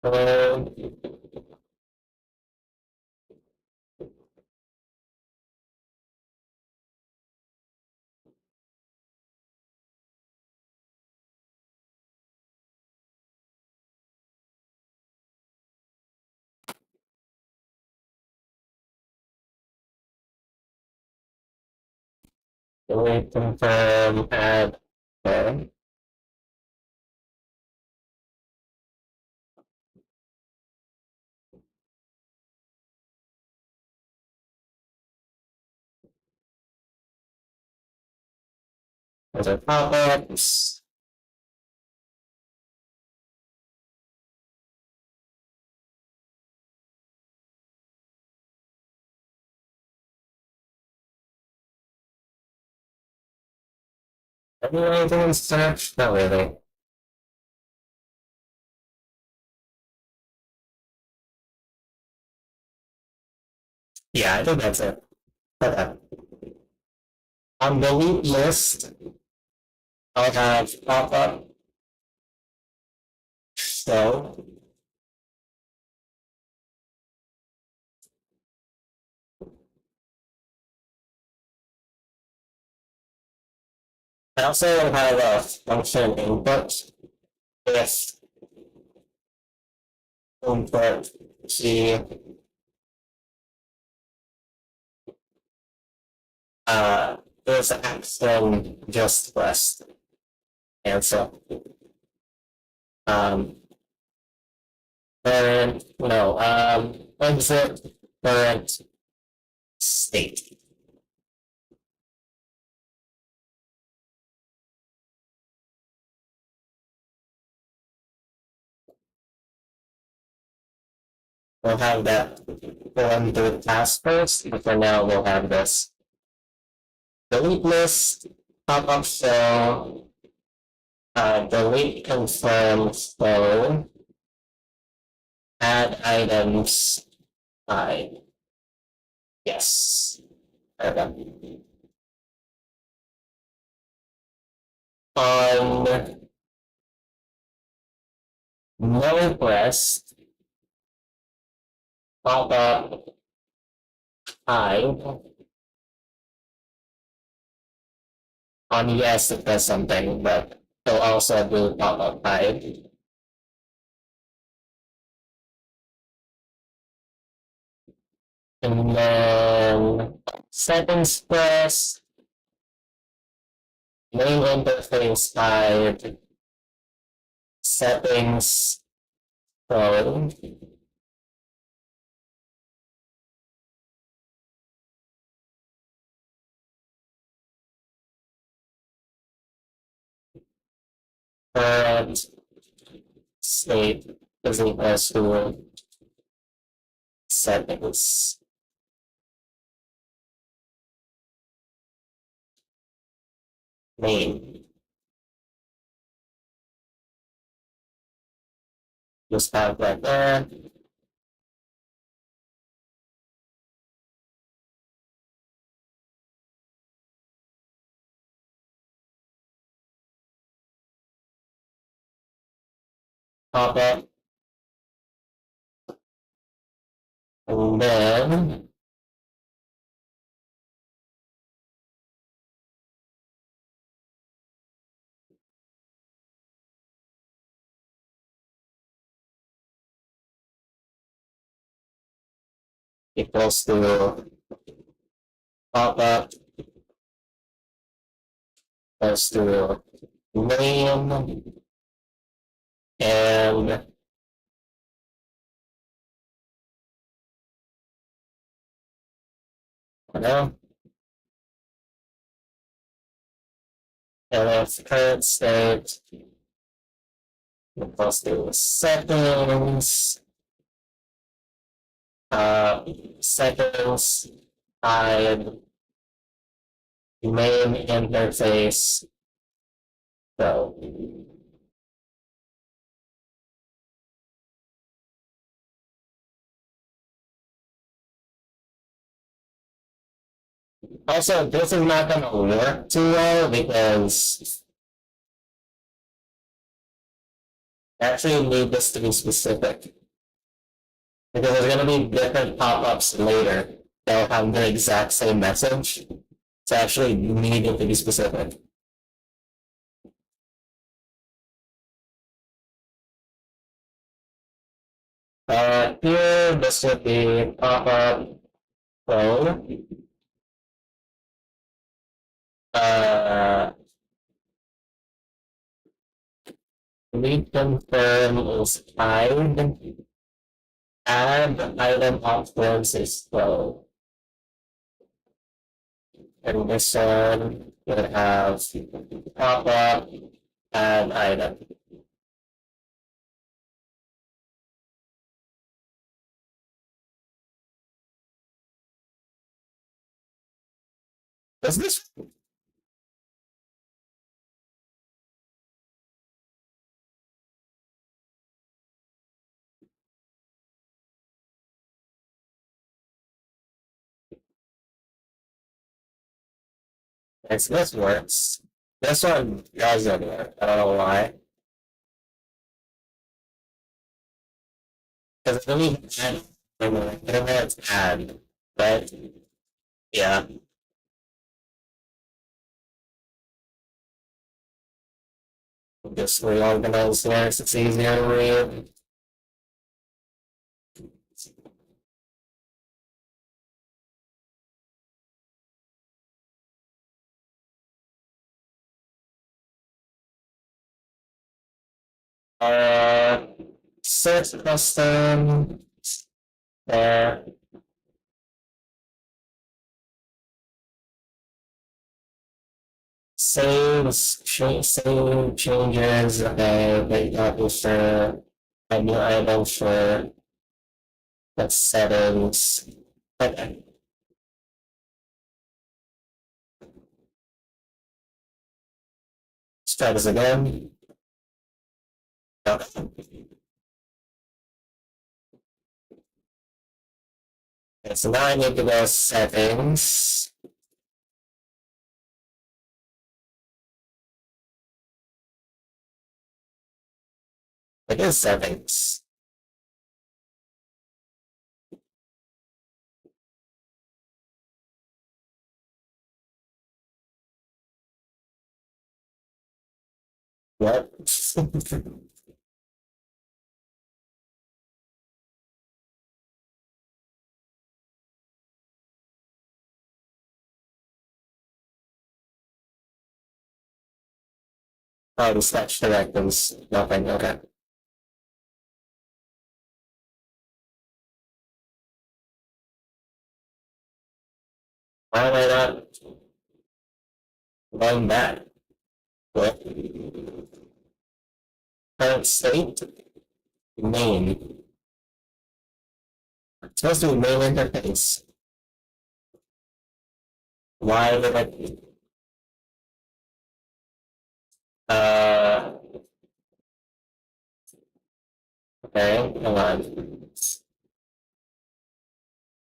um, delete, confirm, add, okay. Those are pop-ups. Anything in search? Not really. Yeah, I think that's it. Okay. On the delete list, I'll have pop-up, show, I also have a function input if input key is action just pressed answer. Um current no exit current state. We'll have that go into the task first, but for now we'll have this delete list, pop-up show, delete confirm flow, add items, hide. Yes. Okay. On no request, pop up hide. On yes, it does something, but it'll also do pop up hide. And then settings press, main interface hide, settings phone, current state is equals to settings. Main. Just have that there. Pop up. And then equals to pop up equals to name and know, and if current state equals to settings, settings hide main interface. So also, this is not going to work too well because I actually need this to be specific. Because there's going to be different pop-ups later that'll have the exact same message. So I actually need it to be specific. Here, this would be pop-up phone. Lead confirm is hide. Add item options is flow. And this one will have pop-up, add item. Does this? This works. This one doesn't work. I don't know why. Because it's really add. It's add, but yeah. Just reorganize this. It's easier to read. Set custom there. Save changes. Okay, that is for a new item for the settings. Okay. Let's try this again. Okay. Okay, so now I need to go settings. It is settings. What? Oh, the slash directives. Nothing. Okay. Why am I not going back? What? Current state? Main. It's supposed to be main interface. Why did it? Uh, okay, hold on.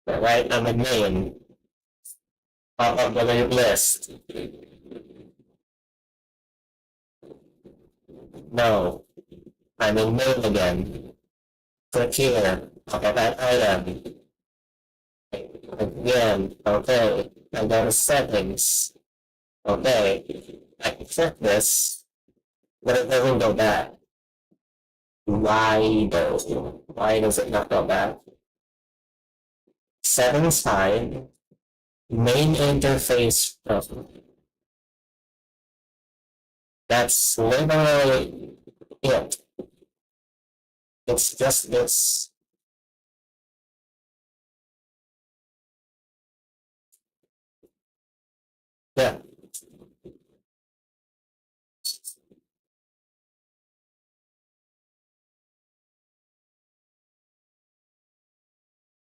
Right, I'm in main. Pop up the list. No, I'm in main again. Click here. Pop up that item. Again, okay. I go to settings. Okay. I can check this, but it doesn't go back. Why though? Why does it not go back? Settings fine. Main interface. That's literally it. It's just this. Yeah.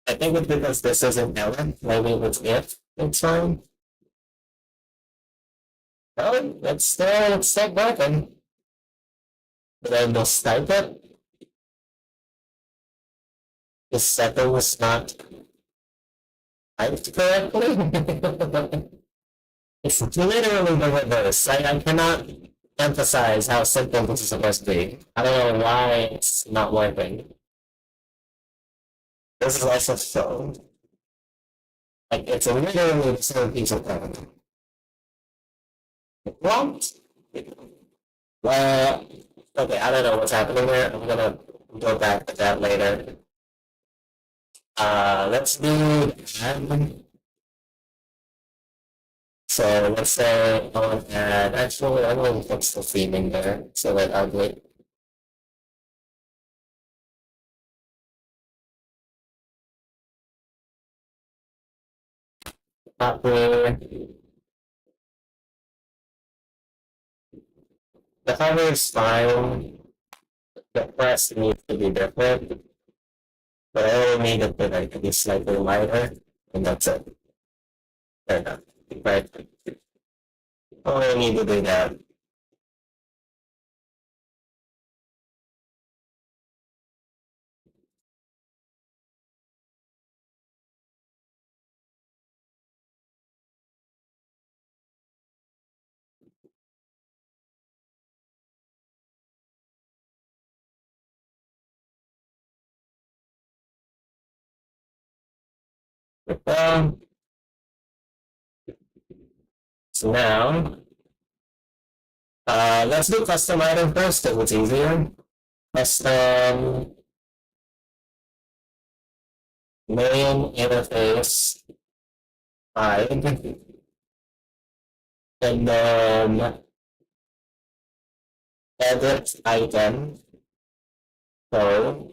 I think it's because this isn't Ellen. Maybe it's it. It's fine. Oh, it's still working. Did I mistype it? The setting was not typed correctly? It's literally the reverse. I cannot emphasize how simple this is supposed to be. I don't know why it's not working. This is also so. Like, it's literally the same piece of code. What? Well, okay, I don't know what's happening there. I'm gonna go back to that later. Let's do add. So let's say I want to add, actually, I'm going to fix the theming there so that ugly. Upper. The cover is fine. The press needs to be different, but I only need it to like be slightly lighter, and that's it. Fair enough. Right. Only need to do that. Um, so now, let's do custom item first, it was easier. Custom main interface hide, and then edit item. So,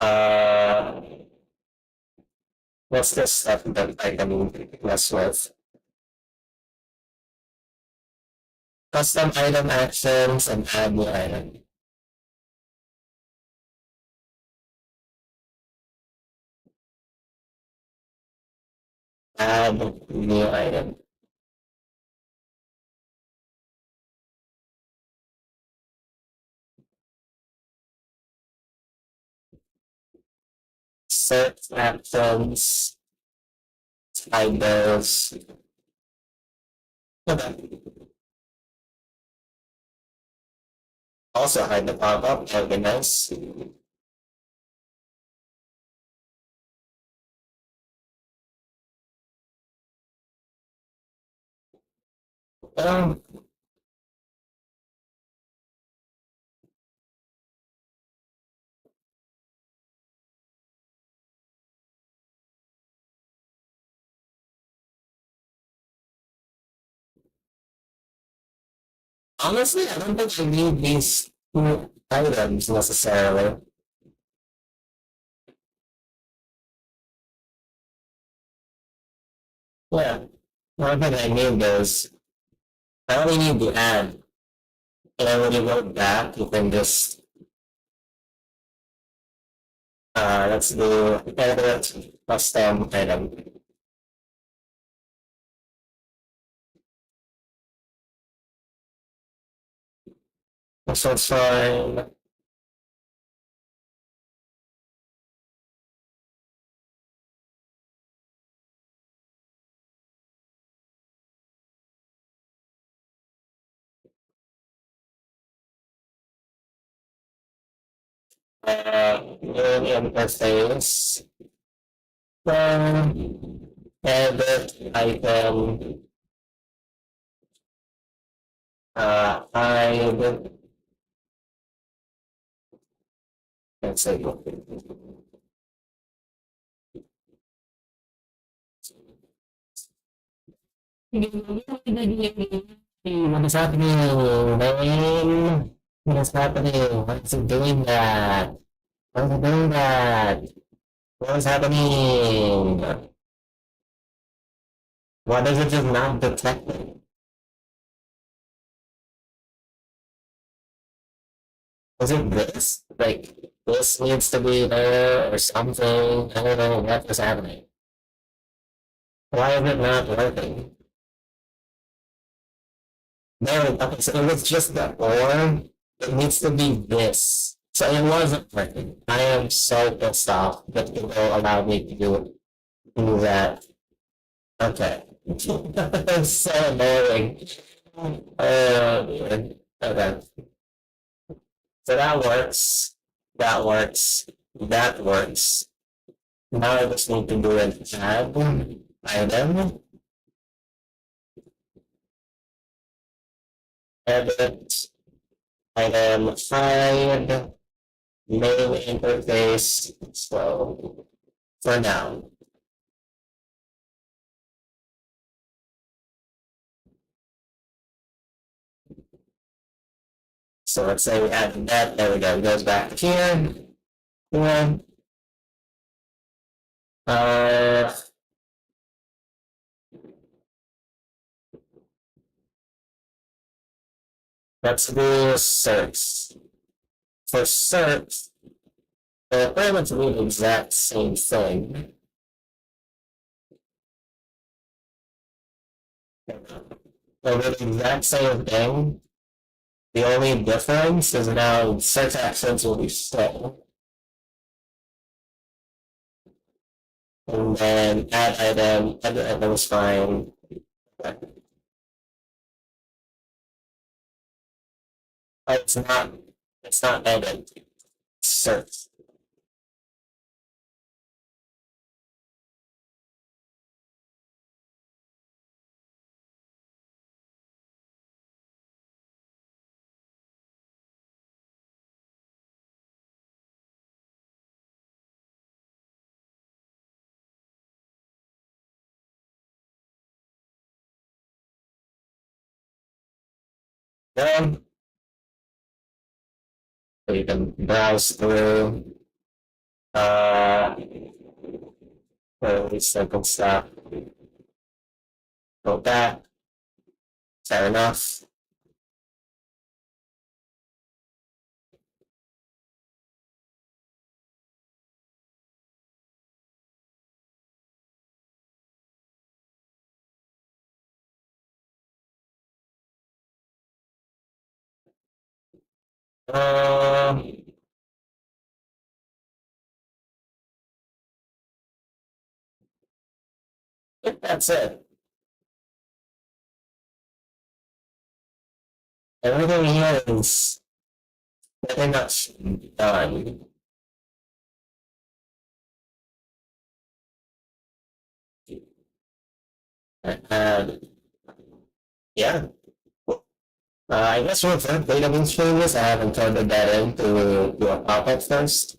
uh, what's this stuff that I can mess with? Custom item actions and add new item. Add new item. search actions, hide those. Okay. Also hide the pop-up, that would be nice. Um, Honestly, I don't think I need these two items necessarily. Yeah, I don't think I need those. I only need the ad. And then when you go back, you can just, let's do edit custom item. This one's fine. New interface. Edit item. Hide. Let's see. What is happening, man? What is happening? Why is it doing that? Why is it doing that? What is happening? Why does it just not detect it? Is it this? Like, this needs to be there or something? I don't know what is happening. Why is it not working? No, okay, so it was just the or. It needs to be this. So it wasn't working. I am so pissed off that it will allow me to do that. Okay. It's so annoying. Okay. So that works. That works. That works. Now I just need to do an add item. Edit item hide main interface. So for now. So let's say we add that. There we go. It goes back here. Here. Uh, let's do search. For search, pretty much do the exact same thing. So do the exact same thing. The only difference is now search actions will be still. And then add item, edit item is fine. Oh, it's not edit, it's search. Then you can browse through fairly simple stuff. Go back, fair enough. Uh, That's it. Everything here is pretty much done. And yeah, I guess with that database changes, I haven't turned that into do a pop-up first.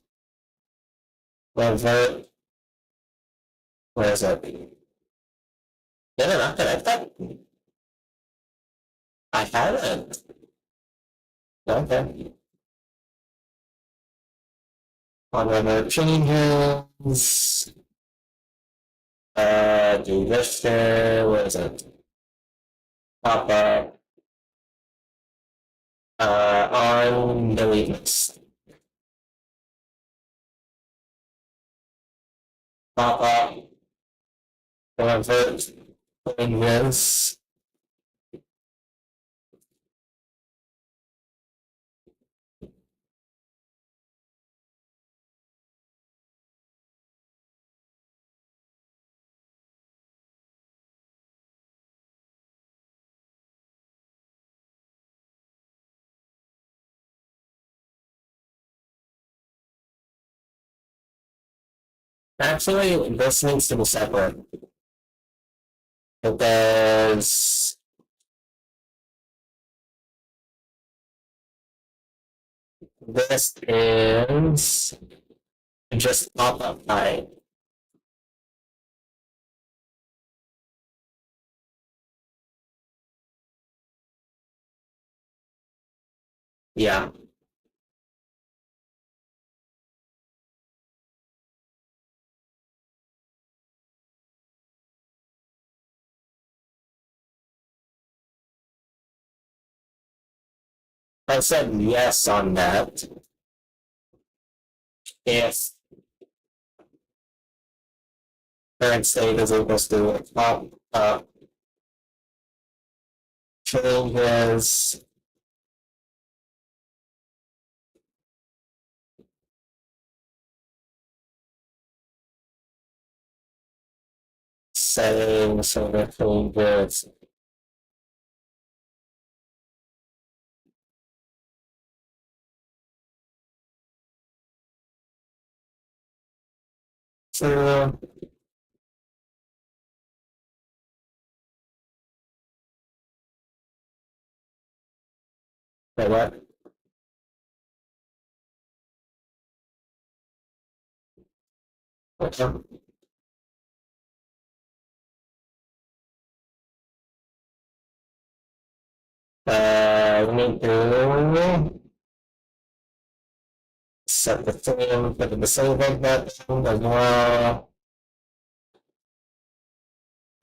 Whether, where is it? No, no, not connected. I haven't. Okay. Whatever changes. Do this there. What is it? Pop up. On delete list. Pop up. Convert changes. Actually, this needs to be separate because this is just pop up type. Yeah. I said yes on that. If current state is equals to pop up changes settings so the changes to the what? Okay. We need to set the theme for the disabled button as well.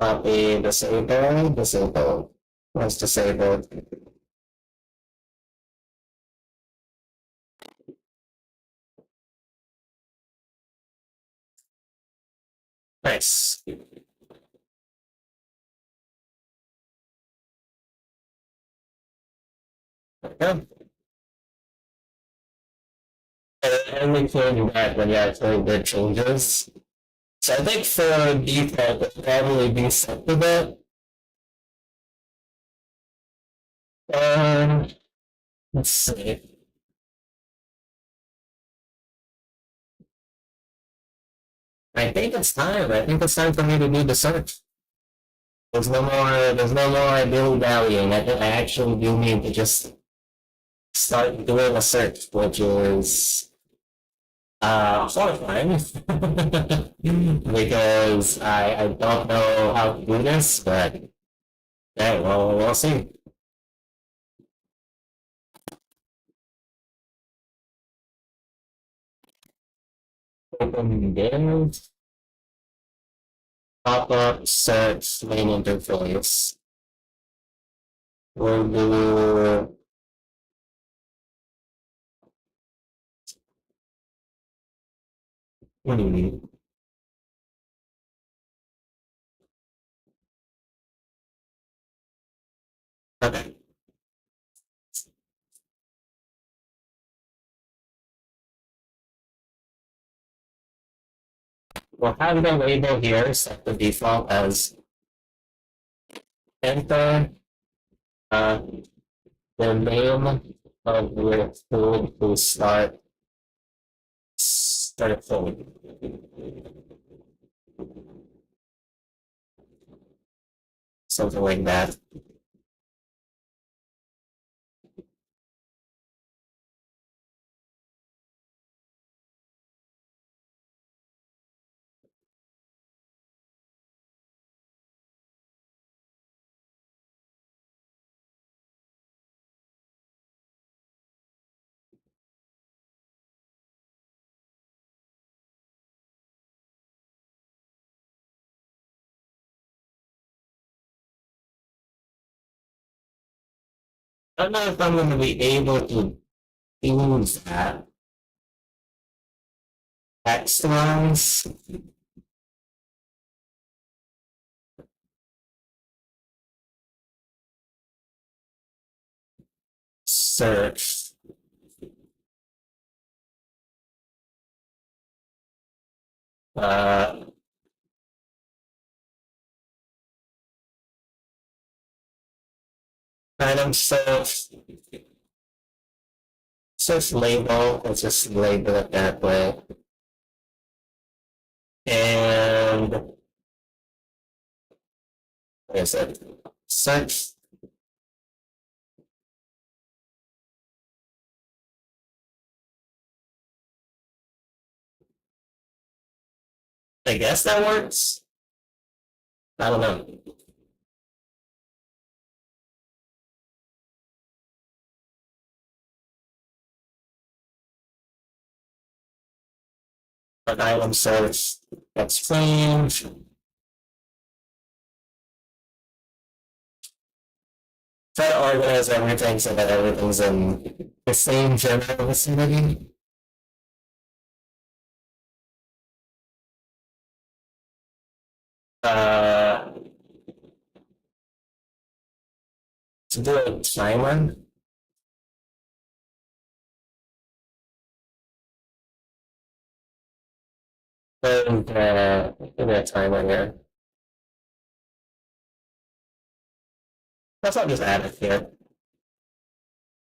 Copy disabled. What's disabled? Nice. Okay. And we can do that when you actually did changes. So I think for default, it'll probably be set to that. Um, let's see. I think it's time. I think it's time for me to do the search. There's no more dilly dallying. I think I actually do need to just start doing a search, which is horrifying. Because I don't know how to do this, but yeah, well, we'll see. Open div, pop-up, search, main interface. We'll do hmm, okay. we'll have the label here set the default as enter uh, the name of your tool to start phone. Something like that. I don't know if I'm going to be able to use that. Text lines, search. Uh, item search label. Let's just label it that way. And what is it? Search. I guess that works. I don't know. But item search. That's strange. Try to organize everything so that everything's in the same general vicinity. Uh, to do a timer. And give it a timer here. That's I'll just add it here.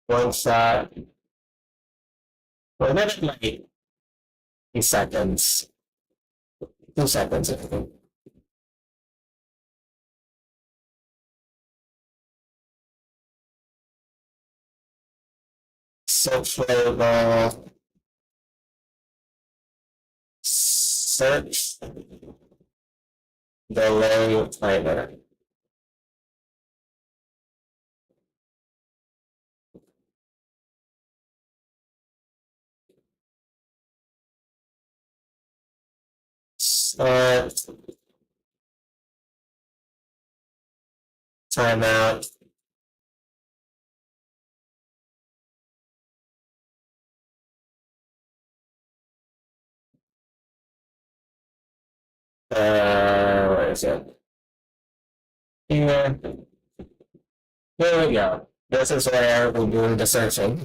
One shot. We'll give it like 2 seconds. 2 seconds, I think. Search label. Search delay timer. Start timeout. Where is it? Here. Here we go. This is where we do the searching.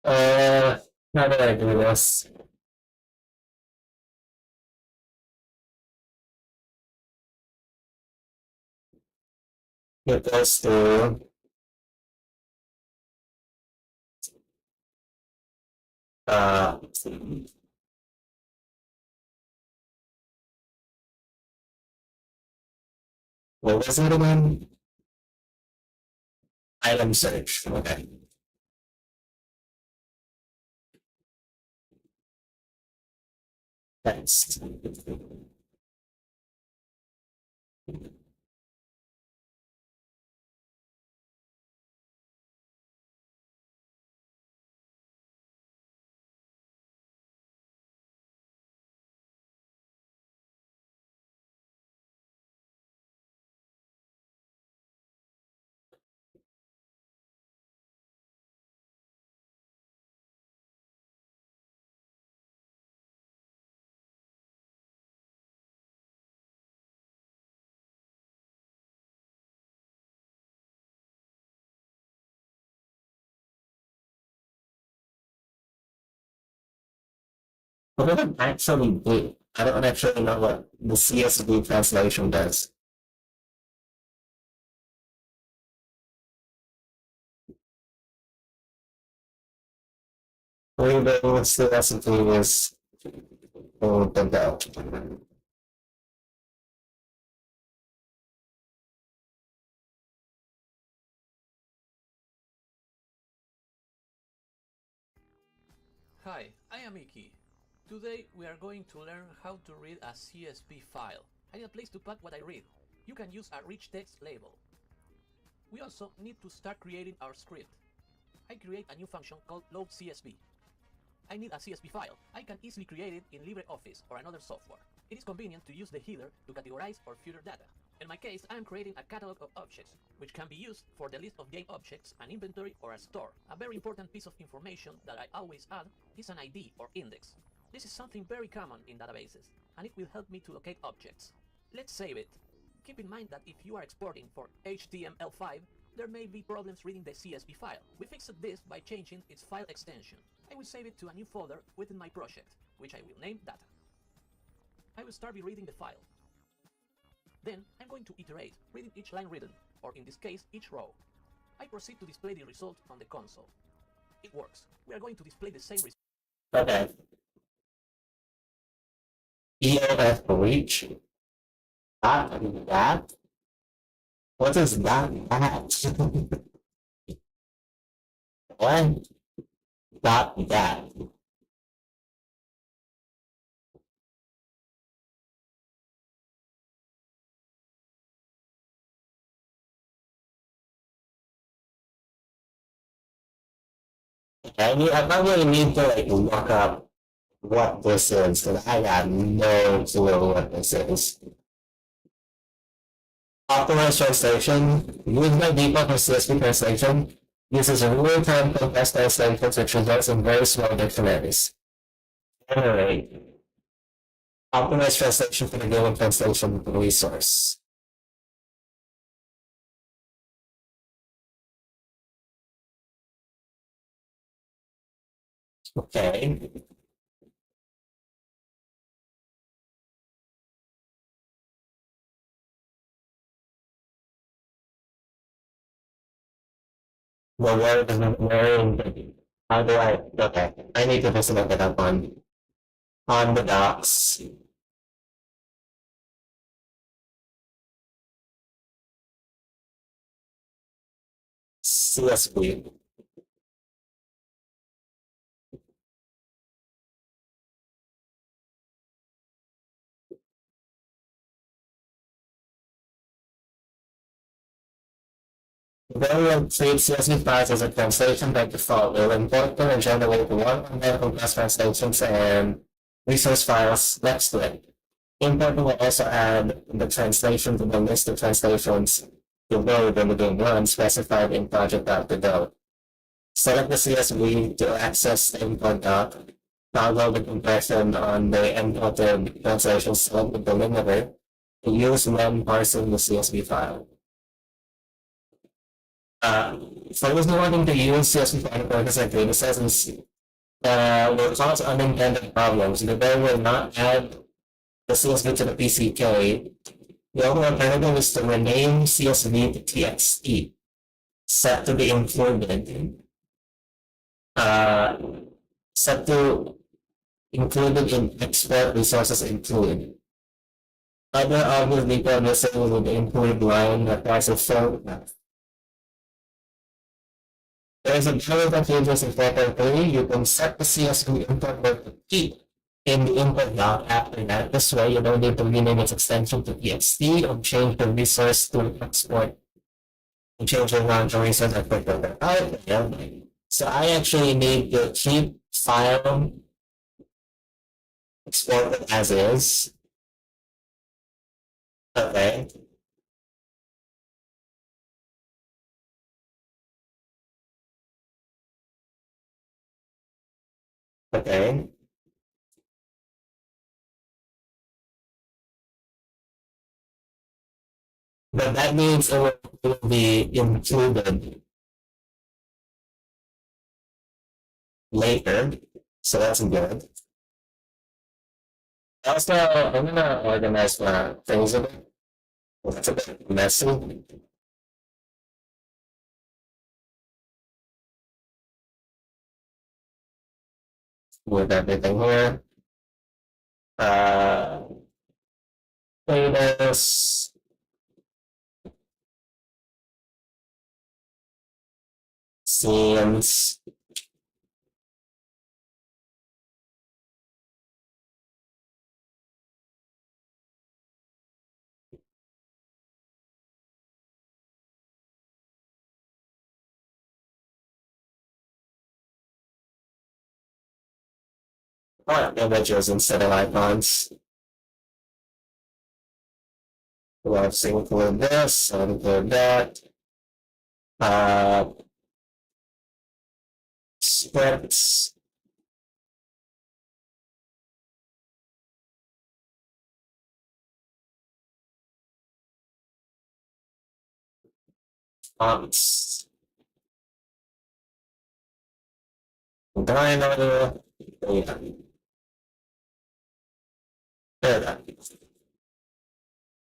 uh, how do I do this? Get this to uh, what was it again? Item search. Okay. Next. What did it actually do? I don't actually know what the CSV translation does. Reading CSV is opened up. Hi, I am Iki. Today we are going to learn how to read a CSV file. I need a place to put what I read. You can use a rich text label. We also need to start creating our script. I create a new function called load CSV. I need a CSV file. I can easily create it in LibreOffice or another software. It is convenient to use the header to categorize or filter data. In my case, I am creating a catalog of objects, which can be used for the list of game objects, an inventory, or a store. A very important piece of information that I always add is an ID or index. This is something very common in databases, and it will help me to locate objects. Let's save it. Keep in mind that if you are exporting for HTML5, there may be problems reading the CSV file. We fixed this by changing its file extension. I will save it to a new folder within my project, which I will name data. I will start by reading the file. Then I'm going to iterate, reading each line written, or in this case, each row. I proceed to display the result on the console. It works. We are going to display the same result. Okay. ELF reach. That? What is that? What? That. I probably need to like look up what this is because I got no clue what this is. Optimized translation, used by default for CSV translation, uses a real-time compressed translations which results in very small dictionaries. Generate. Optimized translation for the given translation resource. Okay. Well, how do I, okay, I need to just look it up on the docs. CSV. Variant treats CSV files as a translation by default. It will import them and generate one or more compressed translations and resource files next to it. Importing will also add the translation to the list of translations to load when the game runs specified in project.godot. Set up the CSV to access the import doc. Toggle the compression on the imported translation set with the limiter to use when parsing the CSV file. For those who wanting to use CSV file purposes like data sets will cause unintended problems. The bill will not add the CSV to the PCK. The only alternative is to rename CSV to TXT, set to be included. Set to included in export resources include. Other obviously permissible with the include line requires a full path. There is a general that changes importantly. You can set the CSV import to keep in the input doc after that. This way, you don't need to rename its extension to txt or change the resource to export. And change the run to resource export filter. Okay. So I actually need to keep file exported as is. Okay. Okay. But that means it will be included later. So that's good. Also, I'm gonna organize my things a bit. It's a bit messy with everything here. Uh, Latest scenes. Oh, yeah, images instead of icons. Let's include this, include that. Uh, Scripts. Fonts. Dino. Yeah. There that.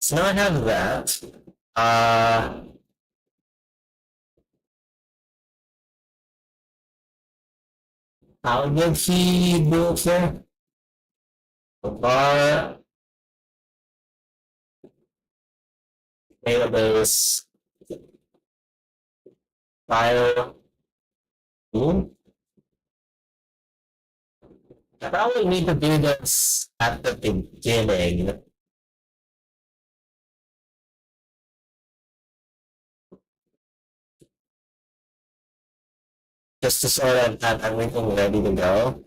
So now I have that. How did he do it here? Bar database file. I probably need to do this at the beginning. Just to sort of have everything ready to go.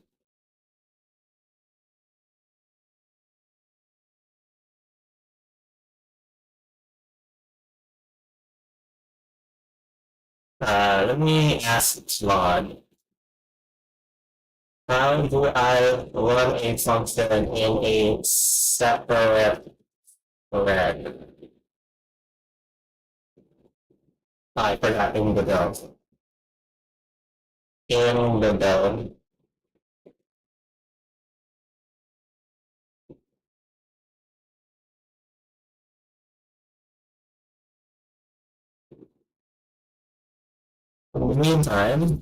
Let me ask Claude. How do I run a function in a separate thread? I forgot in the build. In the build. In the meantime,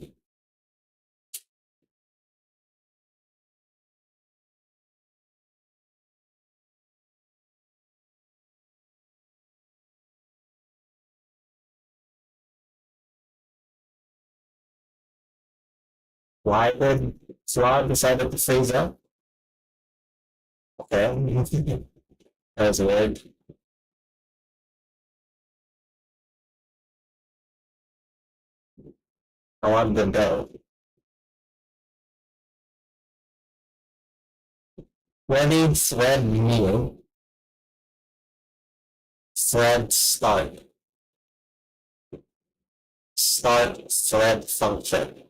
why did Claude decided to freeze up? Okay. That was weird. I want the build. Ready thread new. Thread start. Start thread function.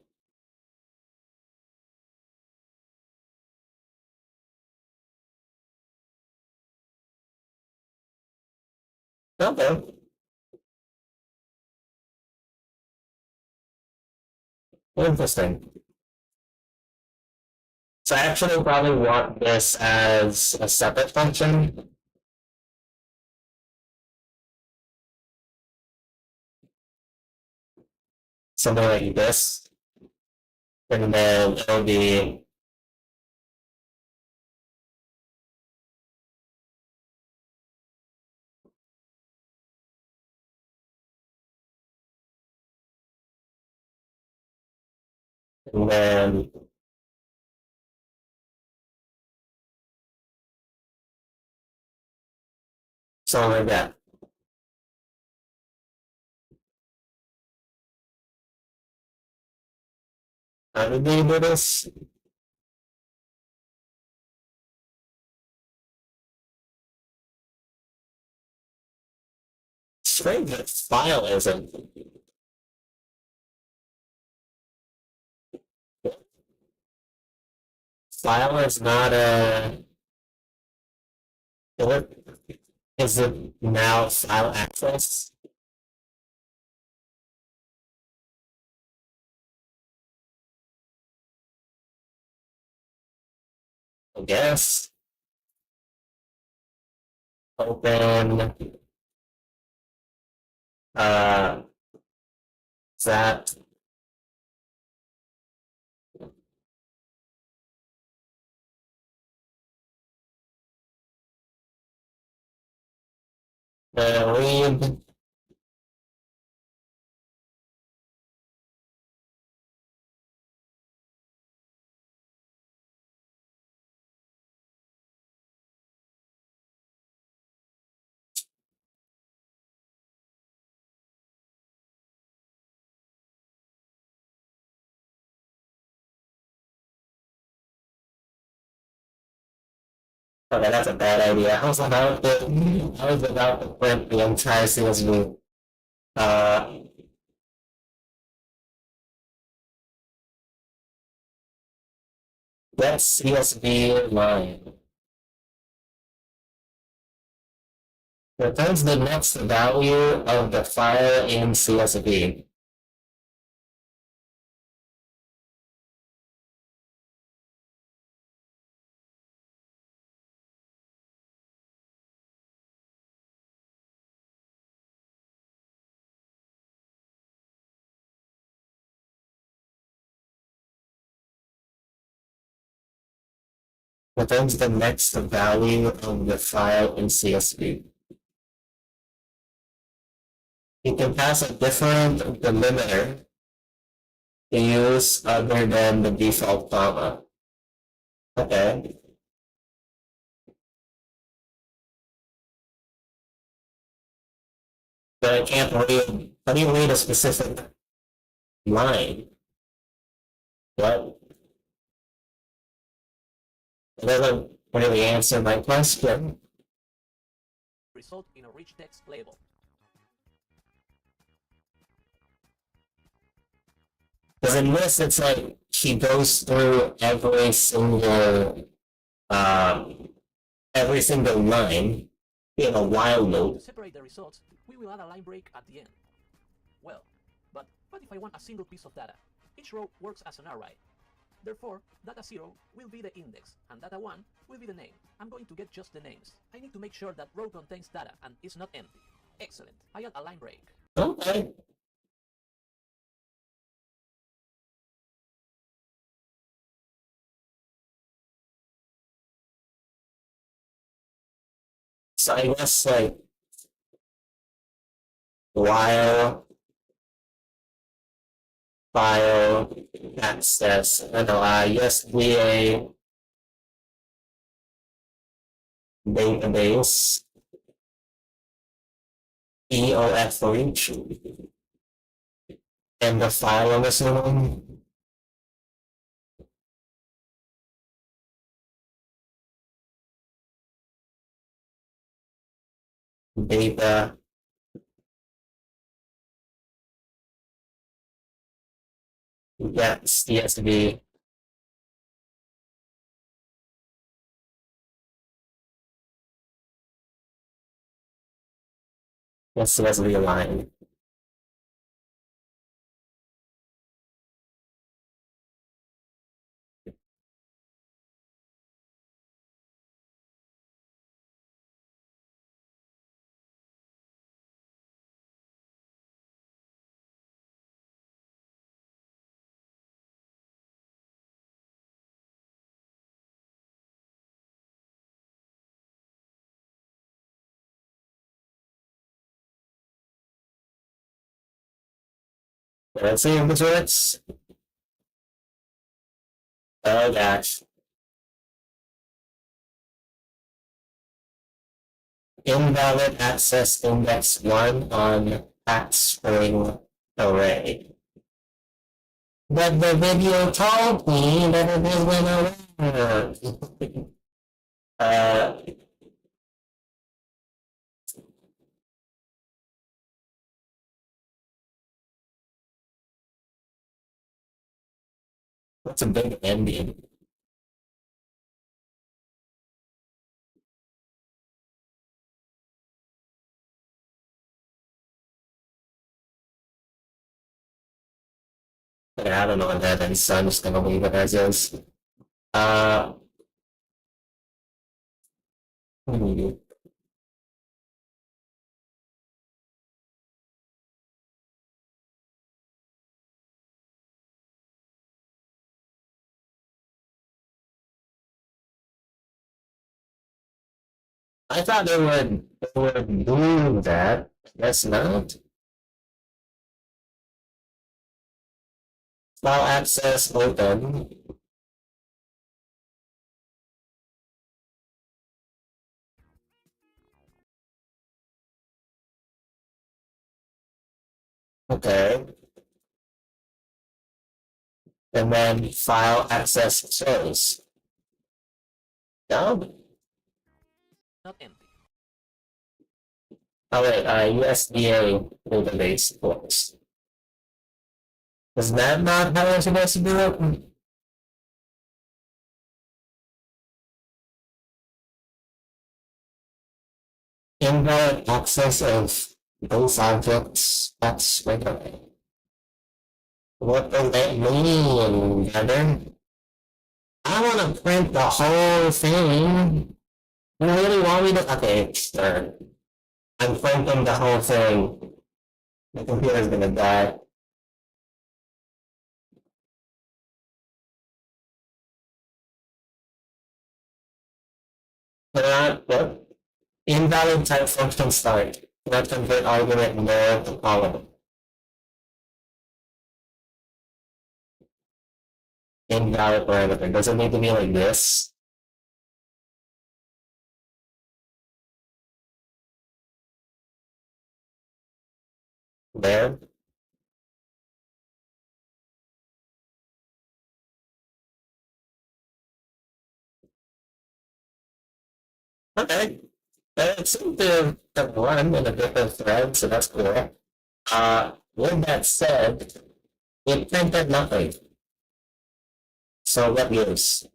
Okay. Interesting. So I actually probably want this as a separate function. Something like this. And then it'll be and then something like that. How did they do this? Strange that file isn't. File is not a. Is it now file access? I guess. open that read okay, that's a bad idea. I was about to print the entire CSV. Get CSV line. Returns the next value of the file in CSV. Returns the next value of the file in CSV. You can pass a different delimiter to use other than the default comma. Okay. But I can't read. How do you read a specific line? What? It doesn't really answer my question. Result in a rich text label. Because in this, it's like she goes through every single line in a while To loop. separate the results, we will add a line break at the end. Well, but what if I want a single piece of data? Each row works as an array. Therefore, data 0 will be the index, and data 1 will be the name. I'm going to get just the names. I need to make sure that row contains data and is not empty. Excellent. I add a line break. Okay. So I guess like while file access, yes, VA database EOF for each and the file I'm assuming. Data gets CSV. Yes, CSV line. Let's see if this works. Oh gosh. Invalid access index 1 on packed string array. But the video told me that it was gonna work. That's a big ending. I don't know what that is, so I'm just gonna leave it as is. Uh, I thought it would do that. Guess not. File access open. Okay. And then file access shows. No? Not empty. Oh wait, USDA database works. Is that not how I'm supposed to do it? Invalid access of those objects. That's regular. What does that mean, brother? I want to print the whole thing. You really want me to? Okay, sure. I'm printing the whole thing. The computer's gonna die. What? Invalid type function start. Not convert argument nor to column. Invalid parameter. Does it need to be like this? There? Okay. It seemed to have run in a different thread, so that's cool. With that said, it printed nothing. So what use?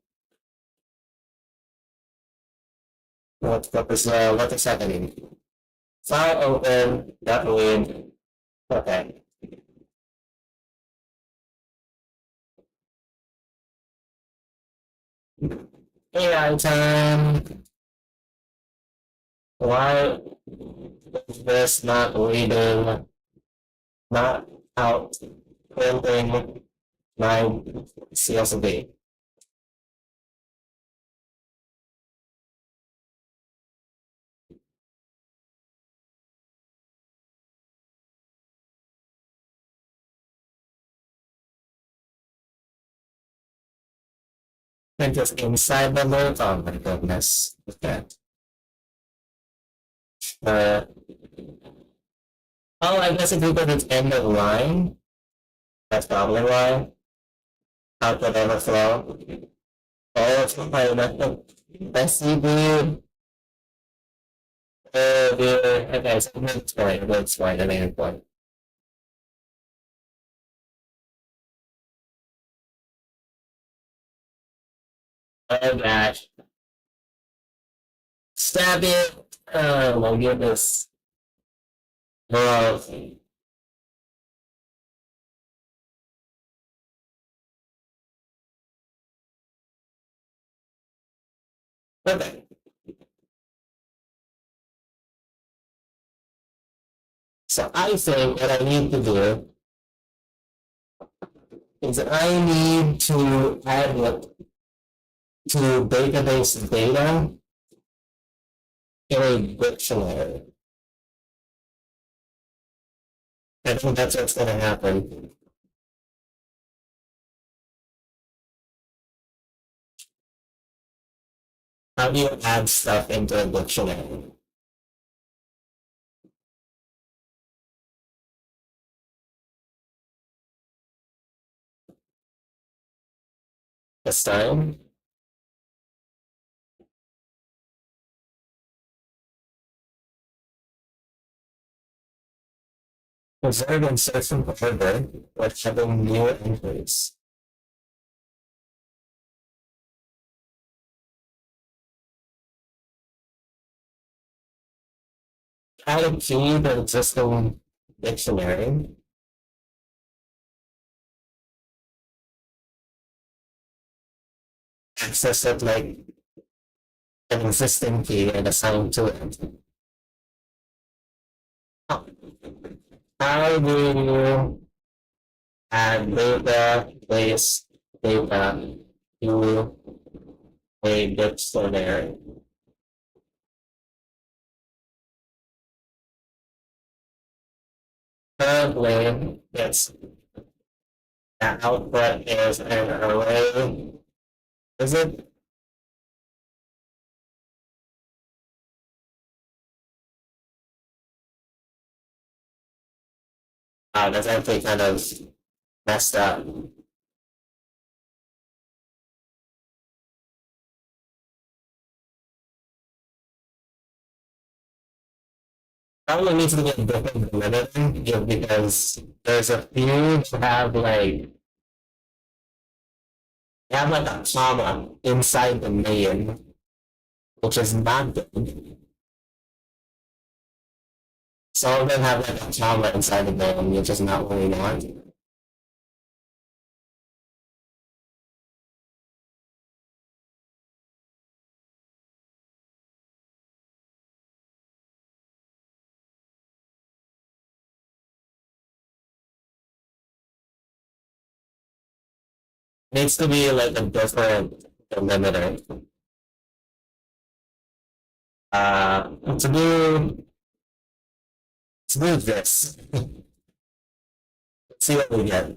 What is happening? File open, that read. Okay. AI time. Why is this not reading, not out printing my CSV? And just inside the loop, oh my goodness. Okay. Uh, oh, I guess if you put it end of line, that's probably why. Output overflow. Oh, it's not my method. I see, dude. Dude. Okay, so that's fine, I made a point. Oh gosh. Stab it! Oh my goodness. Oh. Okay. So I think what I need to do is I need to add it to database data in a dictionary. I think that's what's going to happen. How do you add stuff into a dictionary? This time? Preserve insertion order with having new entries. Add a key to existing dictionary. Access it like an existing key and assign to it. Oh. How do you add database data to a dictionary? currently it's the output is an array. Is it? That's actually kind of messed up. Probably needs to be a different limiting just because there's a few that have like a comma inside the main, which is not good. Some of them have like a comma inside the main, which is not what we want. Needs to be like a different delimiter. To do this. Let's see what we get.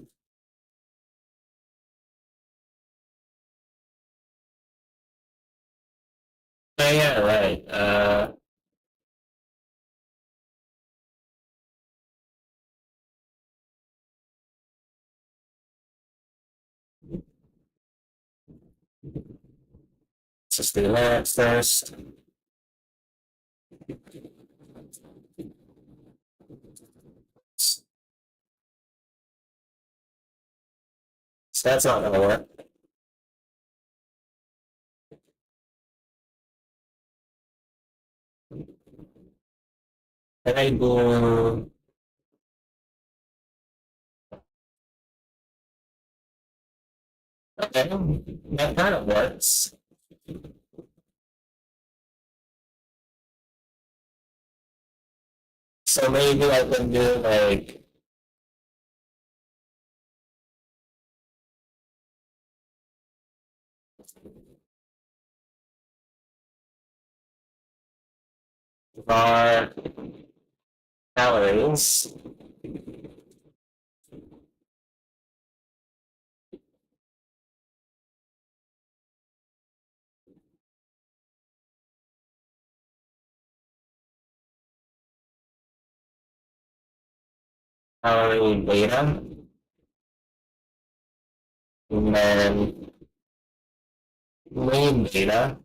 Oh yeah, right. Let's just do that first. So that's not gonna work. And I do. Okay, that kind of works. So maybe I can do like var calories. Calorie beta, and then lean beta,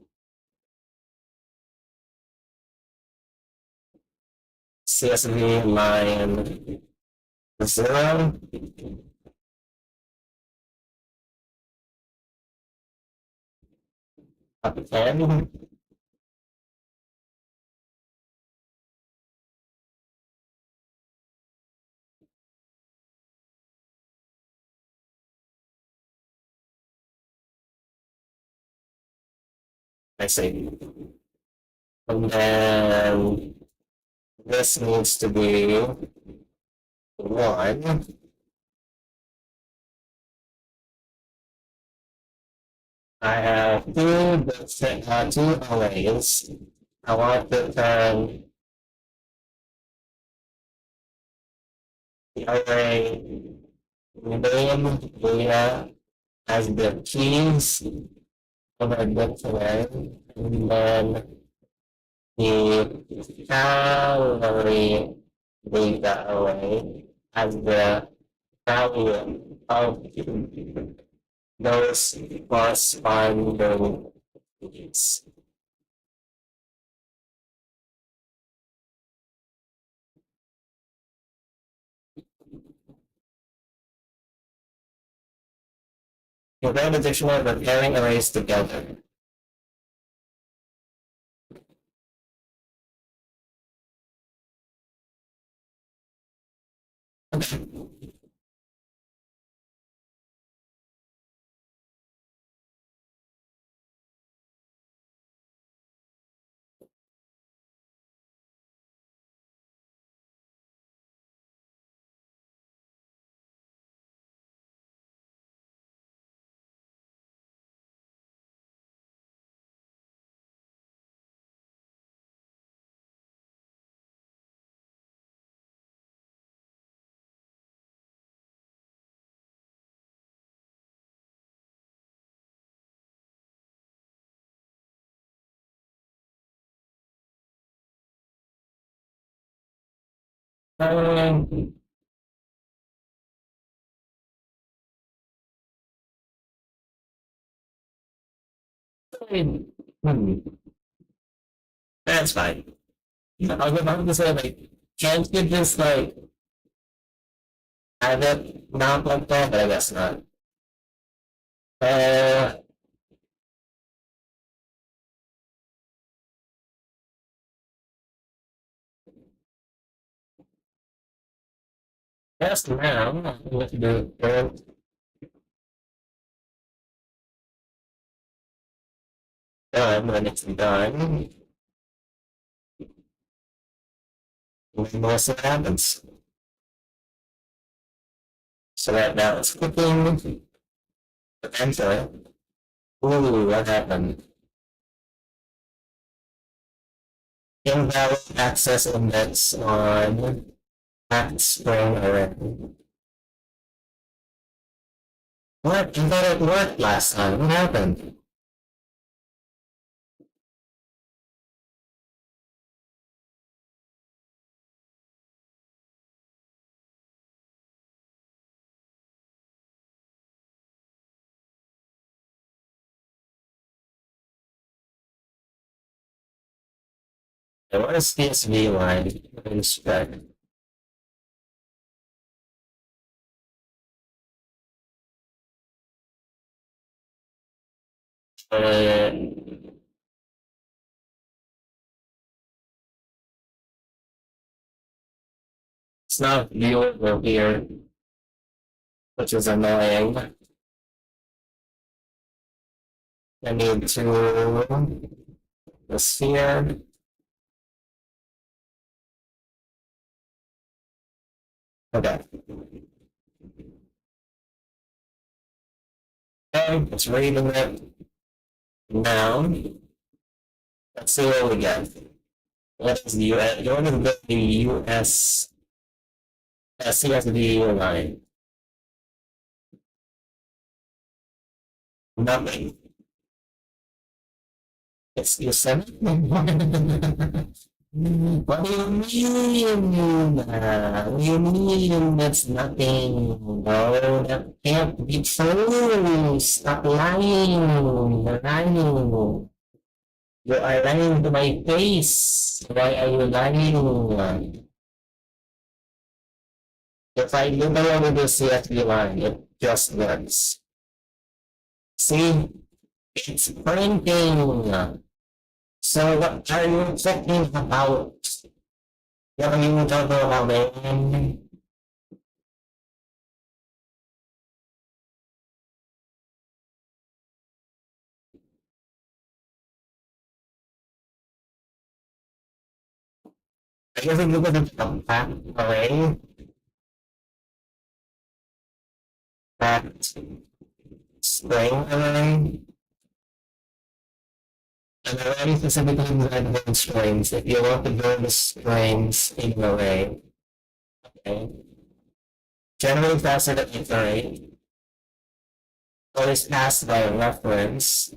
CSV line 0, up to 10. I see. And then this needs to be 1. I have two arrays. I want to turn the array name data as the keys of our dictionary, and then the calorie data array as the value of those corresponding keys. Compare the dictionary by pairing arrays together. Okay. Um, hmm, that's fine. I was about to say, like, can't you just, like, have it not like that? But I guess not. Uh, yes, now, with the current, done, when it's done, most of it happens. So that now it's clicking, enter. Ooh, what happened? Invalid access index on act spring already. What? I thought it worked last time. What happened? What is CSV line? Inspect. Uh, it's not viewable here, which is annoying. I need to the sphere. Okay. Okay, it's reading it now. Let's see what we get. What is the US? You want to get the US CSV line? Nothing. It's you sent. What do you mean? What do you mean that's nothing? No, that can't be true. Stop lying. You're lying. You are lying to my face. Why are you lying? If I literally do CSV line, it just works. See? It's printing. So what are you talking about? What are you talking about, man? I guess if you go to the fact array, fact string array, and array specifically red strings. If you want to build the strings in an array, okay. Generally faster than iterate. Always pass by reference.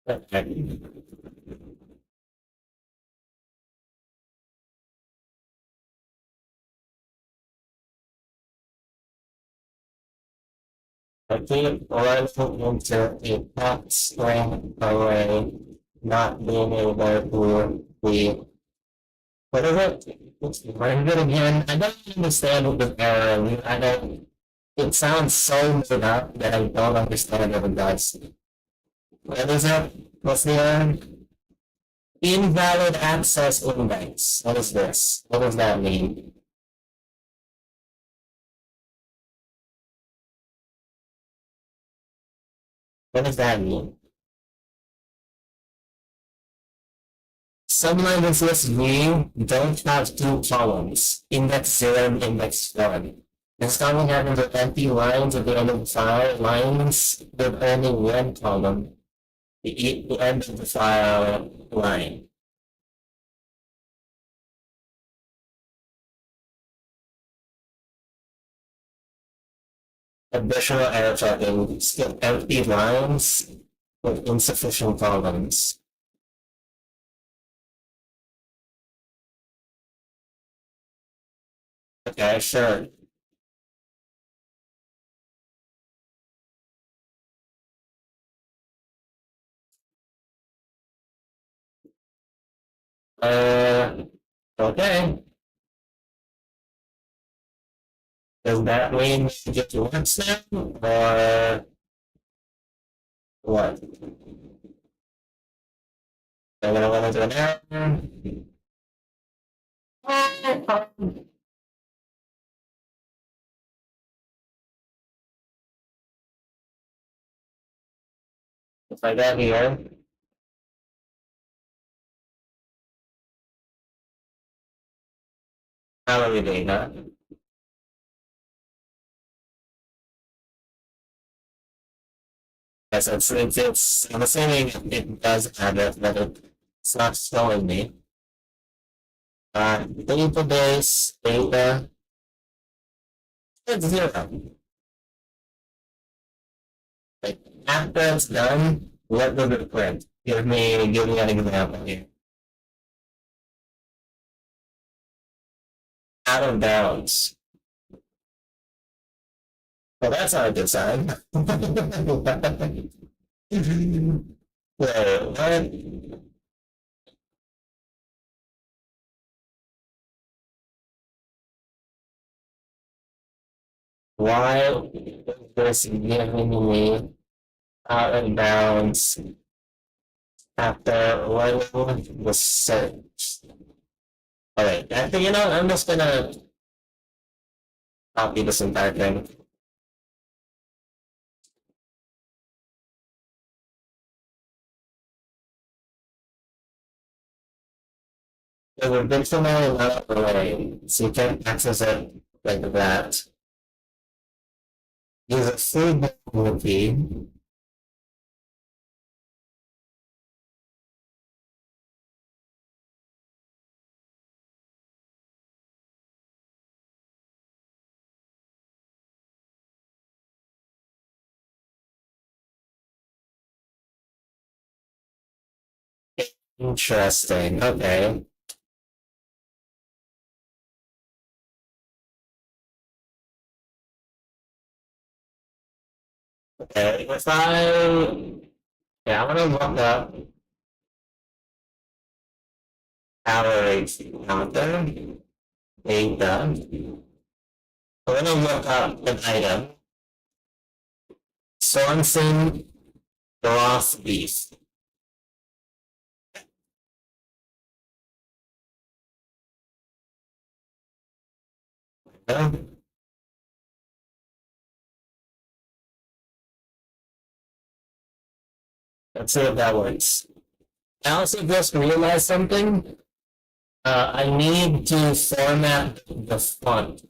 Okay. Okay, running into a fact string array, not being able to be what is it? Run it again. I don't understand what the error. I don't. It sounds so made up that I don't understand what it does. What is it? What's the error? Invalid access index. What is this? What does that mean? What does that mean? Some languages view don't have two columns, index 0 and index 1. Installing happens with empty lines at the end of the file. Lines with only one column. The end of the file line. Additional error checking. Skip empty lines with insufficient columns. Okay, sure. Okay. Does that mean we get to once now, or what? I'm gonna run into an error. If I go here, calorie data. Yes, I'm assuming it does have it, but it's not showing me. Database data, it's zero. Like, after it's done, what does it print? Give me an example here. Out of bounds. Well, that's not a good sign. Wait, what? Why is this giving me out of bounds after running the search? Alright, I think, I'm just gonna copy this entire thing. It would be familiar not way, so you can access it like that. Use a food movie. Interesting, okay. Okay, yeah, I'm gonna look up calorie counter data. I'm gonna look up an item. Swanson roast beef. Okay. Let's see if that works. I also just realized something. I need to format the font.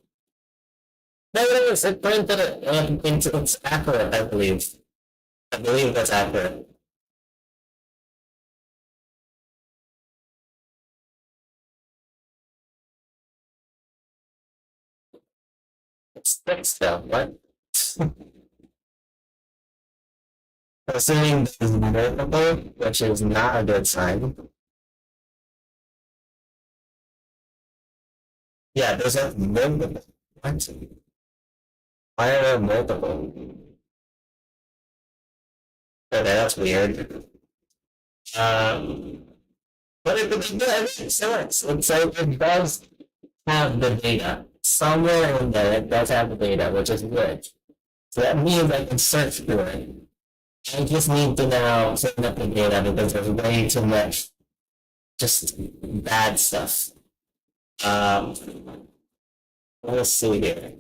No, it is. It printed it. It's accurate, I believe. I believe that's accurate. It's fixed though. What? Assuming this is multiple, which is not a good sign. Yeah, there's a multiple. What? Why are there multiple? Okay, that's weird. But it makes sense. It's like it does have the data. Somewhere in there, it does have the data, which is good. So that means I can search for it. I just need to now set up the data because there's way too much just bad stuff. Let's see here.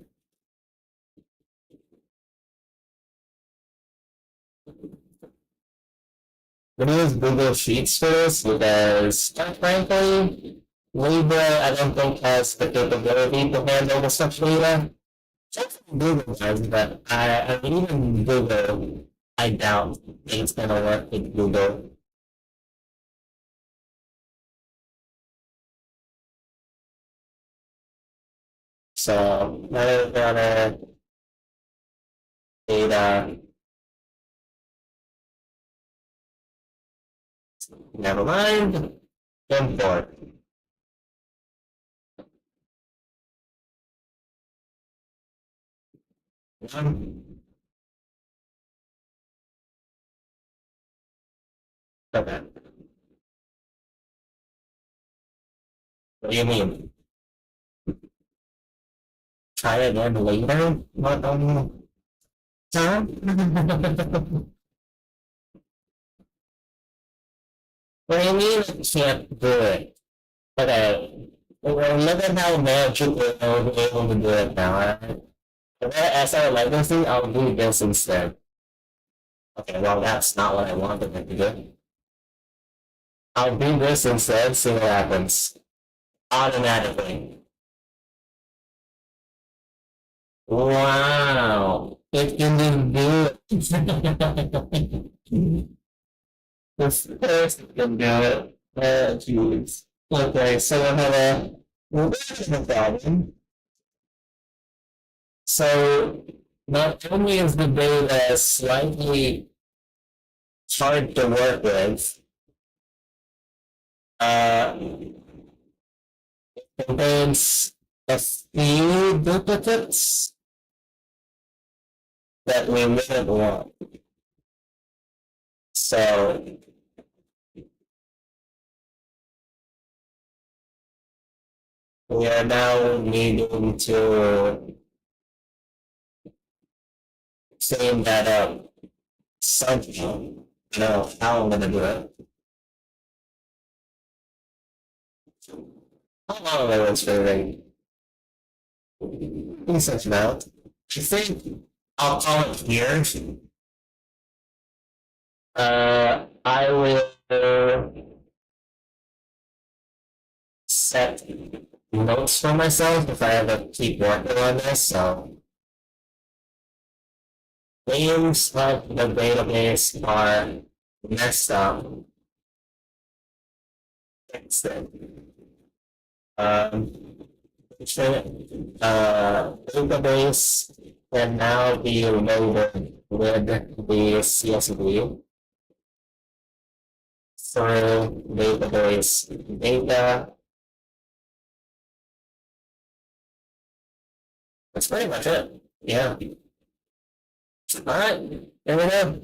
I'm gonna use Google Sheets for this because, frankly, Libra I don't think has the capability to handle the such data. Just Google does, but I mean, even Google, I doubt it's gonna work with Google. So, we're gonna data, never mind, import. Okay. What do you mean? Try again later? What time? What do you mean I can't do it? Okay. Well, look at how magically I'll be able to do it now, alright? If I SR legacy, I'll do this instead. Okay, well that's not what I wanted it to do. I'll do this instead, see what happens. Automatically. Wow! It can just do it! This first can do it. Jeez. Okay, so I have a problem. So not only is the data slightly hard to work with, it contains a few duplicates that we wouldn't want. So we are now needing to clean that up somehow. I don't know how I'm gonna do it. How long have I been streaming? Decent amount. I think I'll call it here. I will set notes for myself if I have to keep working on this. So names of the database are messed up. Fix it. Database can now be loaded with the CSV through database data. That's pretty much it. Yeah. All right. Here we go.